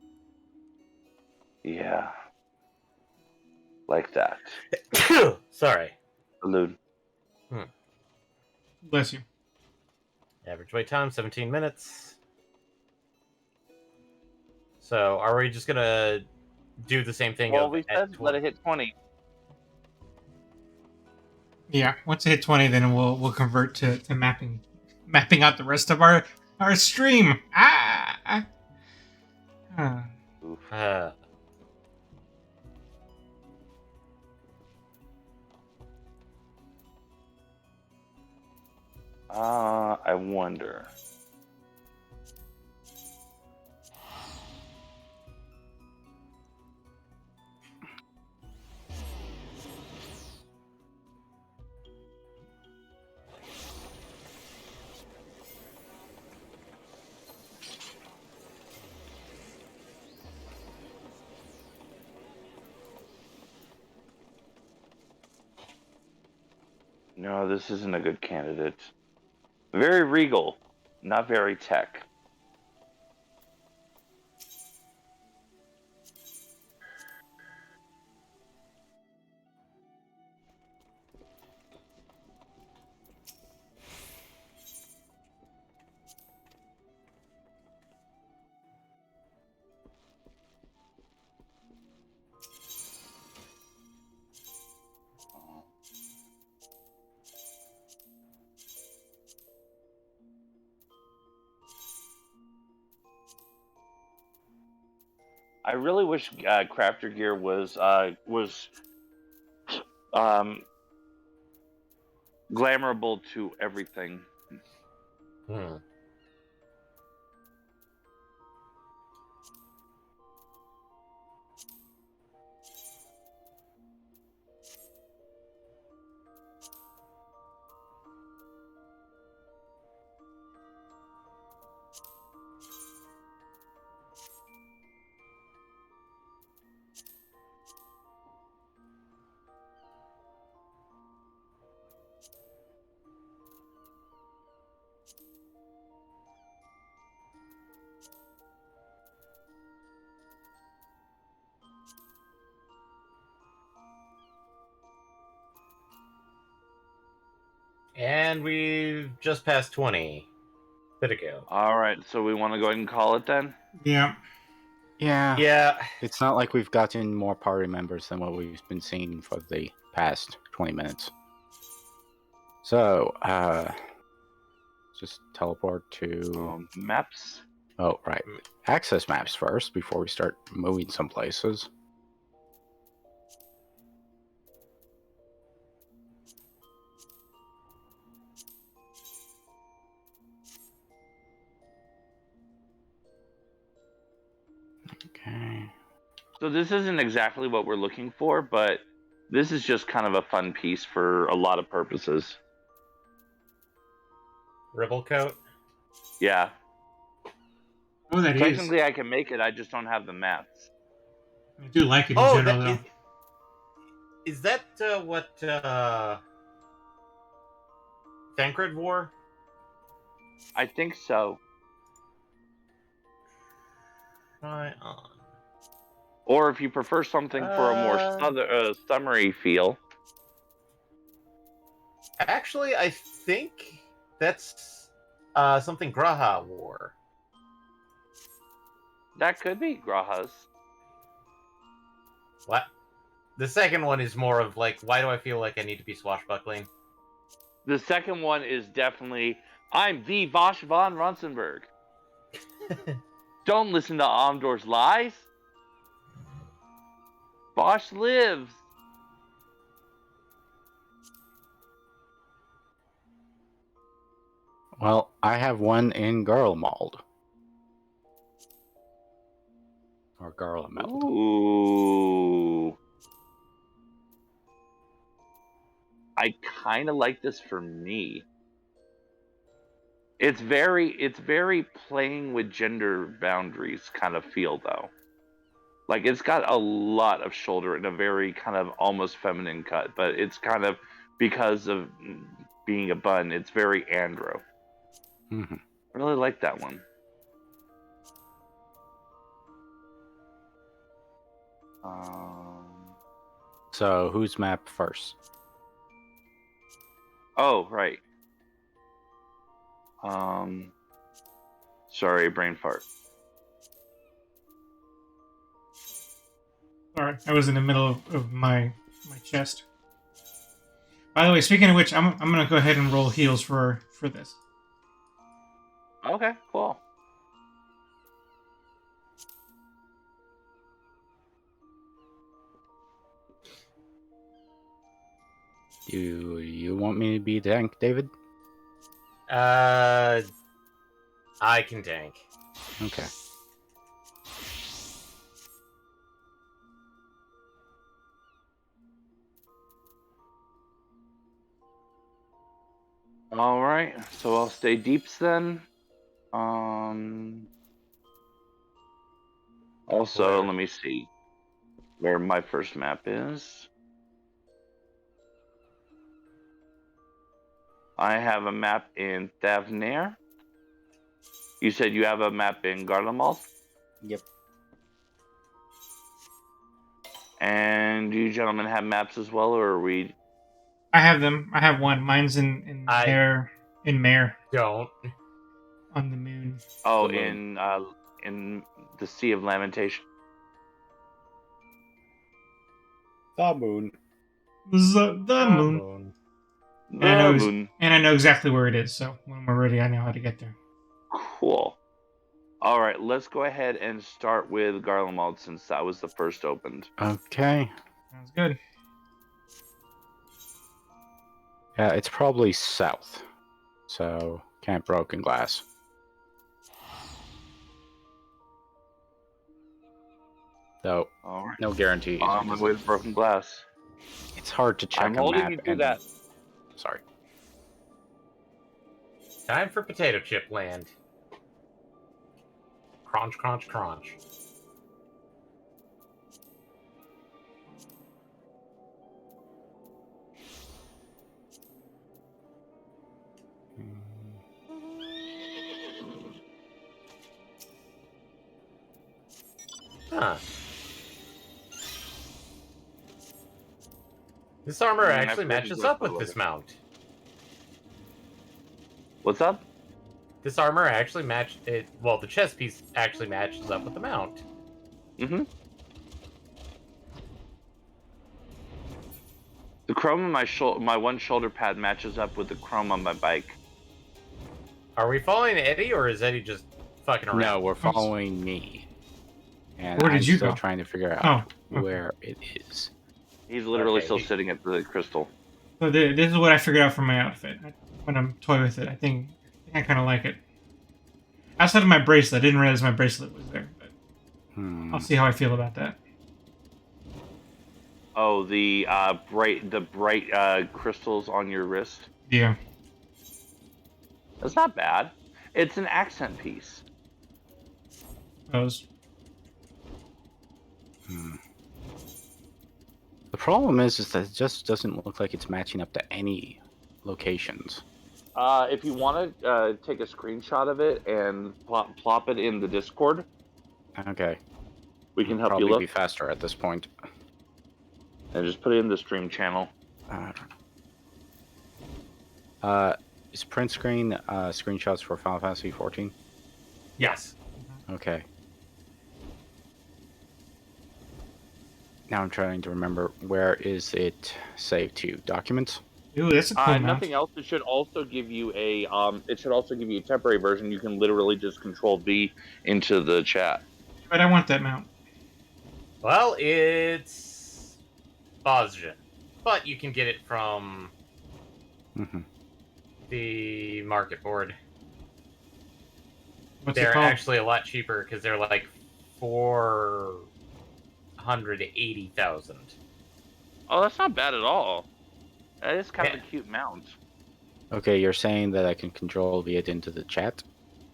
Yeah. Like that. Sorry. Salute. Bless you. Average wait time 17 minutes. So, are we just gonna do the same thing? Well, of we at said 20? let it hit 20. Yeah, once it hit 20, then we'll convert to mapping out the rest of our stream. Ah. Oof. I wonder. No, this isn't a good candidate. Very regal, not very tech. I really wish Crafter Gear was glamourable to everything. Hmm. And we've just passed 20. Bit ago. All right, so we want to go ahead and call it then. Yeah. Yeah. Yeah. It's not like we've gotten more party members than what we've been seeing for the past 20 minutes. So, just teleport to... Maps. Oh, right. Access maps first before we start moving some places. Okay. So this isn't exactly what we're looking for, but this is just kind of a fun piece for a lot of purposes. Ribble coat. Yeah. Oh, that is. Technically, I can make it. I just don't have the mats. I do like it in Oh, general, though. is that what Thancred wore? I think so. Try on. Or if you prefer something for a more summery feel. Actually, I think that's something Graha wore. That could be Graha's. What? The second one is more of like, why do I feel like I need to be swashbuckling? The second one is definitely, I'm the Vosh von Runsenberg. Don't listen to Omdor's lies. Bosch lives. Well, I have one in Garlemald. Or Garlemeld. Ooh. I kind of like this for me. It's very playing with gender boundaries kind of feel though. Like it's got a lot of shoulder and a very kind of almost feminine cut, but it's kind of because of being a bun, it's very andro. Mm-hmm. I really like that one. So, whose map first? Oh, right. Sorry, brain fart. Sorry, I was in the middle of my chest. By the way, speaking of which, I'm gonna go ahead and roll heals for this. Okay, cool. Do you want me to be tank, David? I can tank. Okay. All right, so I'll stay deeps then. Also, let me see where my first map is. I have a map in Thavnair. You said you have a map in Garlemald? Yep. And do you gentlemen have maps as well, or are we? I have them. I have one. Mine's in Mare Don't. on the moon. Oh, The moon. in the Sea of Lamentation. The moon. The moon. And I know exactly where it is. So when we're ready, I know how to get there. Cool. All right, let's go ahead and start with Garlemald since that was the first opened. Okay. Sounds good. Yeah, it's probably south. So, Camp Broken Glass. Though, All right. no guarantees. On my way to Broken Glass. It's hard to check I'm a holding map you to and... that. Sorry. Time for potato chip land. Crunch, crunch, crunch. Huh. This armor actually matches up with this mount. What's up? This armor actually matches it. Well, the chest piece actually matches up with the mount. Mm-hmm. The chrome on my one shoulder pad matches up with the chrome on my bike. Are we following Eddie, or is Eddie just fucking around? No, we're following me. And Where did I'm you still go? trying to figure out where it is. He's literally Okay, still sitting at the crystal. So this is what I figured out from my outfit. When I'm toy with it, I think I kind of like it. Outside of my bracelet, I didn't realize my bracelet was there. But I'll see how I feel about that. Oh, the bright crystals on your wrist. Yeah. That's not bad. It's an accent piece. Suppose. The problem is that it just doesn't look like it's matching up to any locations. If you want to take a screenshot of it and plop it in the Discord, Okay. we can help you Probably look. be faster at this point. And just put it in the stream channel. Is print screen screenshots for Final Fantasy 14? Yes. Okay. Now I'm trying to remember, where is it saved to? Documents? Ooh, that's a cool mount. Nothing else. It should also give you a temporary version. You can literally just Control V into the chat. But I want that mount. Well, it's Bosgen, but you can get it from the market board. What's it They're called? actually a lot cheaper because they're like 480,000. Oh, that's not bad at all. That is kind of a cute mount. Okay, you're saying that I can Control V it into the chat?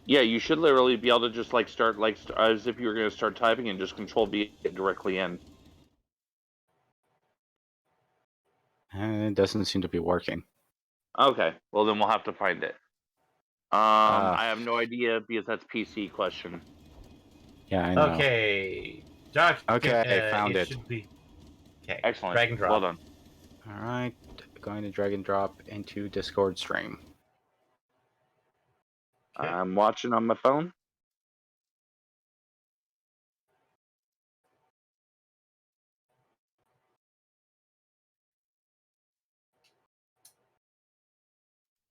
Yeah, you should literally be able to just start as if you were going to start typing and just Control V it directly in. It doesn't seem to be working. Okay, well then we'll have to find it. I have no idea because that's PC question. Yeah, I know. Okay. Okay, found it. Should be... Okay. Excellent. Drag and drop. Well done. Alright, going to drag and drop into Discord stream. Okay. I'm watching on my phone.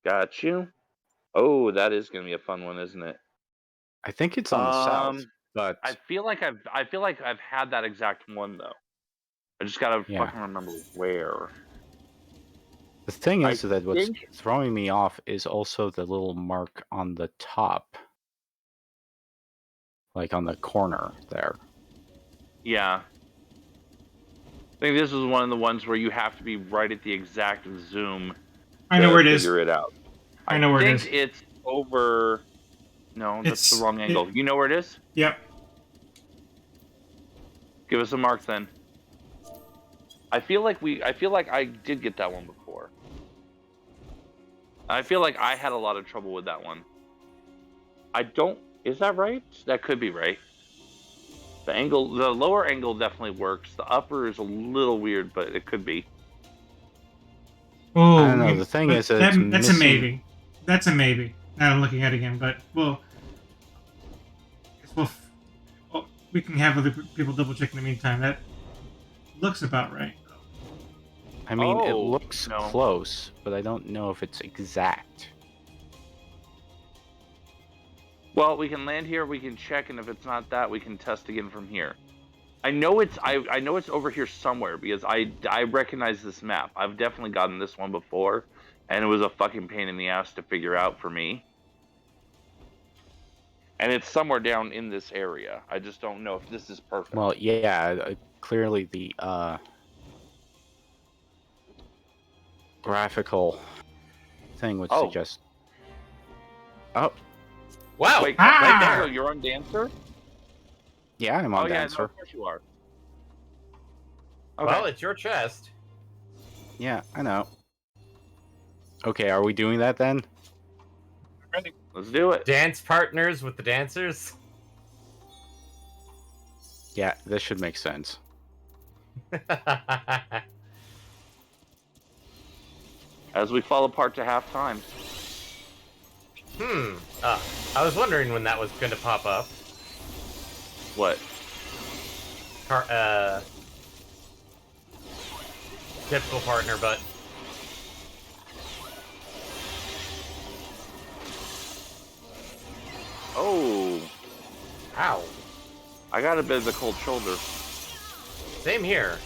Got you. Oh, that is going to be a fun one, isn't it? I think it's on the south, but I feel like I've had that exact one though. I just gotta fucking remember where. the thing is that what's think- throwing me off is also the little mark on the top. Like on the corner there. Yeah. I think this is one of the ones where you have to be right at the exact zoom. I know where it is. Figure it out. I know where it is. think it's over. No, that's the wrong angle. You know where it is? Yep. Give us a mark then. I feel like I did get that one before. I feel like I had a lot of trouble with that one. Is that right? That could be right. The lower angle definitely works. The upper is a little weird, but it could be. Oh, I don't know. The thing is that it's that's missing... a maybe. That's a maybe. Now I'm looking at it again, but we can have other people double check in the meantime. That looks about right. I mean, it Oh, looks no. close, but I don't know if it's exact. Well, we can land here. We can check, and if it's not that, we can test again from here. I know it's over here somewhere because I recognize this map. I've definitely gotten this one before, and it was a fucking pain in the ass to figure out for me. And it's somewhere down in this area. I just don't know if this is perfect. Well, yeah, clearly the graphical thing would suggest. Oh, Wow! Wait, Ah! right there, you're on Dancer? yeah, I'm on Yeah, no, Dancer. of course you are. Well, it's your chest. Yeah, I know. Okay, are we doing that then? Ready. Let's do it. Dance partners with the dancers. Yeah, this should make sense. As we fall apart to halftime. I was wondering when that was going to pop up. What? Typical partner, but Oh, ow. I got a bit of a cold shoulder. Same here.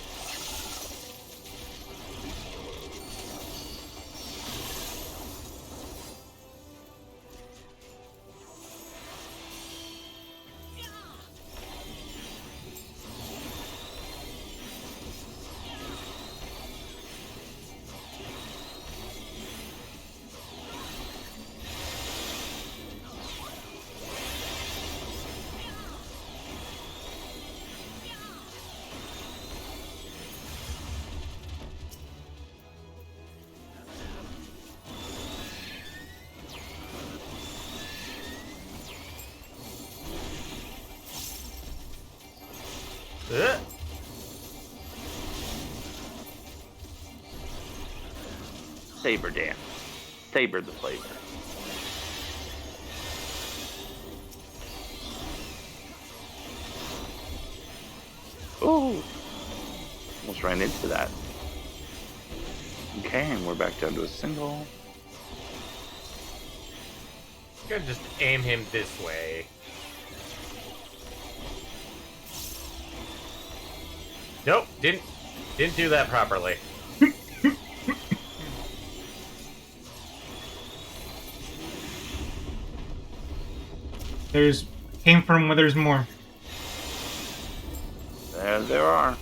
Ugh. Saber dance. Saber the flavor. Ooh. Almost ran into that. Okay, and we're back down to a single. Gotta just aim him this way. Nope, didn't do that properly. Came from where there's more. There are.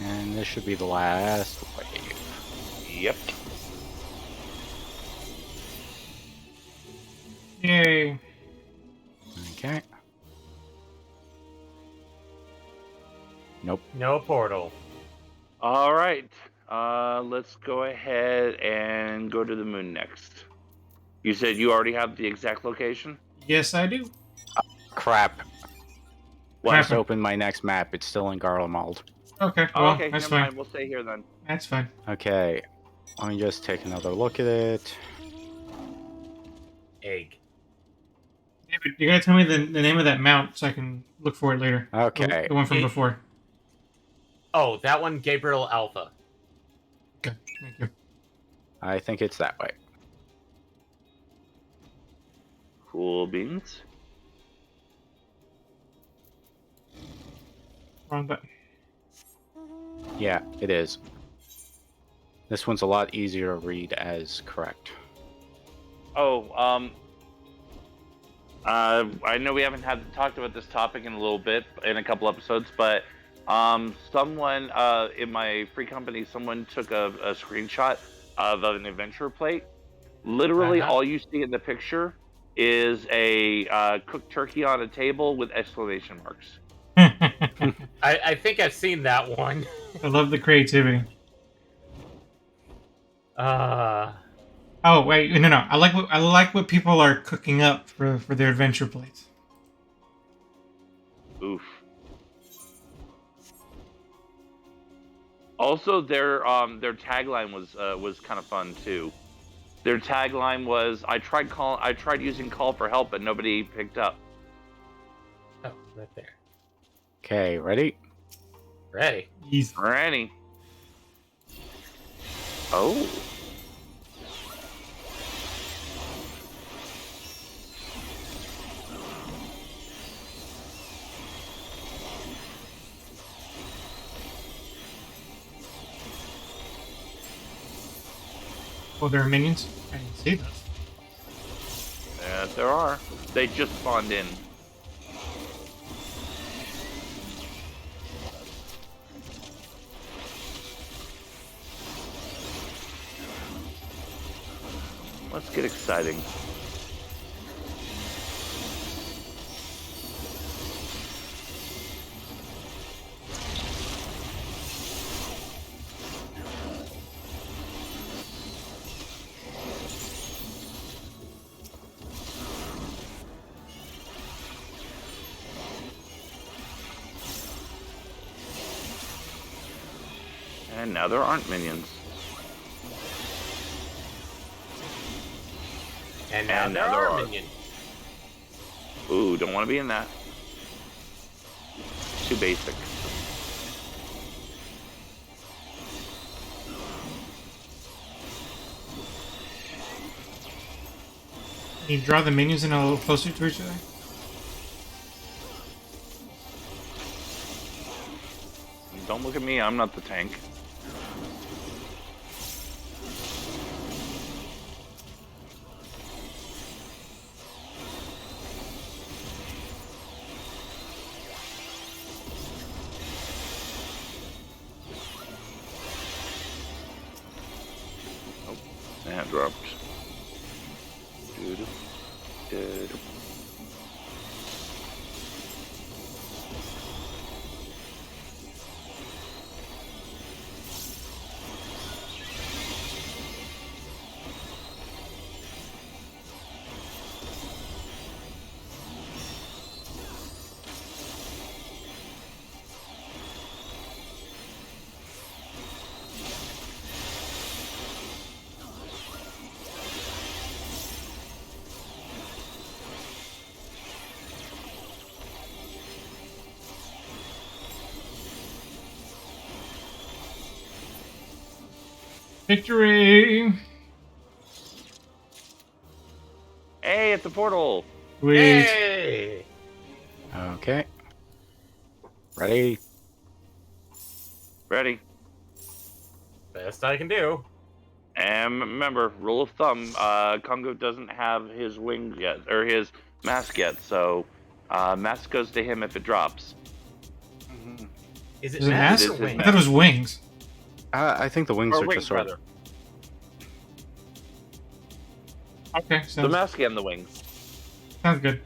And this should be the last wave. Yep. Yay. Okay. Nope. No portal. All right. Let's go ahead and go to the moon next. You said you already have the exact location? Yes, I do. Crap. What? I just opened my next map. It's still in Garlemald. Okay, Oh, well, okay, that's never fine. mind. We'll stay here then. That's fine. Okay. Let me just take another look at it. Egg. David, you gotta tell me the name of that mount so I can look for it later. Okay. The one from before. Oh, that one, Gabriel Alpha. Okay, thank you. I think it's that way. Cool beans. Wrong button. Yeah, it is. This one's a lot easier to read as correct. Oh, I know we haven't talked about this topic in a little bit, in a couple episodes, but someone in my free company, someone took a screenshot of an adventure plate. Literally, all you see in the picture is a cooked turkey on a table with exclamation marks. I think I've seen that one. I love the creativity. Oh wait, no. I like what people are cooking up for their adventure plates. Oof. Also, their tagline was kind of fun too. Their tagline was, "I tried using call for help, but nobody picked up." Oh, right there. Okay, ready? Ready. Easy. Ready? Oh. Oh, there are minions? I didn't see those. Yes, there are. They just spawned in. Let's get exciting. And now there aren't minions. And now And there now there are are. minions. Ooh, don't want to be in that. Too basic. Can you draw the minions in a little closer to each other? Don't look at me. I'm not the tank. Oh, that dropped. Dude. Dude. Victory! Hey, at the portal. Sweet. Hey! Okay. Ready? Ready. Best I can do. And remember, rule of thumb: Congo doesn't have his wings yet, or his mask yet, so mask goes to him if it drops. Is it Is it mask mask? or It is wings? I thought it was wings. I think the wings Or are wings, just sort rather. of. Okay, The sounds, mask and the wings. sounds good.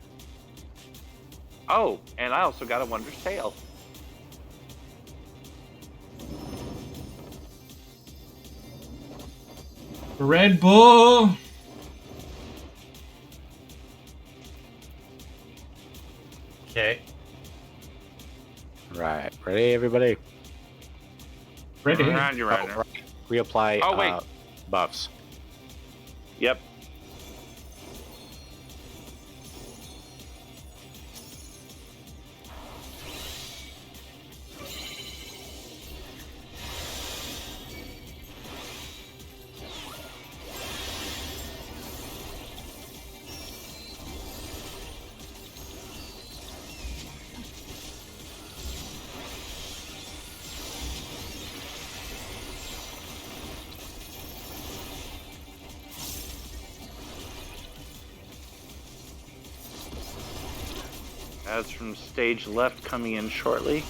Oh, and I also got a Wondrous Tail. Red Bull! Okay. Right. Ready, everybody? Ready. Around you, right now. Reapply Oh, wait. buffs. Yep. Ads from stage left coming in shortly.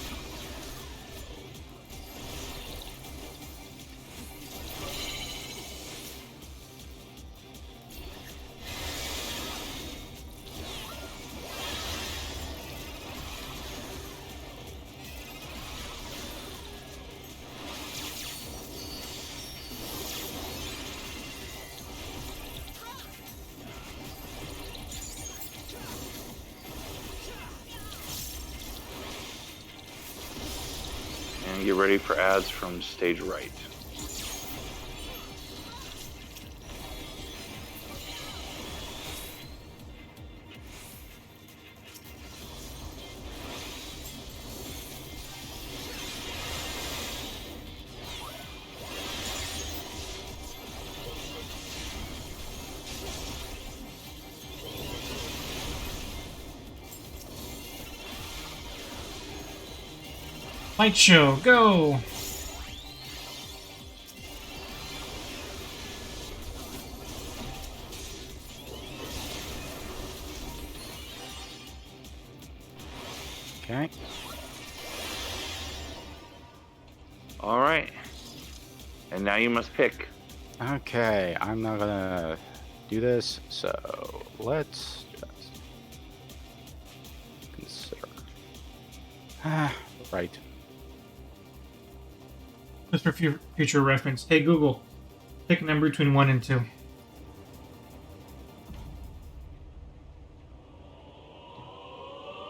And get ready for ads from stage right. Light show, go! Okay. All right. And now you must pick. Okay. I'm not gonna do this, so let's just consider. Right. Just for future reference. Hey Google, pick a number between 1 and 2.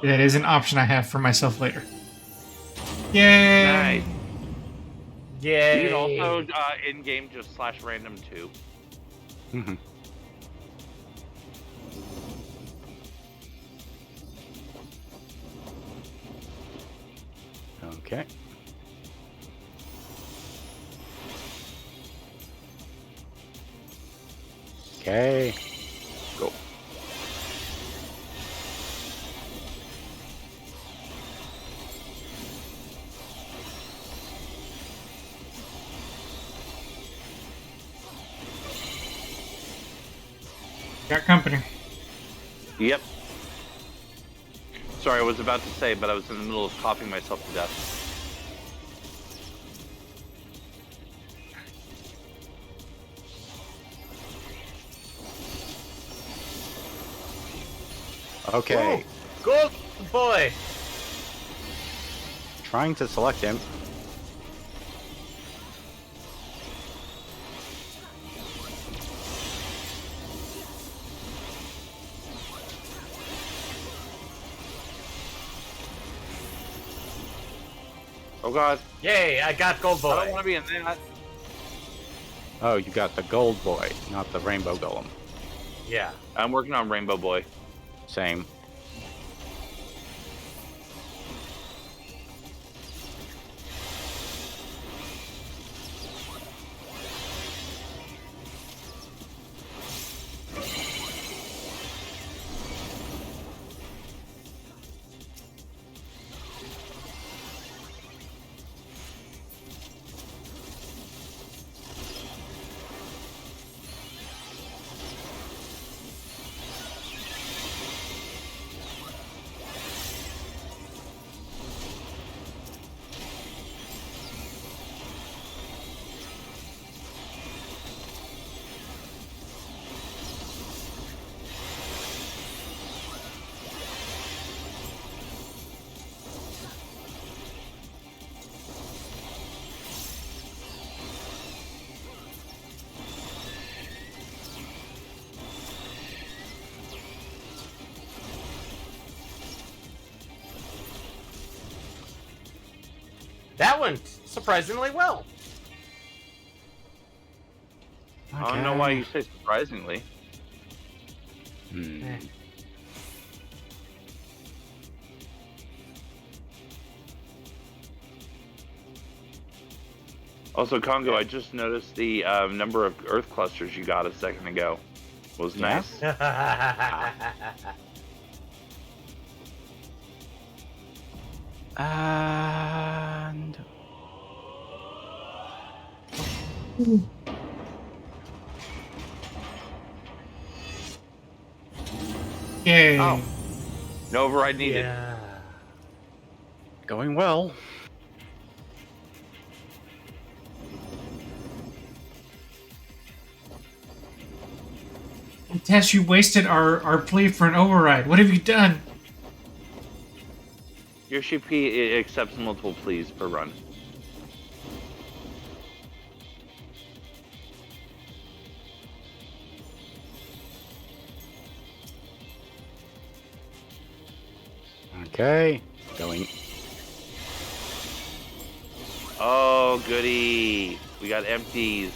That is an option I have for myself later. Yay! Nice. Yay! You can also in-game just slash random 2. Mm-hmm. Okay. Okay. Go. Got company. Yep. Sorry, I was about to say, but I was in the middle of coughing myself to death. Okay, Ooh, gold boy. trying to select him. Oh god. Yay! I got gold I don't boy. want to be in that. Oh, you got the gold boy, not the rainbow golem. Yeah. I'm working on Rainbow Boy. Same. That went surprisingly well. I don't know why you say surprisingly. Hmm. Eh. Also, Congo, I just noticed the number of Earth clusters you got a second ago was Yeah? nice. And Yay. Oh. No override needed. Yeah. going well. Tess, you wasted our plea for an override. What have you done? Your CP accepts multiple pleas per run. Okay, going. Oh, goody. We got empties.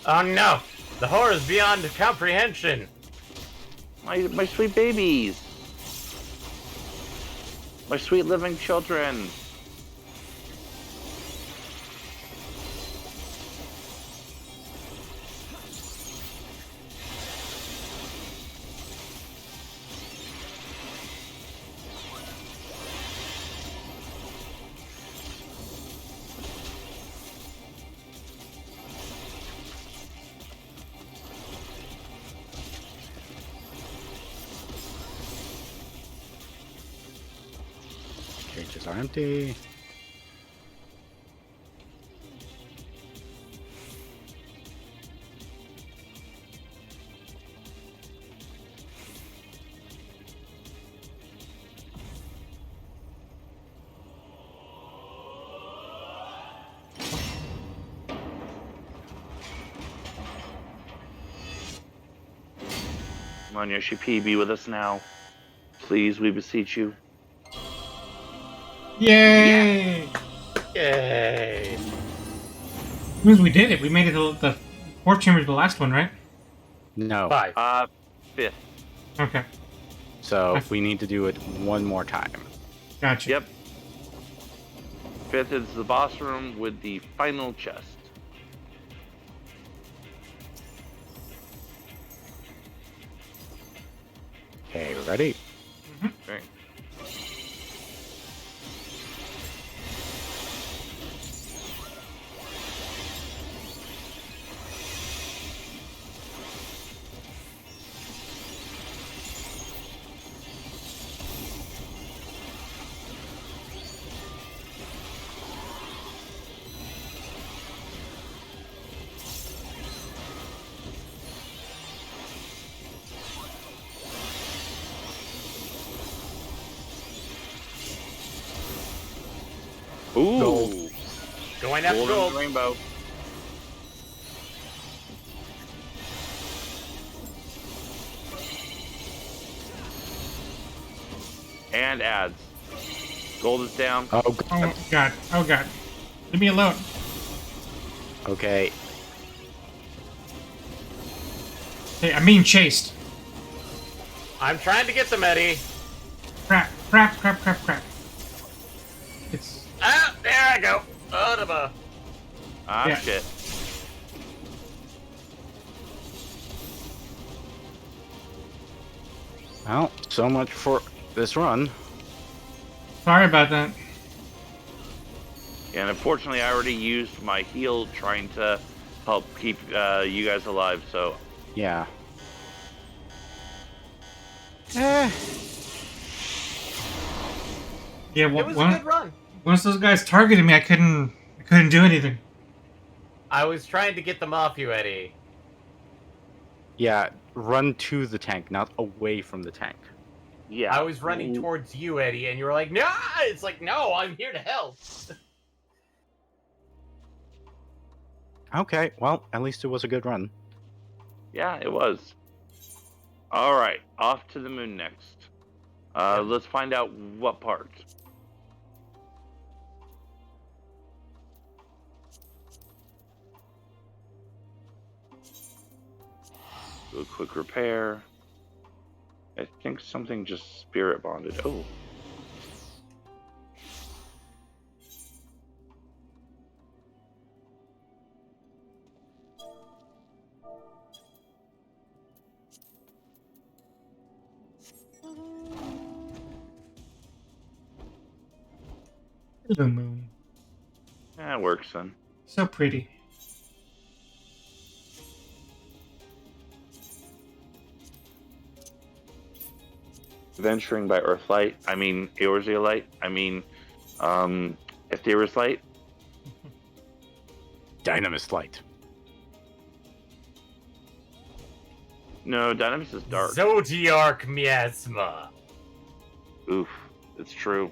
Oh no! The horror is beyond comprehension. My sweet babies. My sweet living children. Cages are empty. Come on, Yoshi P, be with us now. Please, we beseech you. Yay! Yay! Means we did it. We made it to the fourth chamber, the last one, right? No. 5. Fifth. Okay, So we need to do it one more time. gotcha. Yep. Fifth is the boss room with the final chest. Okay, ready? Okay. Ooh. Gold. Going after Golden gold. rainbow. And ads. Gold is down. Oh, Oh god. Oh god. Leave me alone. okay. Hey, I'm being chased. I'm trying to get them, Eddie. Crap. Crap. Crap. Crap. Crap. It's Ah, there I go. Oh, Ah, yeah. shit. Well, so much for this run. sorry about that. And unfortunately, I already used my heal trying to help keep you guys alive, so... Yeah. Eh. Yeah. it was a good run. Once those guys targeted me, I couldn't do anything. I was trying to get them off you, Eddie. Yeah, run to the tank, not away from the tank. Yeah. I was running towards you, Eddie, and you were like, "No!" It's like, "No, I'm here to help." Okay, well, at least it was a good run. Yeah, it was. Alright, off to the moon next. Let's find out what part. Do a quick repair. I think something just spirit bonded. Oh. Hello, moon. That works then. So pretty. Venturing by Earthlight. I mean, Eorzea I mean, Etheirus Light. Dynamis Light. No, Dynamis is dark. Zodiac Miasma. Oof, it's true.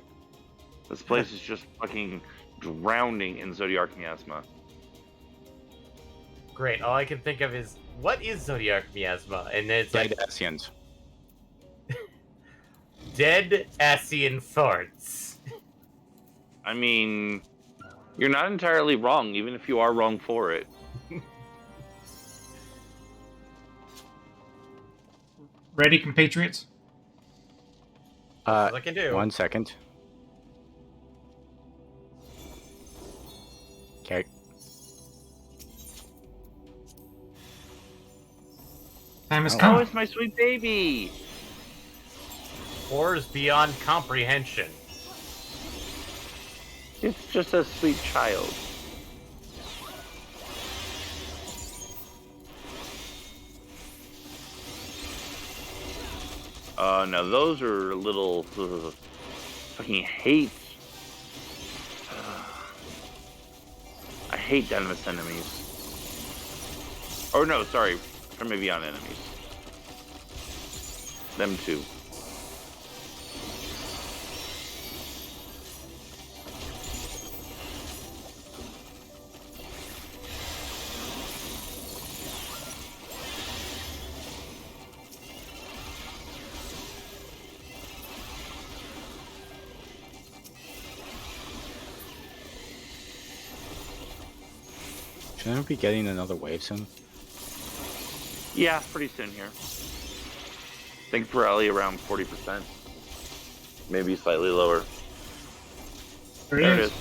This place is just fucking drowning in Zodiac Miasma. Great. All I can think of is, what is Zodiac Miasma? And it's like, Dead Asians. dead Asian farts. I mean, you're not entirely wrong, even if you are wrong for it. Ready, compatriots? That's all I can do. 1 second. Okay. Time has Oh, come. it's my sweet baby! Horrors beyond comprehension. It's just a sweet child. No, those are little fucking hate. I hate Dynamis enemies. Or no, sorry, Primivion enemies. Them too. Shouldn't we be getting another wave soon? Yeah, pretty soon here. I think Pirelli around 40%. Maybe slightly lower. There There it it is. is.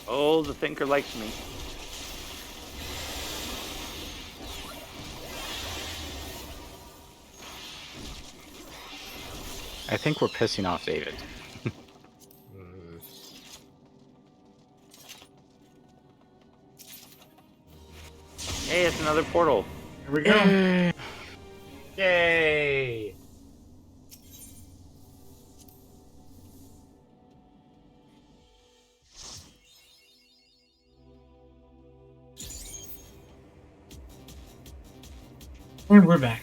Oh, the thinker likes me. I think we're pissing off David. Mm. Hey, it's another portal. Here we go. Yay! And we're back.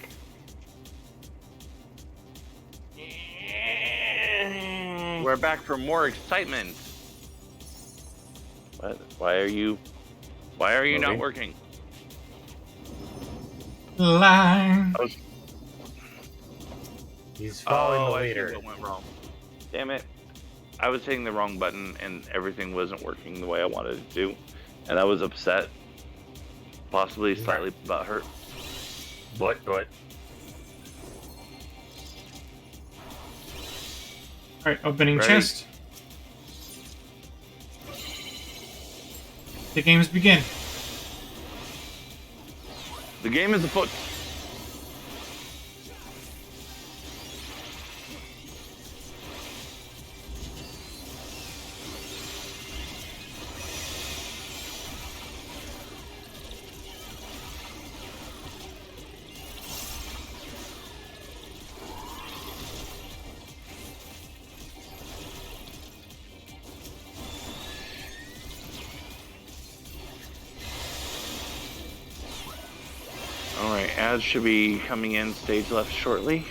We're back for more excitement. What? Why are you not Moving. working? Line. He's following the I see leader. what went wrong. Damn it. I was hitting the wrong button and everything wasn't working the way I wanted it to. And I was upset. Possibly slightly butthurt. What? Alright, opening Ready? chest. The games begin. The game is afoot. Alright, ads should be coming in stage left shortly.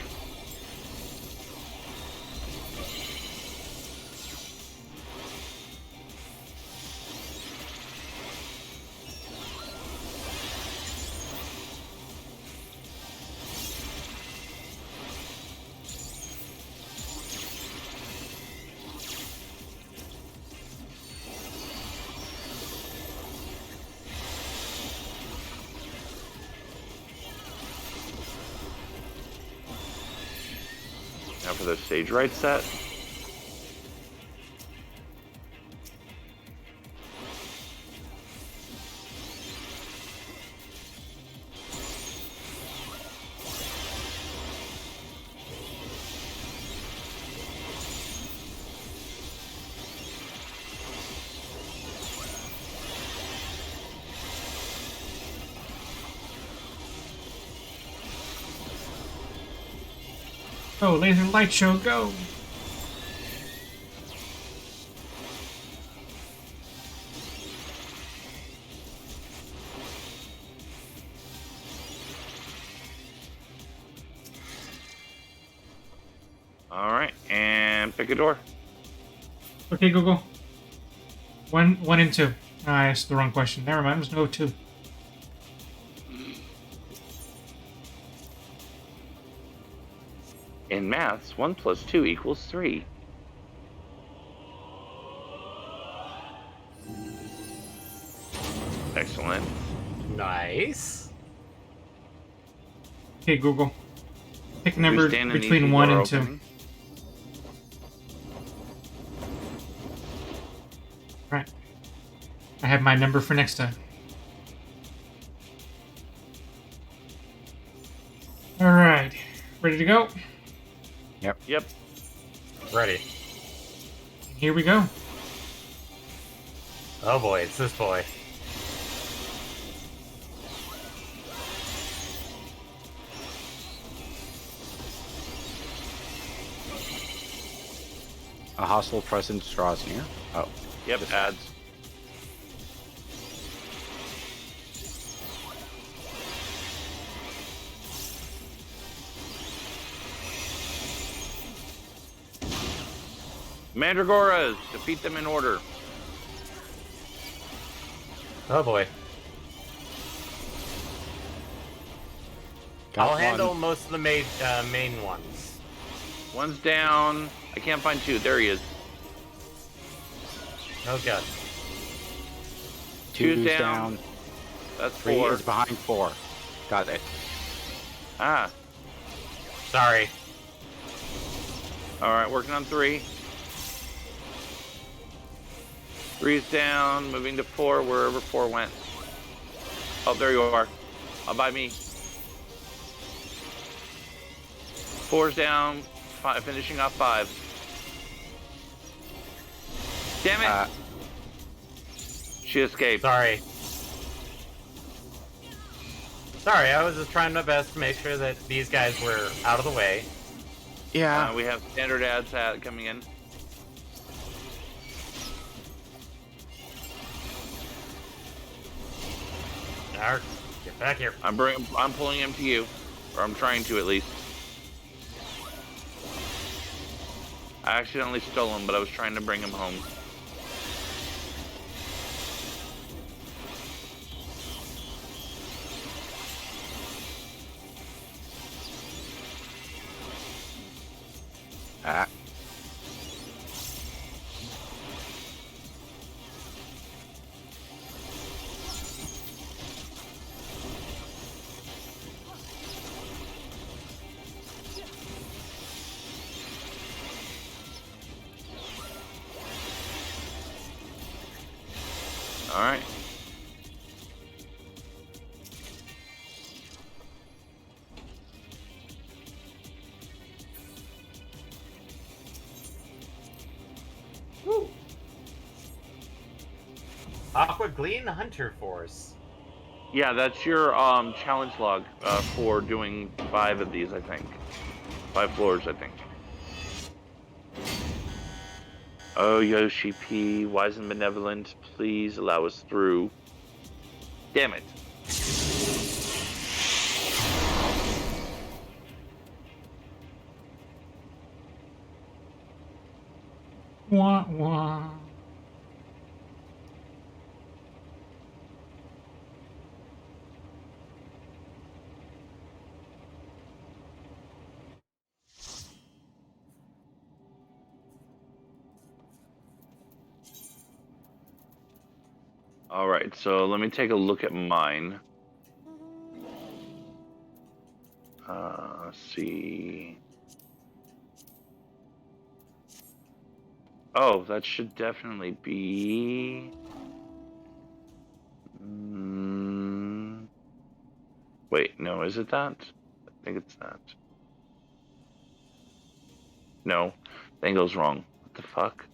Now for the stage right set. Go, laser light show, go! Alright, and pick a door. Okay, go, go. One and two. Ah, I asked the wrong question. Never mind, I'm just gonna go two. In maths, 1 plus 2 equals 3. Excellent. Nice. Okay, Google. Pick a We number stand an between easy 1 door and 2. opening. Right. I have my number for next time. Alright. Ready to go? Yep. Ready. Here we go. Oh boy, it's this boy. A hostile presence draws near. Oh, Yep, ads. Mandragoras! Defeat them in order. Oh boy. got I'll one. handle most of the main ones. One's down. I can't find 2. There he is. Oh god. Two's Two's down. down. That's 3 4. is behind 4. Got it. Ah. Sorry. Alright, working on 3. 3's down. Moving to 4, wherever 4 went. Oh, there you are. By me. 4's down. Finishing off 5. Damn it! She escaped. Sorry. Sorry, I was just trying my best to make sure that these guys were out of the way. Yeah. We have standard ads coming in. Arr, get back here. I'm pulling him to you, or I'm trying to at least. I accidentally stole him, but I was trying to bring him home. Ah. All right. Woo. Aqua Glean Hunter Force. Yeah, that's your challenge log for doing 5 of these, I think. 5 floors, I think. Oh, Yoshi P, wise and benevolent, please allow us through. Damn it. Wah, wah. All right, so let me take a look at mine. Let's see. Oh, that should definitely be. Wait, no, is it that? I think it's that. No, that goes wrong. What the fuck?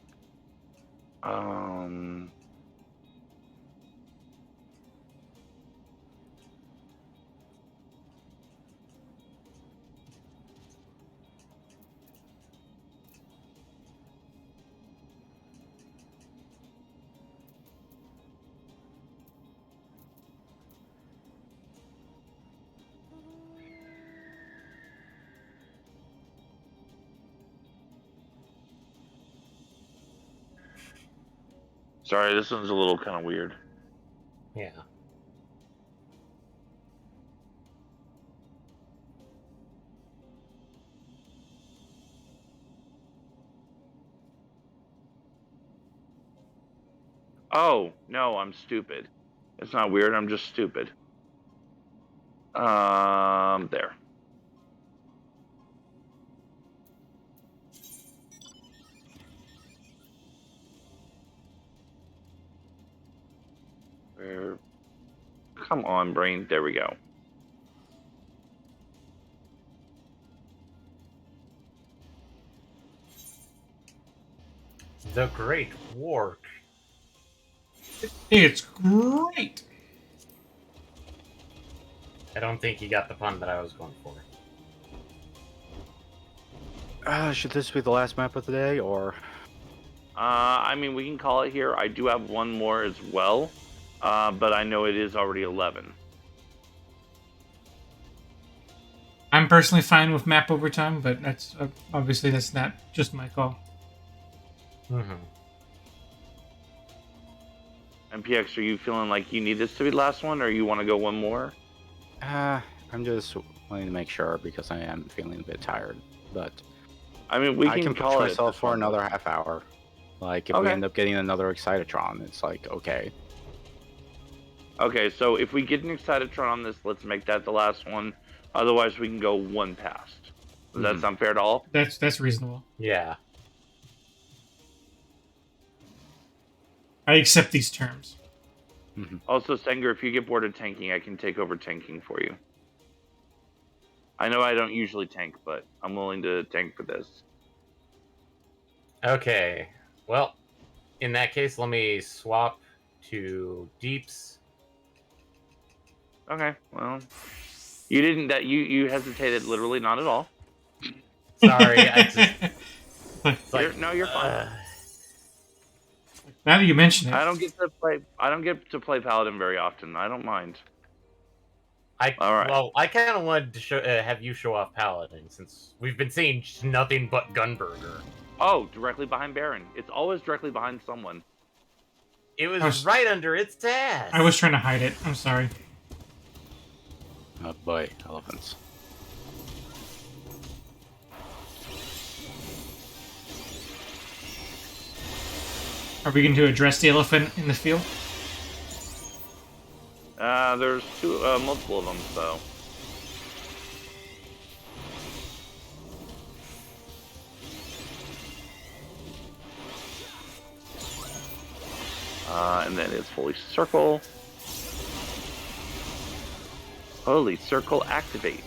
Sorry, this one's a little kind of weird. Yeah. Oh, no, I'm stupid. It's not weird, I'm just stupid. There. Where? Come on, brain. There we go. The Great War. It's great. I don't think you got the pun that I was going for. Should this be the last map of the day, or? I mean, we can call it here. I do have one more as well, but I know it is already 11. I'm personally fine with map overtime, but that's obviously that's not just my call. Mm-hmm. MPX, are you feeling like you need this to be the last one, or you want to go one more? I'm just wanting to make sure because I am feeling a bit tired. But I mean, we I can call push it myself this for one. another half hour. Like if we Okay. end up getting another Excitatron, it's like okay. Okay, so if we get an Excitatron on this, let's make that the last one. Otherwise, we can go one past. Does that sound fair to all? That's reasonable. Yeah. I accept these terms. Also, Stenger, if you get bored of tanking, I can take over tanking for you. I know I don't usually tank, but I'm willing to tank for this. Okay. Well, in that case, let me swap to deeps. Okay, well, you didn't. That you hesitated literally not at all. Sorry, I just. It's like, No, you're fine. Now that you mention it, I don't get to play. I don't get to play Paladin very often. I don't mind. All right. Well, I kind of wanted to show, have you show off Paladin since we've been seeing just nothing but Gunburger. Oh, directly behind Baron. It's always directly behind someone. It was right under its ass. I was trying to hide it. I'm sorry. Oh boy, elephants. Are we going to address the elephant in the field? There's multiple of them, so. And then it's Holy Circle. Holy Circle activate.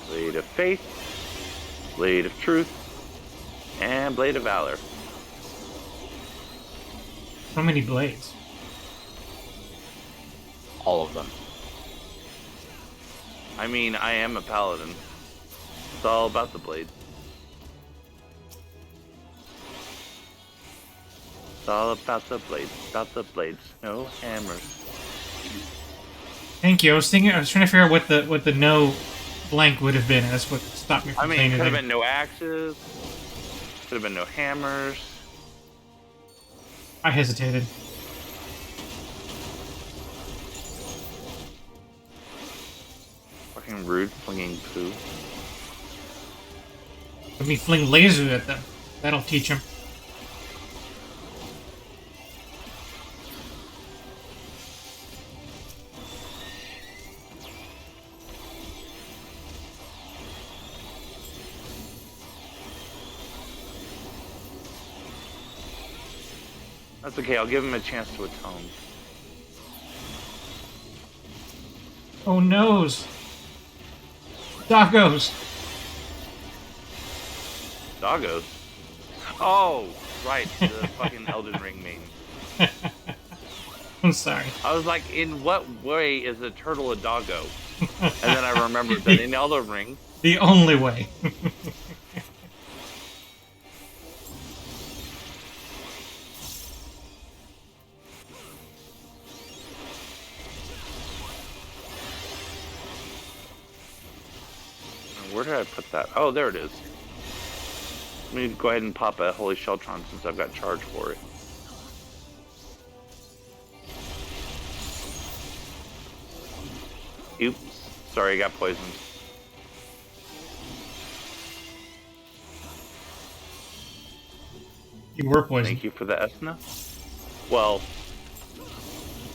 Blade of Faith, Blade of Truth, and Blade of Valor. How many blades? All of them. I mean, I am a paladin. It's all about the blade. It's all about the blades. No hammers. Thank you. I was trying to figure out what the no blank would have been. That's what stopped me from I mean, saying could have anything. been no axes. Could have been no hammers. I hesitated. Fucking rude, flinging poo. Let me fling lasers at them. That'll teach them. That's okay. I'll give him a chance to atone. Oh noes! Doggos! Doggos. Oh, right. The fucking Elden Ring meme. I'm sorry. I was like, in what way is a turtle a doggo? And then I remembered that in Elden Ring. The only way. Where did I put that? Oh, there it is. Let me go ahead and pop a Holy Sheltron since I've got charge for it. Oops. Sorry, I got poisoned. You were poisoned. Thank you for the Esna. Well,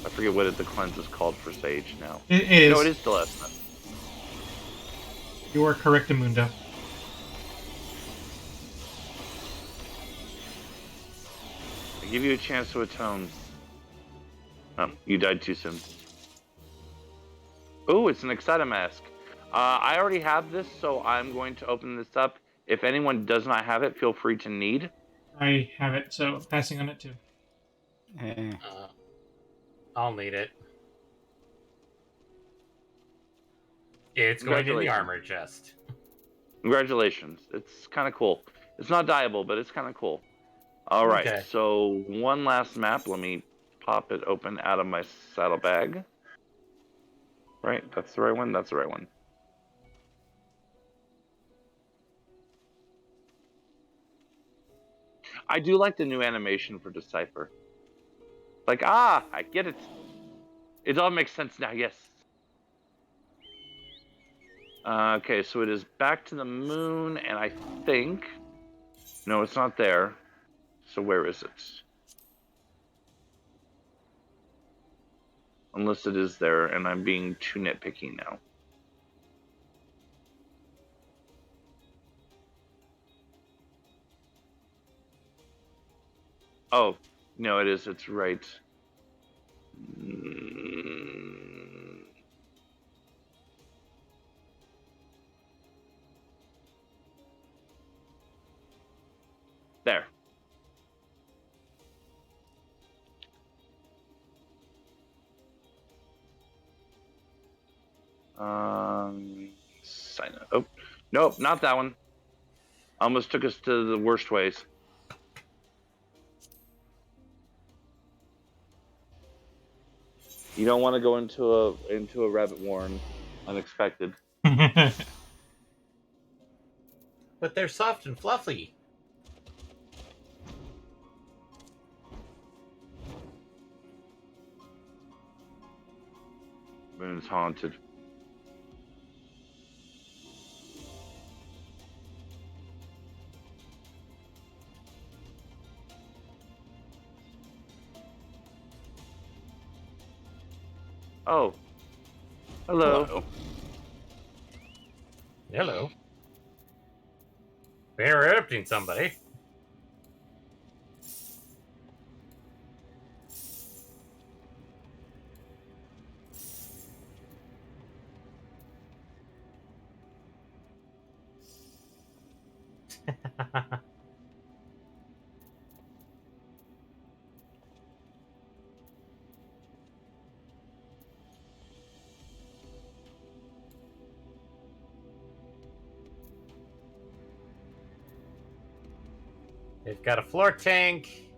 I forget what the cleanse is called for Sage now. It is. No, it is still Esna. You are correct, Amundo. I give you a chance to atone. Oh, you died too soon. Oh, it's an Excited Mask. I already have this, so I'm going to open this up. If anyone does not have it, feel free to need. I have it, so passing on it too. Eh. I'll need it. It's going in the armor chest. Congratulations. It's kind of cool. It's not dyeable, but it's kind of cool. All right, Okay. so one last map. Let me pop it open out of my saddlebag. Right, that's the right one. That's the right one. I do like the new animation for Decipher. Like, I get it. It all makes sense now, yes. Okay, so it is back to the moon, and I think... No, it's not there. So where is it? Unless it is there, and I'm being too nitpicky now. Oh, no, it is. It's right. There. Sign up. Oh, nope, not that one. Almost took us to the worst ways. You don't want to go into a rabbit warren unexpected. But they're soft and fluffy. Moon's haunted. Oh. Hello. Hello. They're interrupting somebody. They've got a floor tank,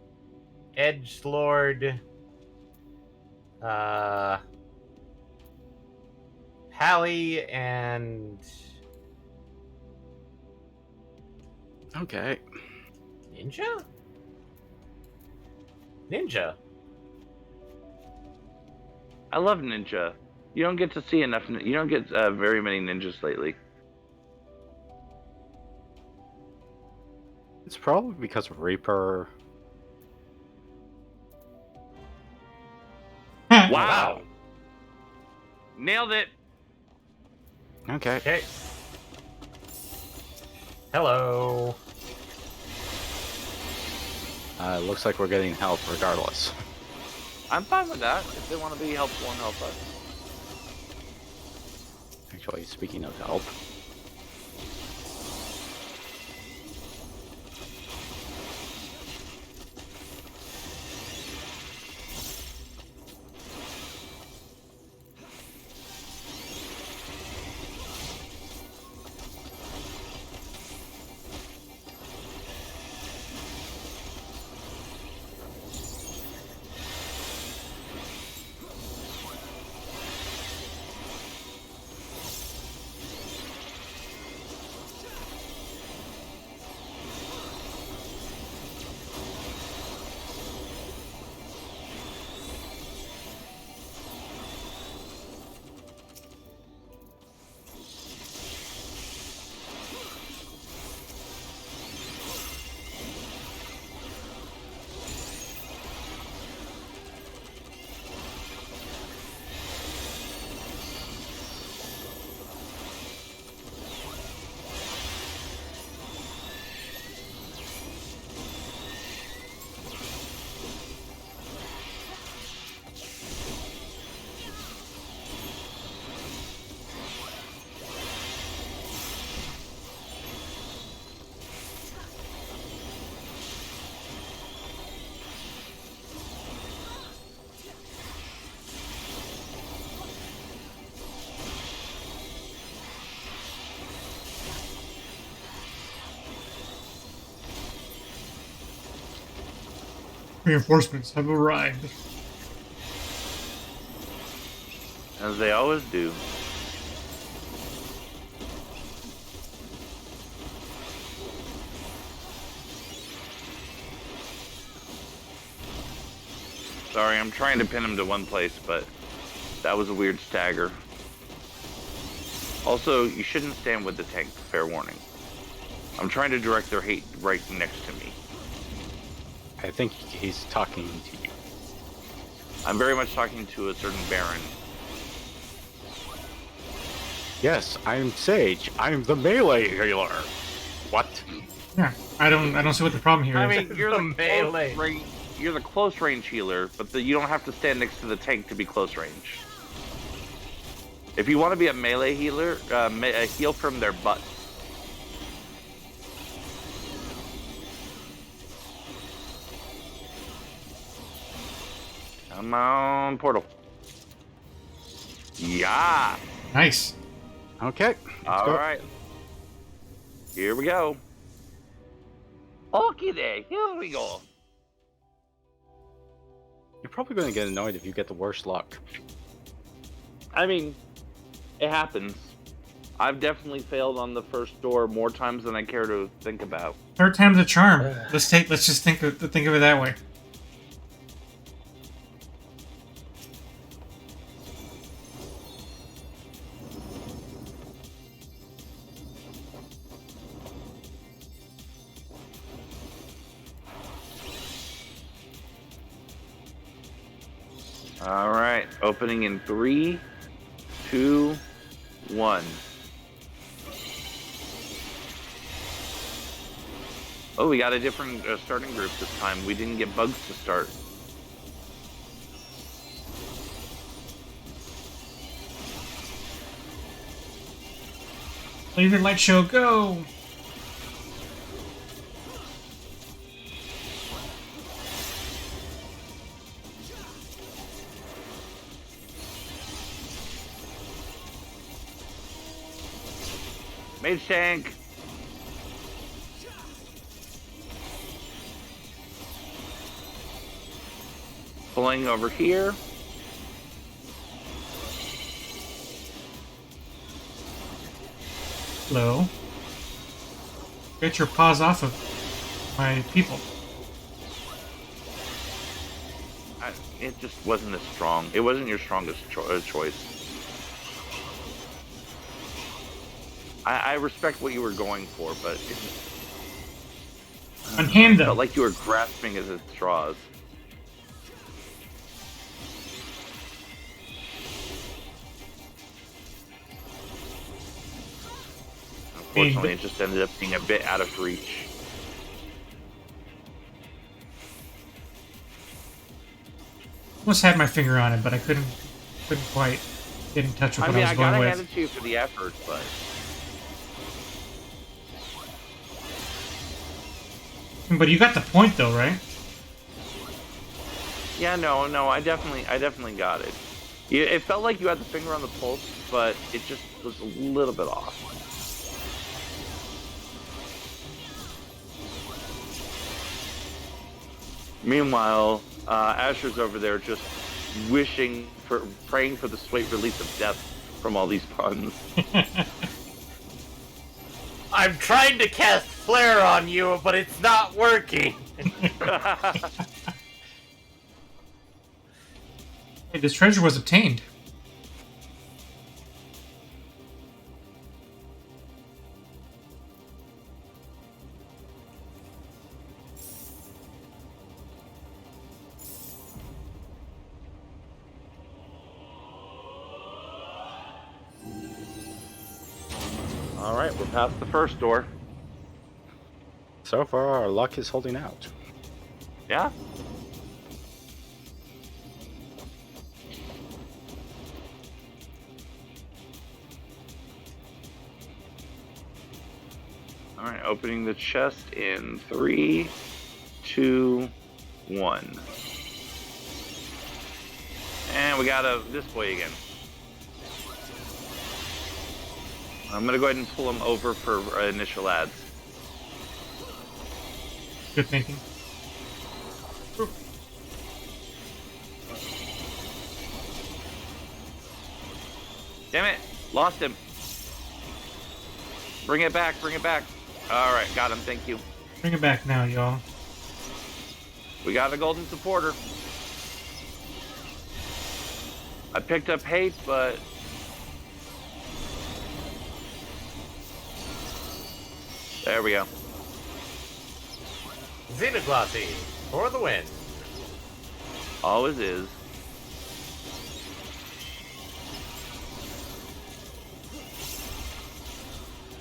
edge lord, Pally, and Okay. Ninja. Ninja. I love Ninja. You don't get to see enough. You don't get very many ninjas lately. It's probably because of Reaper. Wow. Nailed it. Okay. Okay. Hello. Looks like we're getting help regardless. I'm fine with that. If they want to be helpful and help us. Actually, speaking of help. Reinforcements have arrived. As they always do. Sorry, I'm trying to pin him to one place, but that was a weird stagger. Also, you shouldn't stand with the tank, fair warning. I'm trying to direct their hate right next to me. I think he's talking to you. I'm very much talking to a certain Baron. Yes, I'm Sage. I'm the melee healer. What? Yeah, I don't see what the problem here is. I mean, you're the Melee. you're the close range healer, but you don't have to stand next to the tank to be close range. If you want to be a melee healer, heal from their butt. Come on, portal. Yeah. Nice. Okay. All go. right. Here we go. Okay, there. Here we go. You're probably going to get annoyed if you get the worst luck. I mean, it happens. I've definitely failed on the first door more times than I care to think about. Third time's a charm. Let's just think of it that way. All right, opening in 3, 2, 1. Oh, we got a different starting group this time. We didn't get bugs to start. Laser light show, go! Mage tank. Pulling over here. Hello. Get your paws off of my people. It just wasn't as strong. It wasn't your strongest choice. I respect what you were going for, but it Unhand them. felt like you were grasping at its straws. Unfortunately, it just ended up being a bit out of reach. Almost had my finger on it, but I couldn't quite get in touch with what I was I going gotta with. hand it to you for the effort, but But you got the point, though, right? yeah, no, I definitely got it. It felt like you had the finger on the pulse, but it just was a little bit off. Meanwhile, Asher's over there just praying for the sweet release of death from all these puns. I'm trying to cast Flare on you, but it's not working. Hey, this treasure was obtained. All right, we're past the first door. So far, our luck is holding out. Yeah. All right, opening the chest in 3, 2, 1. And we got this boy again. I'm gonna go ahead and pull him over for initial ads. Good thinking. Damn it. Lost him. Bring it back. Bring it back. All right. Got him. Thank you. Bring it back now, y'all. We got a golden supporter. I picked up hate, but... There we go. Xenoglossy for the win. Always is.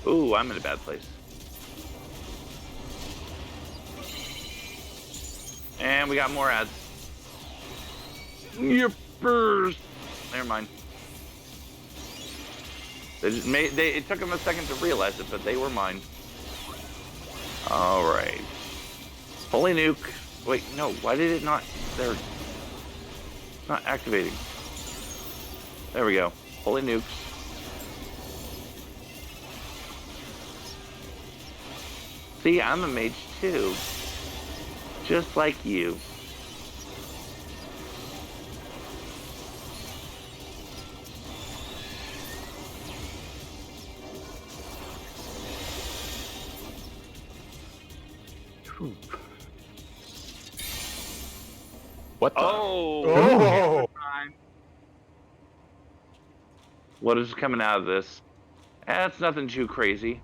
Ooh, I'm in a bad place. And we got more ads. Yippers! Never mind. It took them a second to realize it, but they were mine. Alright. Holy nuke. Wait, no, why did it not... There. It's not activating. There we go. Holy nukes. See, I'm a mage too. Just like you. What the? Oh! What is coming out of this? It's nothing too crazy.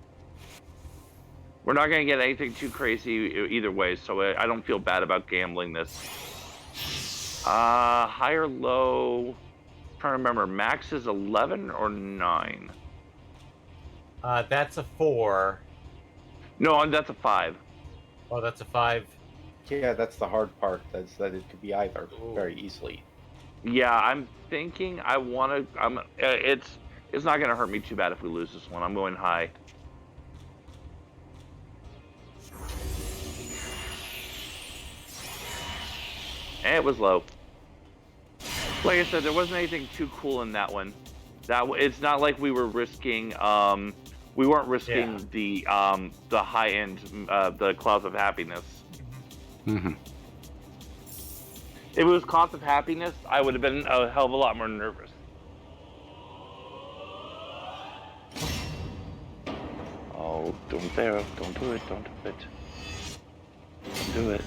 We're not going to get anything too crazy either way, so I don't feel bad about gambling this. High or low? I'm trying to remember, max is 11 or 9? That's a 4. No, that's a 5. Oh, that's a 5. Yeah, that's the hard part. That's that it could be either very easily. Yeah, I'm thinking I want to. It's not going to hurt me too bad if we lose this one. I'm going high. And it was low. Like I said, there wasn't anything too cool in that one. It's not like we were risking. We weren't risking the high end, the Clouds of Happiness. Mm-hmm. If it was Clouds of Happiness, I would have been a hell of a lot more nervous. Oh, don't do it! Don't do it! Don't do it! Don't do it!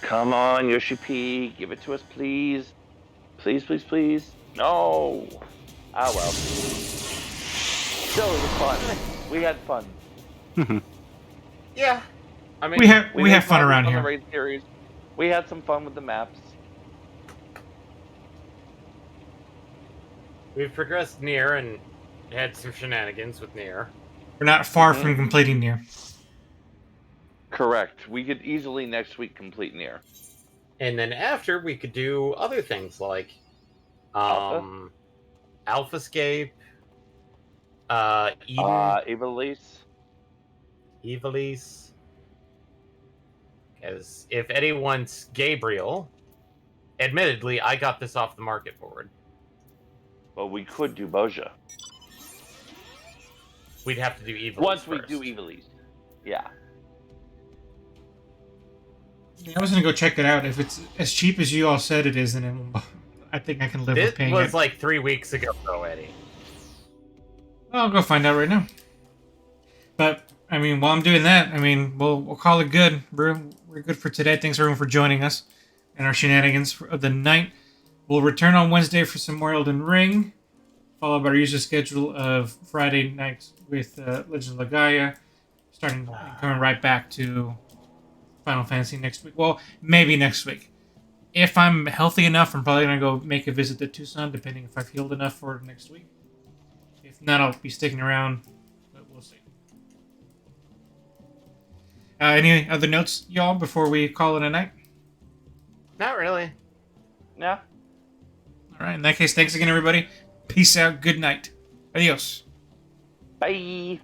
Come on, Yoshi P, give it to us, please. Please, please, please. No. Ah, well. Still, it was fun. We had fun. Yeah. I mean, We have made fun around on here. The raid series. We had some fun with the maps. we've progressed near and had some shenanigans with Nier. We're not far from completing Nier. Correct. We could easily next week complete Nier. And then after, we could do other things like Alpha? Alphascape, Eden, Evilise. Evilise. As if anyone's Gabriel, admittedly, I got this off the market forward. Well, we could do Boja. We'd have to do Evilise Once first. we do Evilise. Yeah. Yeah, I was gonna go check that out. If it's as cheap as you all said it is, then I think I can live with This paying was it. like 3 weeks ago, though, Eddie. I'll go find out right now. But I mean, while I'm doing that, I mean, we'll call it good. We're good for today. Thanks everyone for joining us and our shenanigans of the night. We'll return on Wednesday for some more Elden Ring, followed by our usual schedule of Friday nights with Legend of Legaia, starting and coming right back to Final Fantasy next week. Well, maybe next week. If I'm healthy enough, I'm probably gonna go make a visit to Tucson, depending if I've healed enough for next week. If not, I'll be sticking around, but we'll see. Any other notes, y'all, before we call it a night? Not really. Yeah. All right. In that case, thanks again, everybody. Peace out. Good night. Adios. Bye.